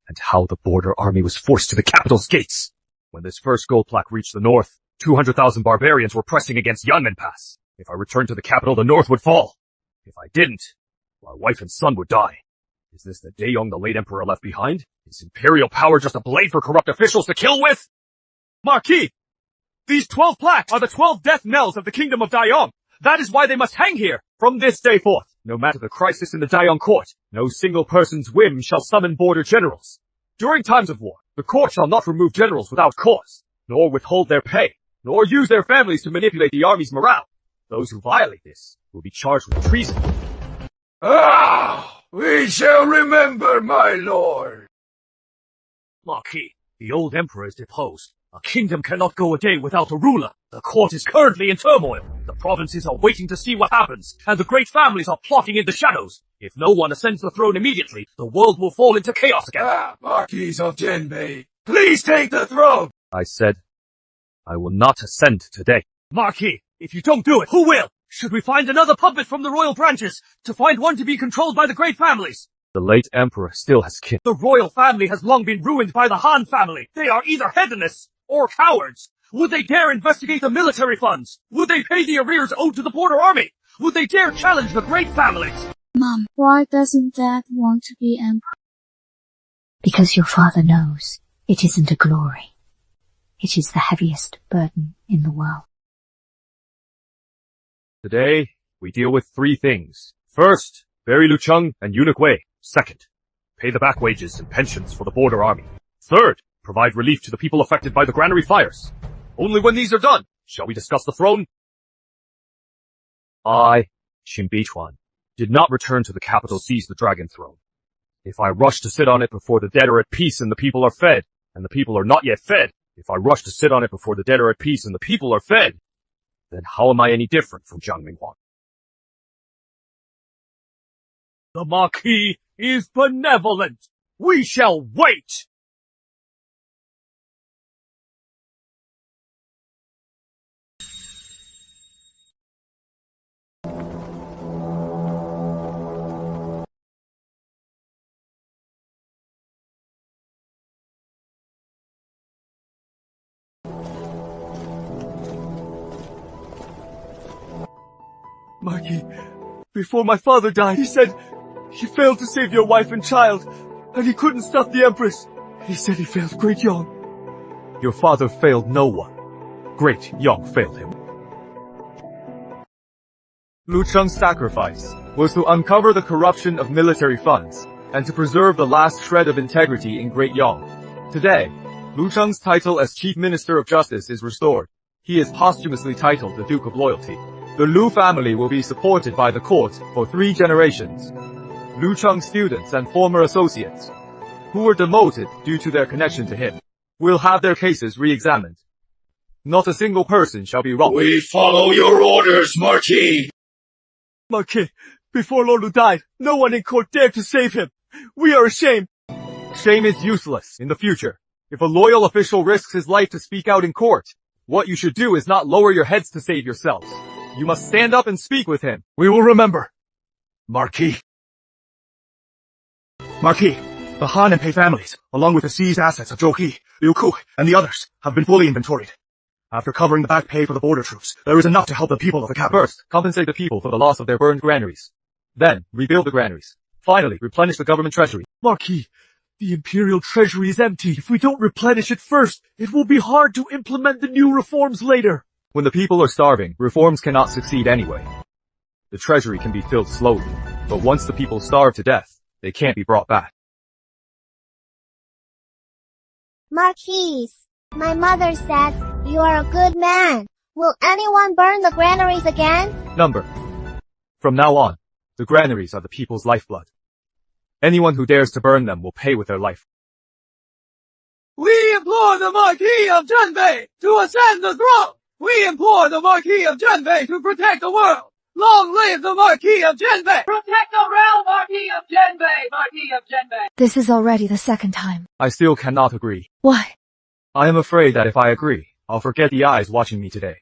and how the border army was forced to the capital's gates. When this first gold plaque reached the north, 200,000 barbarians were pressing against Yanmen Pass. If I returned to the capital, the north would fall. If I didn't, my wife and son would die. Is this the Daeyong the late emperor left behind? Is imperial power just a blade for corrupt officials to kill with? Marquis, these 12 plaques are the 12 death knells of the kingdom of Daeyong. That is why they must hang here from this day forth. No matter the crisis in the Daeyong court, no single person's whim shall summon border generals. During times of war, the court shall not remove generals without cause, nor withhold their pay, nor use their families to manipulate the army's morale. Those who violate this will be charged with treason. Ah! We shall remember, my lord. Marquis, the old emperor is deposed. A kingdom cannot go a day without a ruler. The court is currently in turmoil. The provinces are waiting to see what happens, and the great families are plotting in the shadows. If no one ascends the throne immediately, the world will fall into chaos again. Marquis of Genbei, please take the throne! I said, I will not ascend today. Marquis, if you don't do it, who will? Should we find another puppet from the royal branches, to find one to be controlled by the great families? The late emperor still has kin. The royal family has long been ruined by the Han family. They are either hedonists or cowards. Would they dare investigate the military funds? Would they pay the arrears owed to the border army? Would they dare challenge the great families? Mom, why doesn't Dad want to be emperor? Because your father knows it isn't a glory. It is the heaviest burden in the world. Today, we deal with 3 things. First, bury Lu Cheng and Eunuch Wei. Second, pay the back wages and pensions for the border army. Third, provide relief to the people affected by the granary fires. Only when these are done, shall we discuss the throne. I, Qin Bichuan, did not return to the capital to seize the dragon throne. If I rush to sit on it before the dead are at peace and the people are fed, and the people are not yet fed, if I rush to sit on it before the dead are at peace and the people are fed, then how am I any different from Zhang Minghuang? The Marquis is benevolent. We shall wait. Marquis, before my father died, he said he failed to save your wife and child, and he couldn't stop the empress. He said he failed Great Yong. Your father failed no one. Great Yong failed him. Lu Cheng's sacrifice was to uncover the corruption of military funds and to preserve the last shred of integrity in Great Yong. Today, Lu Cheng's title as Chief Minister of Justice is restored. He is posthumously titled the Duke of Loyalty. The Lu family will be supported by the court for 3 generations. Lu Cheng's students and former associates, who were demoted due to their connection to him, will have their cases re-examined. Not a single person shall be wronged. We follow your orders, Marquis! Marquis, before Lord Lu died, no one in court dared to save him. We are ashamed. Shame is useless in the future. If a loyal official risks his life to speak out in court, what you should do is not lower your heads to save yourselves. You must stand up and speak with him. We will remember. Marquis. Marquis, the Han and Pei families, along with the seized assets of Zhou He, Liu Ku, and the others, have been fully inventoried. After covering the back pay for the border troops, there is enough to help the people of the capital. First, compensate the people for the loss of their burned granaries. Then, rebuild the granaries. Finally, replenish the government treasury. Marquis, the imperial treasury is empty. If we don't replenish it first, it will be hard to implement the new reforms later. When the people are starving, reforms cannot succeed anyway. The treasury can be filled slowly, but once the people starve to death, they can't be brought back. Marquis, my mother said you are a good man. Will anyone burn the granaries again? Number. From now on, the granaries are the people's lifeblood. Anyone who dares to burn them will pay with their life. We implore the Marquis of Genbei to ascend the throne! We implore the Marquis of Genbei to protect the world! Long live the Marquis of Genbei! Protect the realm, Marquis of Genbei! Marquis of Genbei! This is already the 2nd time. I still cannot agree. Why? I am afraid that if I agree, I'll forget the eyes watching me today.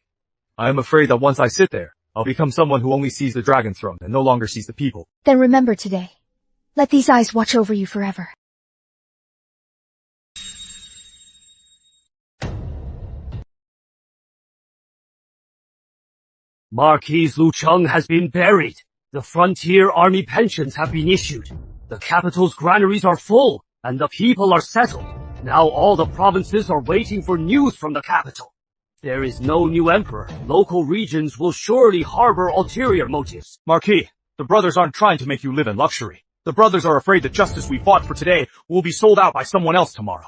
I am afraid that once I sit there, I'll become someone who only sees the dragon throne and no longer sees the people. Then remember today. Let these eyes watch over you forever. Marquis Lu Cheng has been buried. The frontier army pensions have been issued. The capital's granaries are full, and the people are settled. Now all the provinces are waiting for news from the capital. There is no new emperor. Local regions will surely harbor ulterior motives. Marquis, the brothers aren't trying to make you live in luxury. The brothers are afraid the justice we fought for today will be sold out by someone else tomorrow.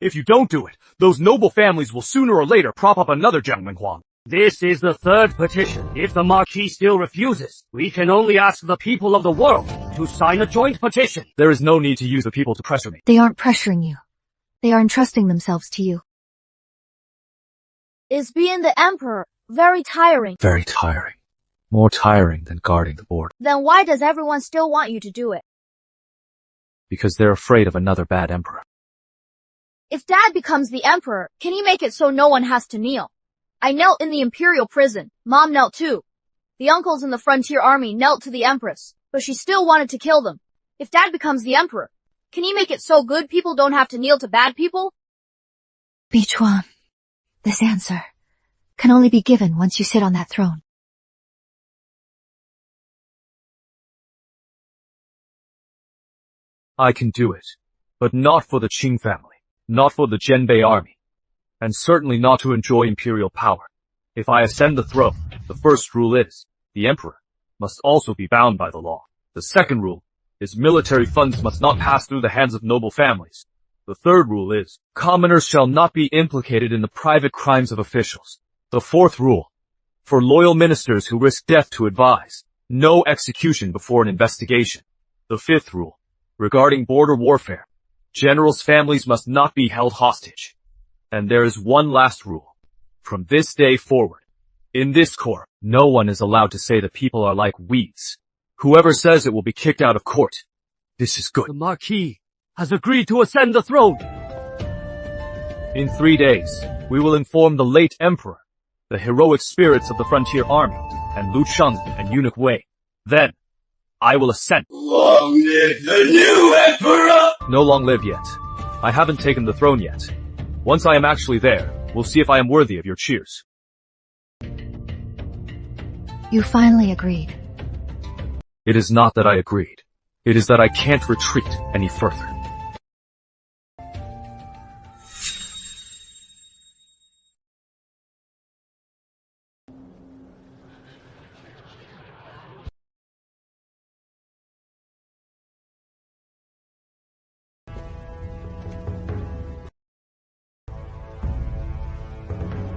If you don't do it, those noble families will sooner or later prop up another gentleman Huang. This is the third petition. If the Marquis still refuses, we can only ask the people of the world to sign a joint petition. There is no need to use the people to pressure me. They aren't pressuring you. They are entrusting themselves to you. Is being the emperor very tiring? Very tiring. More tiring than guarding the border. Then why does everyone still want you to do it? Because they're afraid of another bad emperor. If Dad becomes the emperor, can he make it so no one has to kneel? I knelt in the imperial prison. Mom knelt too. The uncles in the frontier army knelt to the empress, but she still wanted to kill them. If Dad becomes the emperor, can he make it so good people don't have to kneel to bad people? Bichuan, this answer can only be given once you sit on that throne. I can do it, but not for the Qing family, not for the Zhenbei army, and certainly not to enjoy imperial power. If I ascend the throne, the first rule is, the emperor must also be bound by the law. The second rule is military funds must not pass through the hands of noble families. The third rule is, commoners shall not be implicated in the private crimes of officials. The fourth rule, for loyal ministers who risk death to advise, no execution before an investigation. The fifth rule, regarding border warfare, generals' families must not be held hostage. And there is one last rule. From this day forward, in this court, no one is allowed to say the people are like weeds. Whoever says it will be kicked out of court. This is good. The Marquis has agreed to ascend the throne. In 3 days, we will inform the late emperor, the heroic spirits of the frontier army, and Lu Cheng and eunuch Wei. Then, I will ascend. Long live the new emperor! No long live yet. I haven't taken the throne yet. Once I am actually there, we'll see if I am worthy of your cheers. You finally agreed. It is not that I agreed. It is that I can't retreat any further.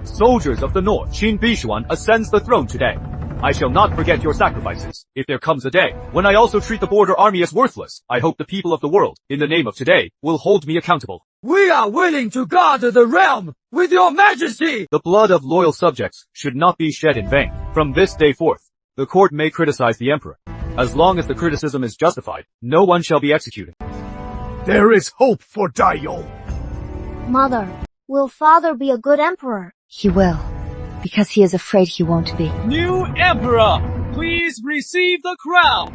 Soldiers of the North, Qin Bishuan ascends the throne today. I shall not forget your sacrifices. If there comes a day when I also treat the border army as worthless, I hope the people of the world, in the name of today, will hold me accountable. We are willing to guard the realm with your majesty! The blood of loyal subjects should not be shed in vain. From this day forth, the court may criticize the emperor. As long as the criticism is justified, no one shall be executed. There is hope for Daiyou. Mother, will father be a good emperor? He will, because he is afraid he won't be. New emperor, please receive the crown!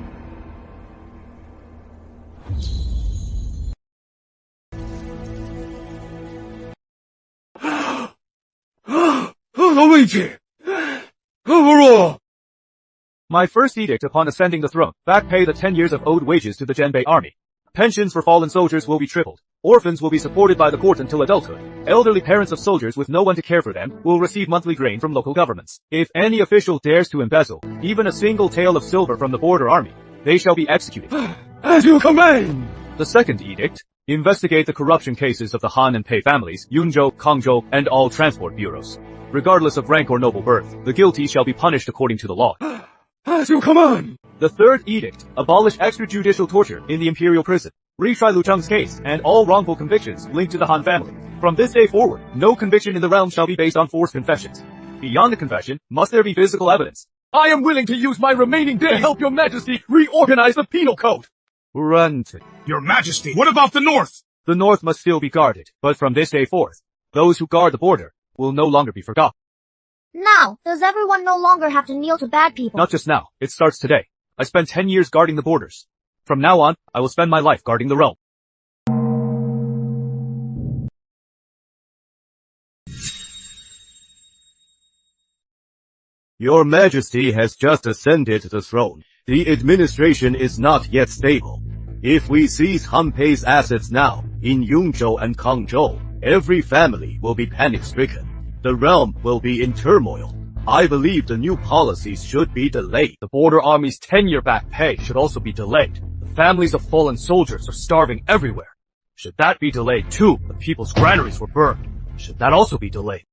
My first edict upon ascending the throne, back pay the 10 years of owed wages to the Zhenbei army. Pensions for fallen soldiers will be tripled. Orphans will be supported by the court until adulthood. Elderly parents of soldiers with no one to care for them will receive monthly grain from local governments. If any official dares to embezzle even a single tael of silver from the border army, they shall be executed. As you command! The second edict, investigate the corruption cases of the Han and Pei families, Yunzhou, Kangzhou, and all transport bureaus. Regardless of rank or noble birth, the guilty shall be punished according to the law. As you command! The third edict, abolish extrajudicial torture in the imperial prison. Retry Lu Cheng's case and all wrongful convictions linked to the Han family. From this day forward, no conviction in the realm shall be based on forced confessions. Beyond the confession, must there be physical evidence. I am willing to use my remaining day to help your majesty reorganize the penal code. Granted. Your majesty, what about the north? The north must still be guarded, but from this day forth, Those who guard the border will no longer be forgotten. Now, does everyone no longer have to kneel to bad people? Not just now. It starts today. I spent 10 years guarding the borders. From now on, I will spend my life guarding the realm. Your Majesty has just ascended the throne. The administration is not yet stable. If we seize Hanpei's assets now, in Yongzhou and Kangzhou, every family will be panic-stricken. The realm will be in turmoil. I believe the new policies should be delayed. The border army's 10-year back pay should also be delayed. The families of fallen soldiers are starving everywhere. Should that be delayed too? The people's granaries were burned. Should that also be delayed?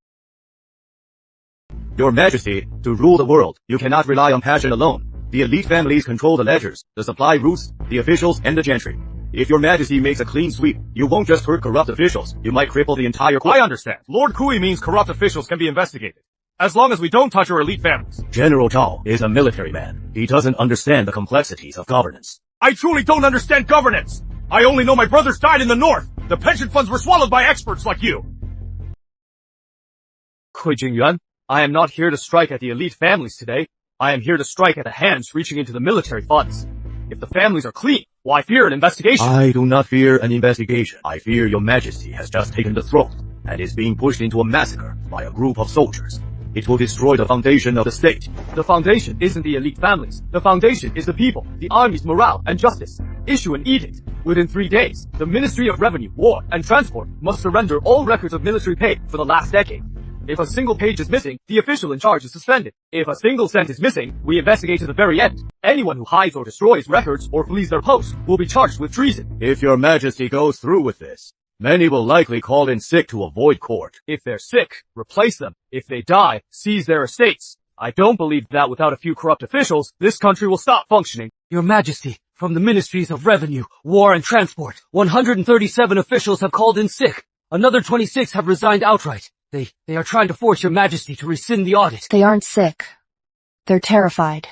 Your Majesty, to rule the world, you cannot rely on passion alone. The elite families control the ledgers, the supply routes, the officials, and the gentry. If your Majesty makes a clean sweep, you won't just hurt corrupt officials, you might cripple the entire court. I understand. Lord Kui means corrupt officials can be investigated. As long as we don't touch our elite families. General Zhao is a military man. He doesn't understand the complexities of governance. I truly don't understand governance! I only know my brothers died in the north! The pension funds were swallowed by experts like you! Kui Jingyuan, I am not here to strike at the elite families today. I am here to strike at the hands reaching into the military funds. If the families are clean, why fear an investigation? I do not fear an investigation. I fear your Majesty has just taken the throne and is being pushed into a massacre by a group of soldiers. It will destroy the foundation of the state. The foundation isn't the elite families. The foundation is the people, the army's morale and justice. Issue an edict. Within 3 days, the Ministry of Revenue, War, and Transport must surrender all records of military pay for the last decade. If a single page is missing, the official in charge is suspended. If a single cent is missing, we investigate to the very end. Anyone who hides or destroys records or flees their post will be charged with treason. If your Majesty goes through with this, many will likely call in sick to avoid court. If they're sick, replace them. If they die, seize their estates. I don't believe that without a few corrupt officials, this country will stop functioning. Your Majesty, from the Ministries of Revenue, War, and Transport, 137 officials have called in sick. Another 26 have resigned outright. They are trying to force your Majesty to rescind the audit. They aren't sick. They're terrified.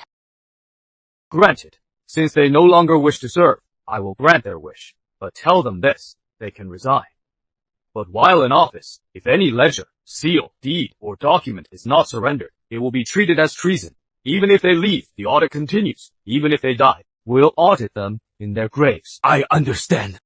Granted. Since they no longer wish to serve, I will grant their wish. But tell them this, they can resign. But while in office, if any ledger, seal, deed, or document is not surrendered, it will be treated as treason. Even if they leave, the audit continues. Even if they die, we'll audit them in their graves. I understand.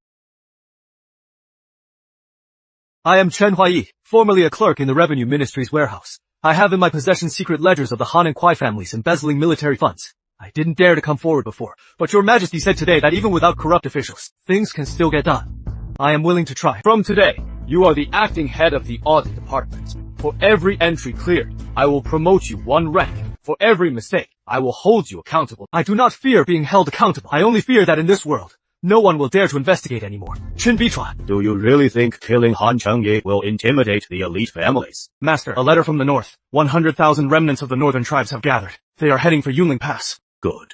I am Chen Huaiyi, formerly a clerk in the Revenue Ministry's warehouse. I have in my possession secret ledgers of the Han and Kuai families embezzling military funds. I didn't dare to come forward before, but your Majesty said today that even without corrupt officials, things can still get done. I am willing to try. From today, you are the acting head of the audit department. For every entry cleared, I will promote you 1 rank. For every mistake, I will hold you accountable. I do not fear being held accountable. I only fear that in this world, no one will dare to investigate anymore. Qin Bichuan. Do you really think killing Han Chengye will intimidate the elite families? Master, a letter from the north. 100,000 remnants of the northern tribes have gathered. They are heading for Yunling Pass. Good.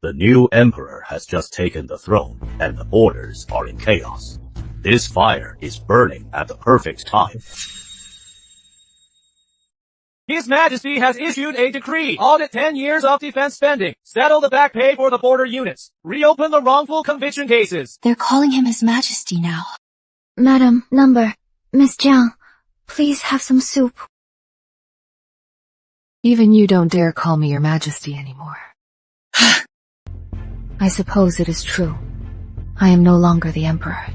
The new emperor has just taken the throne, and the borders are in chaos. This fire is burning at the perfect time. His Majesty has issued a decree. Audit 10 years of defense spending. Settle the back pay for the border units. Reopen the wrongful conviction cases. They're calling him His Majesty now. Madam, Miss Jiang, please have some soup. Even you don't dare call me your Majesty anymore. I suppose it is true. I am no longer the Emperor.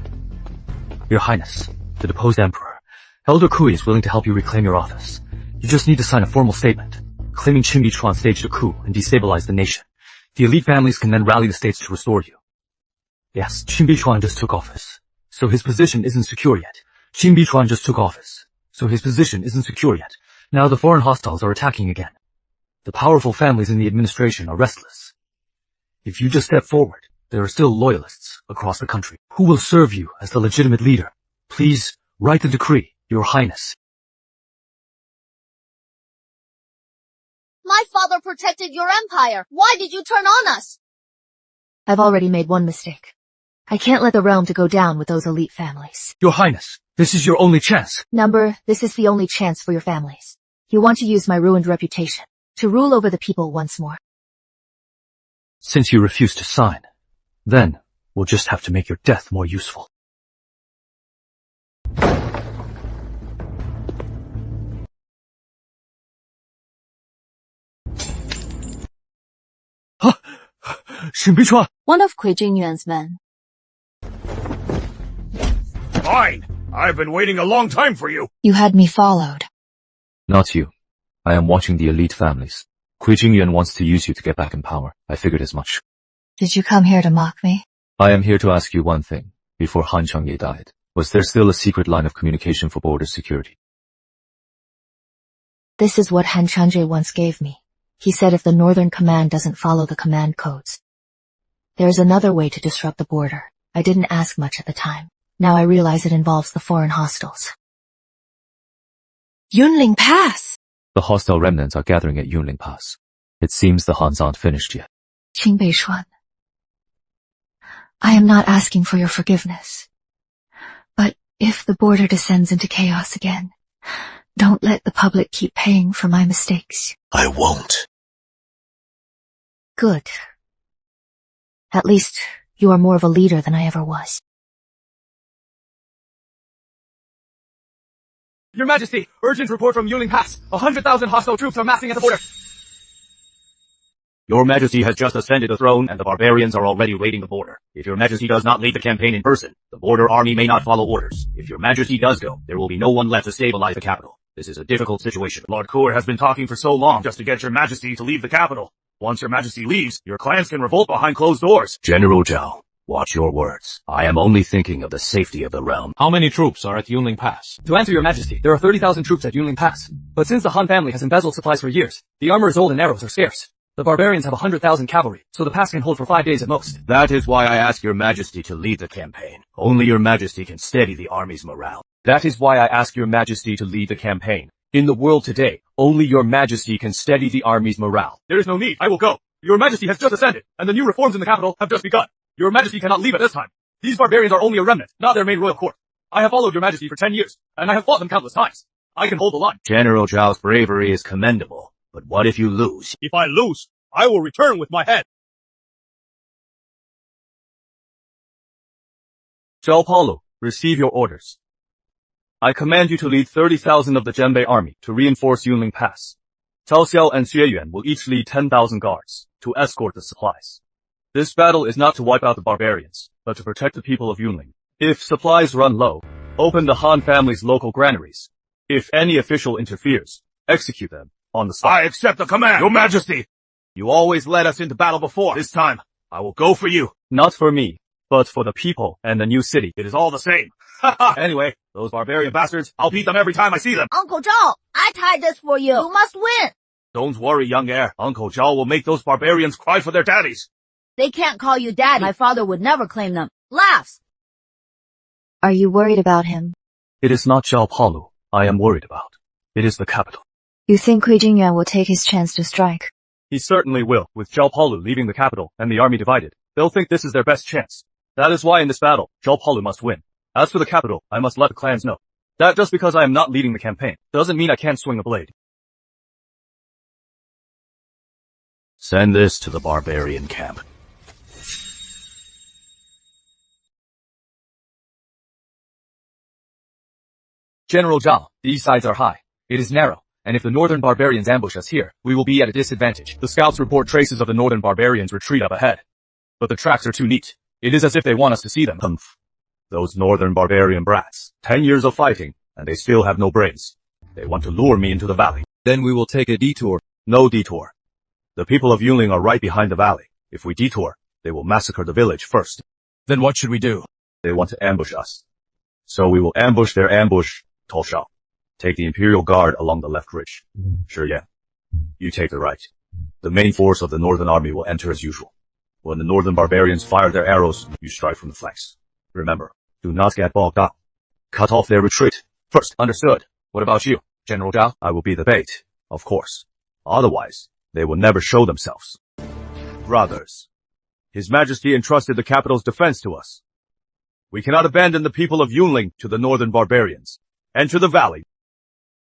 Your Highness, the deposed Emperor, Elder Kui is willing to help you reclaim your office. You just need to sign a formal statement, claiming Qin Bichuan staged a coup and destabilized the nation. The elite families can then rally the states to restore you. Yes, Qin Bichuan just took office, so his position isn't secure yet. Qin Bichuan just took office, so his position isn't secure yet. Now the foreign hostiles are attacking again. The powerful families in the administration are restless. If you just step forward, there are still loyalists across the country who will serve you as the legitimate leader. Please, write the decree, Your Highness. My father protected your empire. Why did you turn on us? I've already made one mistake. I can't let the realm to go down with those elite families. Your Highness, this is your only chance. This is the only chance for your families. You want to use my ruined reputation to rule over the people once more. Since you refuse to sign, then we'll just have to make your death more useful. Shin Bichuan! One of Kui Jingyuan's men. Fine. I've been waiting a long time for you. You had me followed. Not you. I am watching the elite families. Kui Jingyuan wants to use you to get back in power. I figured as much. Did you come here to mock me? I am here to ask you one thing. Before Han Changye died, was there still a secret line of communication for border security? This is what Han Changye once gave me. He said if the Northern Command doesn't follow the command codes. There's another way to disrupt the border. I didn't ask much at the time. Now I realize it involves the foreign hostiles. Yunling Pass! The hostile remnants are gathering at Yunling Pass. It seems the Hans aren't finished yet. Qing Beishuan, I am not asking for your forgiveness. But if the border descends into chaos again, don't let the public keep paying for my mistakes. I won't. Good. At least, you are more of a leader than I ever was. Your Majesty, urgent report from Yunling Pass. 100,000 hostile troops are massing at the border. Your Majesty has just ascended the throne, and the barbarians are already raiding the border. If your Majesty does not lead the campaign in person, the border army may not follow orders. If your Majesty does go, there will be no one left to stabilize the capital. This is a difficult situation. Lord Kur has been talking for so long just to get your Majesty to leave the capital. Once your Majesty leaves, your clans can revolt behind closed doors. General Zhao, watch your words. I am only thinking of the safety of the realm. How many troops are at Yunling Pass? To answer your Majesty, there are 30,000 troops at Yunling Pass. But since the Han family has embezzled supplies for years, the armor is old and arrows are scarce. The barbarians have 100,000 cavalry, so the pass can hold for 5 days at most. That is why I ask your Majesty to lead the campaign. Only your Majesty can steady the army's morale. That is why I ask your Majesty to lead the campaign. In the world today, only your Majesty can steady the army's morale. There is no need. I will go. Your Majesty has just ascended, and the new reforms in the capital have just begun. Your Majesty cannot leave at this time. These barbarians are only a remnant, not their main royal court. I have followed your Majesty for 10 years, and I have fought them countless times. I can hold the line. General Zhao's bravery is commendable, but what if you lose? If I lose, I will return with my head. Zhao Paulo, receive your orders. I command you to lead 30,000 of the Zhenbei army to reinforce Yunling Pass. Cao Xiao and Xue Yuan will each lead 10,000 guards to escort the supplies. This battle is not to wipe out the barbarians, but to protect the people of Yunling. If supplies run low, open the Han family's local granaries. If any official interferes, execute them on the spot. I accept the command, Your Majesty. You always led us into battle before. This time, I will go for you. Not for me, but for the people and the new city. It is all the same. Anyway, those barbarian bastards, I'll beat them every time I see them. Uncle Zhao, I tied this for you. You must win. Don't worry, young heir. Uncle Zhao will make those barbarians cry for their daddies. They can't call you daddy. My father would never claim them. Laughs. Are you worried about him? It is not Zhao Paulo I am worried about. It is the capital. You think Kui Jingyuan will take his chance to strike? He certainly will. With Zhao Paulo leaving the capital and the army divided, they'll think this is their best chance. That is why in this battle, Zhao Paulo must win. As for the capital, I must let the clans know. That just because I am not leading the campaign, doesn't mean I can't swing a blade. Send this to the barbarian camp. General Zhao, these sides are high. It is narrow, and if the northern barbarians ambush us here, we will be at a disadvantage. The scouts report traces of the northern barbarians retreat up ahead. But the tracks are too neat. It is as if they want us to see them. Humph. Those northern barbarian brats. 10 years of fighting, and they still have no brains. They want to lure me into the valley. Then we will take a detour. No detour. The people of Yunling are right behind the valley. If we detour, they will massacre the village first. Then what should we do? They want to ambush us. So we will ambush their ambush, Tolshao. Take the Imperial Guard along the left ridge. Shiyan, you take the right. The main force of the northern army will enter as usual. When the northern barbarians fire their arrows, you strike from the flanks. Remember, do not get bogged down. Cut off their retreat first. Understood. What about you, General Zhao? I will be the bait, of course. Otherwise, they will never show themselves. Brothers, His Majesty entrusted the capital's defense to us. We cannot abandon the people of Yunling to the northern barbarians. Enter the valley.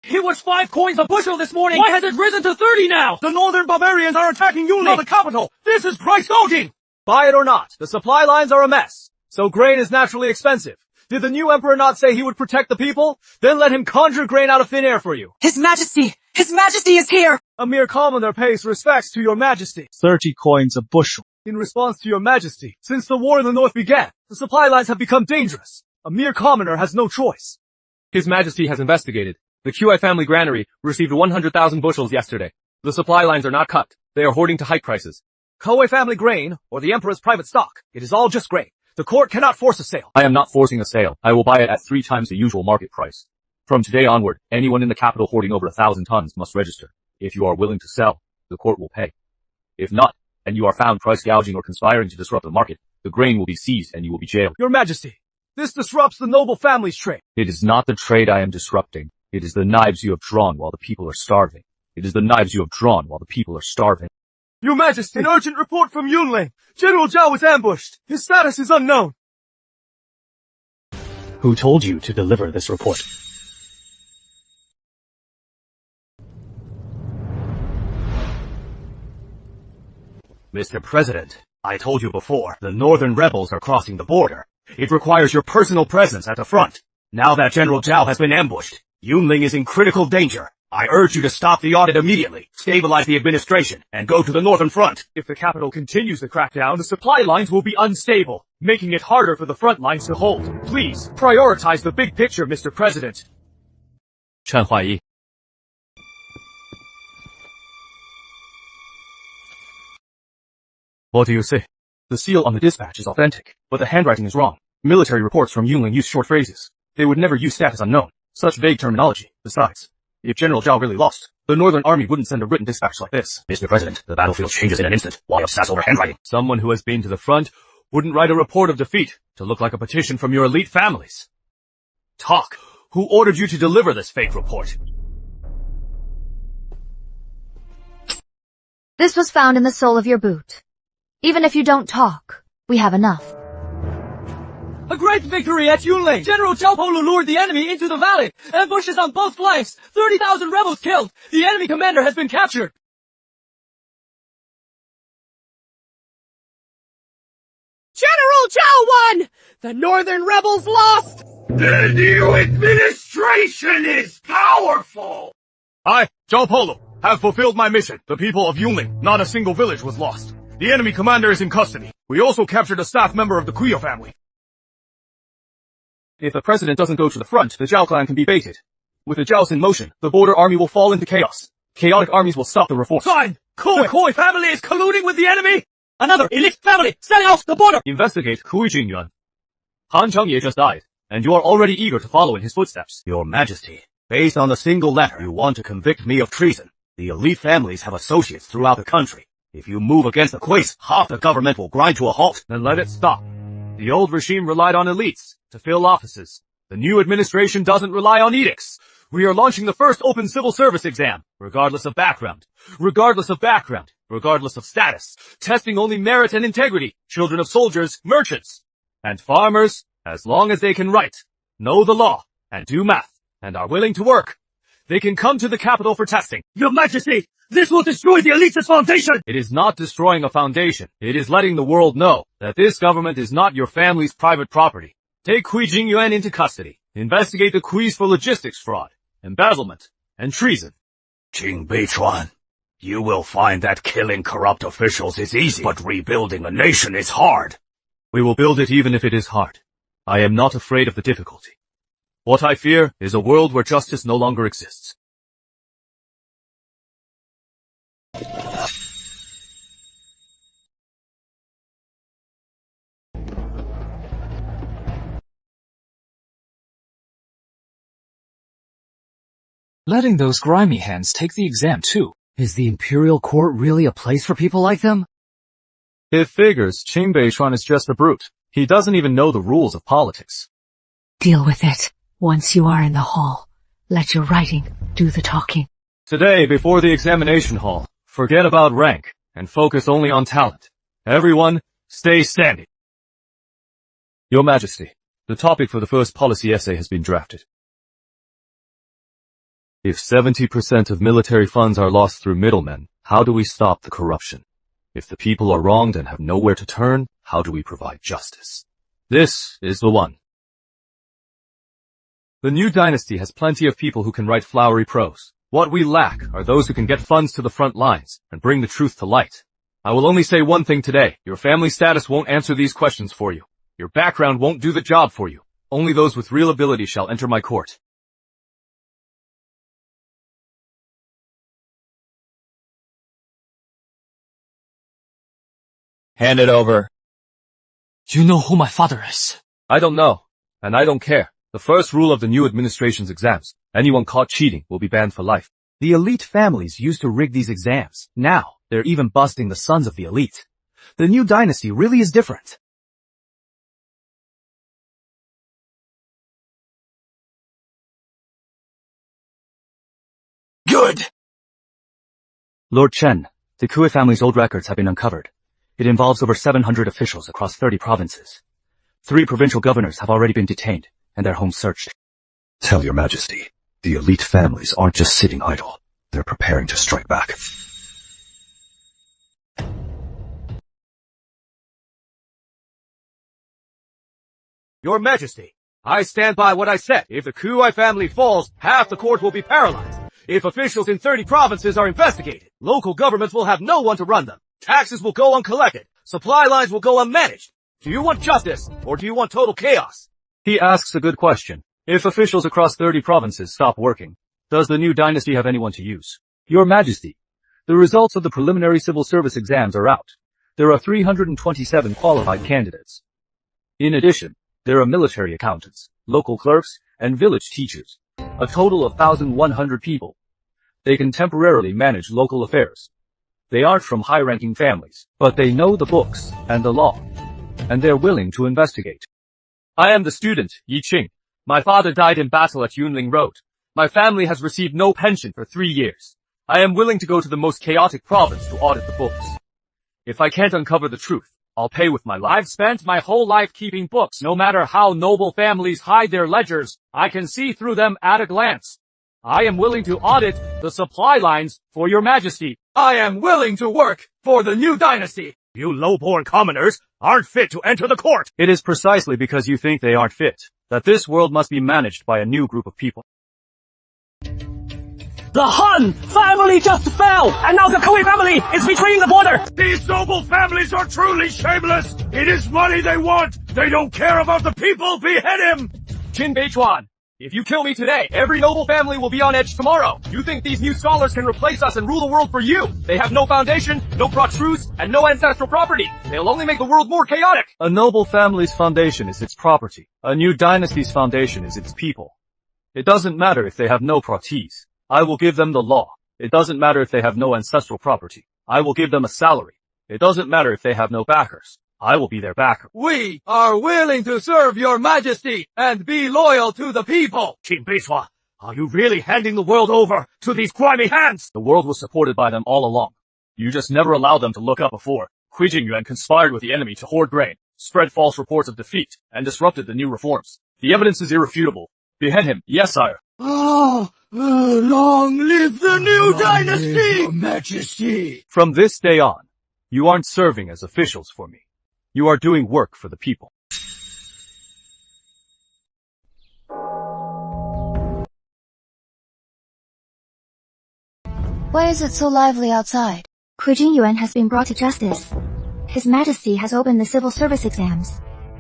It was 5 coins a bushel this morning. Why has it risen to 30 now? The northern barbarians are attacking Yunling, the capital. This is price gouging. Buy it or not, the supply lines are a mess. So grain is naturally expensive. Did the new emperor not say he would protect the people? Then let him conjure grain out of thin air for you. His Majesty is here! A mere commoner pays respects to your Majesty. 30 coins a bushel. In response to your majesty, since the war in the north began, the supply lines have become dangerous. A mere commoner has no choice. His Majesty has investigated. The QI family granary received 100,000 bushels yesterday. The supply lines are not cut. They are hoarding to hike prices. Koei family grain, or the emperor's private stock. It is all just grain. The court cannot force a sale. I am not forcing a sale. I will buy it at 3 times the usual market price. From today onward, anyone in the capital hoarding over 1,000 tons must register. If you are willing to sell, the court will pay. If not, and you are found price gouging or conspiring to disrupt the market, the grain will be seized and you will be jailed. Your majesty, this disrupts the noble family's trade. It is not the trade I am disrupting. It is the knives you have drawn while the people are starving. It is the knives you have drawn while the people are starving. Your majesty, an urgent report from Yunling. General Zhao was ambushed. His status is unknown. Who told you to deliver this report? Mr. President, I told you before, the northern rebels are crossing the border. It requires your personal presence at the front. Now that General Zhao has been ambushed, Yunling is in critical danger. I urge you to stop the audit immediately, stabilize the administration, and go to the northern front. If the capital continues the crackdown, the supply lines will be unstable, making it harder for the front lines to hold. Please, prioritize the big picture, Mr. President. Chen Huaiyi. What do you say? The seal on the dispatch is authentic, but the handwriting is wrong. Military reports from Yunling use short phrases. They would never use status unknown. Such vague terminology. Besides, if General Zhao really lost, the Northern Army wouldn't send a written dispatch like this. Mr. President, the battlefield changes in an instant. Why obsess over handwriting? Someone who has been to the front wouldn't write a report of defeat to look like a petition from your elite families. Talk. Who ordered you to deliver this fake report? This was found in the sole of your boot. Even if you don't talk, we have enough. A great victory at Yunling! General Zhao Polu lured the enemy into the valley! Ambushes on both flanks! 30,000 rebels killed! The enemy commander has been captured! General Zhao won! The northern rebels lost! The new administration is powerful! I, Zhao Polu, have fulfilled my mission. The people of Yunling, not a single village was lost. The enemy commander is in custody. We also captured a staff member of the Kuyo family. If the president doesn't go to the front, the Zhao clan can be baited. With the Zhaos in motion, the border army will fall into chaos. Chaotic armies will stop the reforms. Fine! The Koi family is colluding with the enemy! Another elite family setting out the border! Investigate Kui Jingyuan. Han Chengye just died, and you are already eager to follow in his footsteps. Your Majesty, based on a single letter, you want to convict me of treason. The elite families have associates throughout the country. If you move against the Kuis, half the government will grind to a halt. Then let it stop. The old regime relied on elites to fill offices. The new administration doesn't rely on edicts. We are launching the first open civil service exam, regardless of background. Regardless of status. Testing only merit and integrity. Children of soldiers, merchants, and farmers, as long as they can write, know the law, and do math, and are willing to work, they can come to the capital for testing. Your Majesty, this will destroy the elite's foundation! It is not destroying a foundation. It is letting the world know that this government is not your family's private property. Take Kui Jingyuan into custody. Investigate the Kuis for logistics fraud, embezzlement, and treason. Qing Beichuan, you will find that killing corrupt officials is easy, but rebuilding a nation is hard. We will build it even if it is hard. I am not afraid of the difficulty. What I fear is a world where justice no longer exists. Letting those grimy hands take the exam too. Is the Imperial Court really a place for people like them? It figures Qing Beichuan is just a brute. He doesn't even know the rules of politics. Deal with it. Once you are in the hall, let your writing do the talking. Today, before the examination hall, forget about rank and focus only on talent. Everyone, stay standing. Your Majesty, the topic for the first policy essay has been drafted. If 70% of military funds are lost through middlemen, how do we stop the corruption? If the people are wronged and have nowhere to turn, how do we provide justice? This is the one. The new dynasty has plenty of people who can write flowery prose. What we lack are those who can get funds to the front lines and bring the truth to light. I will only say one thing today. Your family status won't answer these questions for you. Your background won't do the job for you. Only those with real ability shall enter my court. Hand it over. You know who my father is? I don't know, and I don't care. The first rule of the new administration's exams: anyone caught cheating will be banned for life. The elite families used to rig these exams. Now, they're even busting the sons of the elite. The new dynasty really is different. Good! Lord Chen, the Kui family's old records have been uncovered. It involves over 700 officials across 30 provinces. 3 provincial governors have already been detained, and their homes searched. Tell your majesty, the elite families aren't just sitting idle. They're preparing to strike back. Your Majesty, I stand by what I said. If the Kui family falls, half the court will be paralyzed. If officials in 30 provinces are investigated, local governments will have no one to run them. Taxes will go uncollected. Supply lines will go unmanaged. Do you want justice, or do you want total chaos? He asks a good question. If officials across 30 provinces stop working, does the new dynasty have anyone to use? Your Majesty, the results of the preliminary civil service exams are out. There are 327 qualified candidates. In addition, there are military accountants, local clerks, and village teachers. A total of 1,100 people. They can temporarily manage local affairs. They aren't from high-ranking families, but they know the books and the law, and they're willing to investigate. I am the student, Yi Qing. My father died in battle at Yunling Road. My family has received no pension for 3 years. I am willing to go to the most chaotic province to audit the books. If I can't uncover the truth, I'll pay with my life. I've spent my whole life keeping books. No matter how noble families hide their ledgers, I can see through them at a glance. I am willing to audit the supply lines for your majesty. I am willing to work for the new dynasty. You low-born commoners aren't fit to enter the court. It is precisely because you think they aren't fit that this world must be managed by a new group of people. The Han family just fell, and now the Kui family is betraying the border. These noble families are truly shameless. It is money they want. They don't care about the people. Behead him. Qin Beichuan, if you kill me today, every noble family will be on edge tomorrow. You think these new scholars can replace us and rule the world for you? They have no foundation, no protruce, and no ancestral property. They'll only make the world more chaotic. A noble family's foundation is its property. A new dynasty's foundation is its people. It doesn't matter if they have no protease. I will give them the law. It doesn't matter if they have no ancestral property. I will give them a salary. It doesn't matter if they have no backers. I will be their backer. We are willing to serve your majesty and be loyal to the people. Qin Beishua, are you really handing the world over to these grimy hands? The world was supported by them all along. You just never allowed them to look up before. Kui Jingyuan conspired with the enemy to hoard grain, spread false reports of defeat, and disrupted the new reforms. The evidence is irrefutable. Behead him, yes, sire. Oh, long live the new dynasty! Your Majesty! From this day on, you aren't serving as officials for me. You are doing work for the people. Why is it so lively outside? Kui Jingyuan has been brought to justice. His Majesty has opened the civil service exams.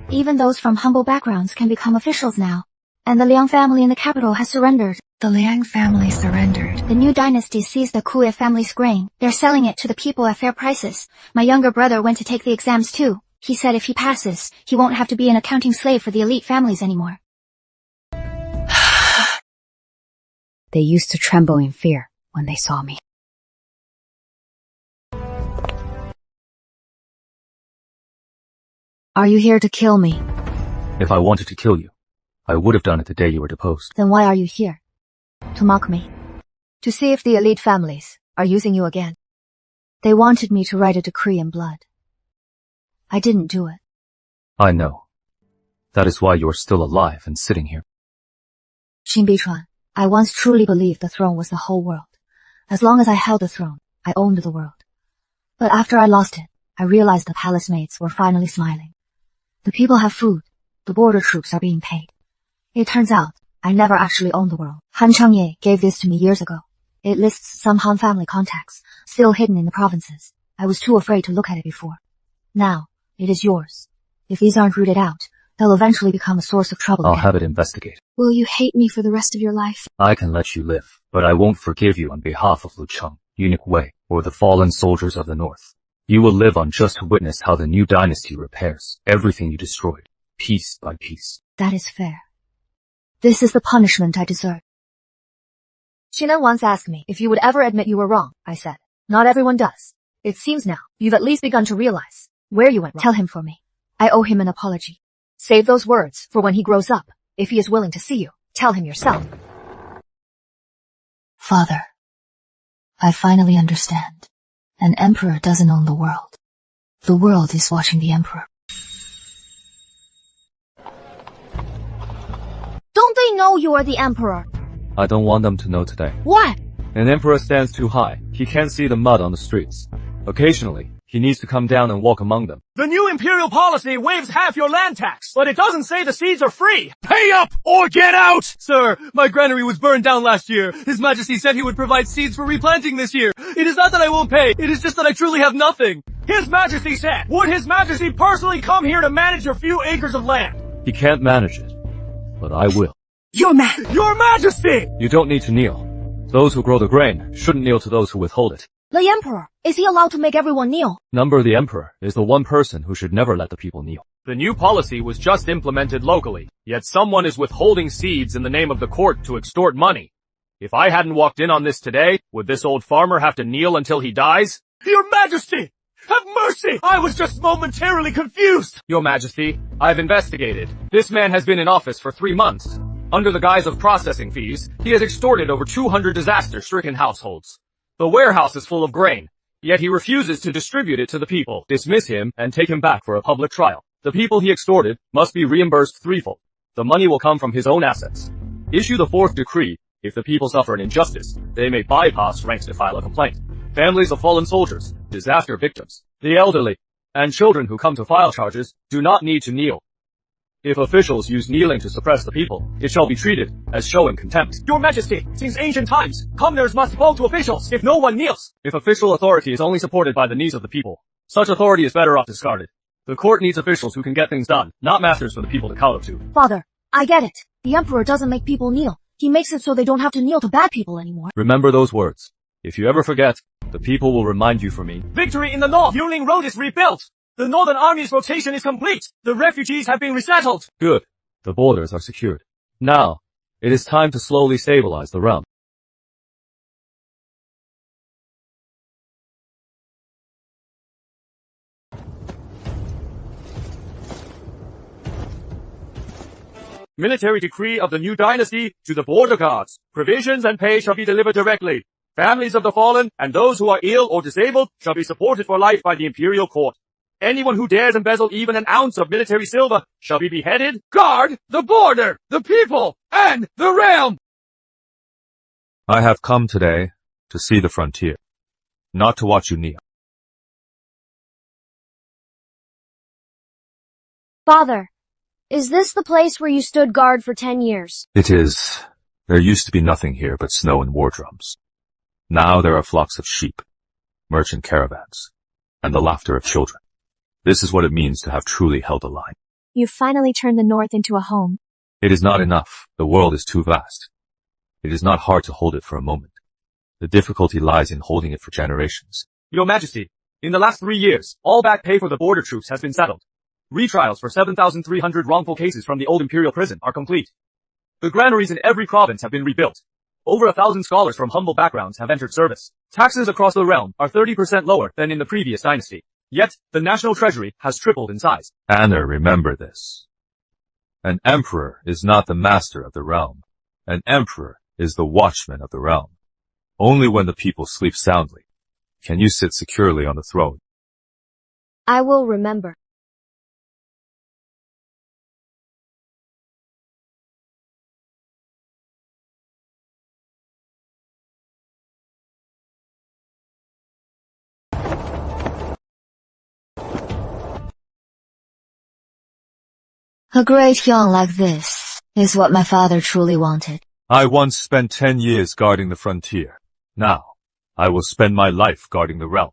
Even those from humble backgrounds can become officials now. And the Liang family in the capital has surrendered. The Liang family surrendered. The new dynasty seized the Kui family's grain. They're selling it to the people at fair prices. My younger brother went to take the exams too. He said if he passes, he won't have to be an accounting slave for the elite families anymore. They used to tremble in fear when they saw me. Are you here to kill me? If I wanted to kill you, I would have done it the day you were deposed. Then why are you here? To mock me? To see if the elite families are using you again? They wanted me to write a decree in blood. I didn't do it. I know. That is why you are still alive and sitting here. Qin Beichuan, I once truly believed the throne was the whole world. As long as I held the throne, I owned the world. But after I lost it, I realized the palace mates were finally smiling. The people have food. The border troops are being paid. It turns out, I never actually owned the world. Han Changye gave this to me years ago. It lists some Han family contacts, still hidden in the provinces. I was too afraid to look at it before. Now, it is yours. If these aren't rooted out, they'll eventually become a source of trouble I'll again. have it investigated. Will you hate me for the rest of your life? I can let you live, but I won't forgive you on behalf of Lucheng, Eunuch Wei, or the fallen soldiers of the North. You will live on just to witness how the new dynasty repairs everything you destroyed, piece by piece. That is fair. This is the punishment I deserve. Shinan once asked me if you would ever admit you were wrong, I said. Not everyone does. It seems now you've at least begun to realize where you went wrong. Tell him for me. I owe him an apology. Save those words for when he grows up. If he is willing to see you, tell him yourself. Father, I finally understand. An emperor doesn't own the world. The world is watching the emperor. Don't they know you are the emperor? I don't want them to know today. Why? An emperor stands too high. He can't see the mud on the streets. Occasionally, he needs to come down and walk among them. The new imperial policy waives half your land tax, but it doesn't say the seeds are free. Pay up or get out! Sir, my granary was burned down last year. His Majesty said he would provide seeds for replanting this year. It is not that I won't pay, it is just that I truly have nothing. His Majesty said, would His Majesty personally come here to manage your few acres of land? He can't manage it, but I will. Your Majesty! You don't need to kneel. Those who grow the grain shouldn't kneel to those who withhold it. The emperor, is he allowed to make everyone kneel? Number the emperor is the one person who should never let the people kneel. The new policy was just implemented locally, yet someone is withholding seeds in the name of the court to extort money. If I hadn't walked in on this today, would this old farmer have to kneel until he dies? Your Majesty! Have mercy! I was just momentarily confused! Your Majesty, I've investigated. This man has been in office for 3 months. Under the guise of processing fees, he has extorted over 200 disaster-stricken households. The warehouse is full of grain, yet he refuses to distribute it to the people. Dismiss him and take him back for a public trial. The people he extorted must be reimbursed threefold. The money will come from his own assets. Issue the 4th decree. If the people suffer an injustice, they may bypass ranks to file a complaint. Families of fallen soldiers, disaster victims, the elderly, and children who come to file charges do not need to kneel. If officials use kneeling to suppress the people, it shall be treated as showing contempt. Your Majesty, since ancient times, commoners must bow to officials if no one kneels. If official authority is only supported by the needs of the people, such authority is better off discarded. The court needs officials who can get things done, not masters for the people to kowtow to. Father, I get it. The emperor doesn't make people kneel. He makes it so they don't have to kneel to bad people anymore. Remember those words. If you ever forget, the people will remind you for me. Victory in the north! Yuling Road is rebuilt! The Northern Army's rotation is complete! The refugees have been resettled! Good. The borders are secured. Now, it is time to slowly stabilize the realm. Military decree of the new dynasty to the border guards. Provisions and pay shall be delivered directly. Families of the fallen and those who are ill or disabled shall be supported for life by the imperial court. Anyone who dares embezzle even an ounce of military silver shall be beheaded. Guard the border, the people, and the realm! I have come today to see the frontier, not to watch you kneel. Father, is this the place where you stood guard for 10 years? It is. There used to be nothing here but snow and war drums. Now there are flocks of sheep, merchant caravans, and the laughter of children. This is what it means to have truly held a line. You've finally turned the North into a home. It is not enough. The world is too vast. It is not hard to hold it for a moment. The difficulty lies in holding it for generations. Your Majesty, in the last 3 years, all back pay for the border troops has been settled. Retrials for 7,300 wrongful cases from the old imperial prison are complete. The granaries in every province have been rebuilt. Over 1,000 scholars from humble backgrounds have entered service. Taxes across the realm are 30% lower than in the previous dynasty. Yet, the national treasury has tripled in size. Anna, remember this. An emperor is not the master of the realm. An emperor is the watchman of the realm. Only when the people sleep soundly can you sit securely on the throne. I will remember. A great young like this is what my father truly wanted. I once spent 10 years guarding the frontier. Now, I will spend my life guarding the realm.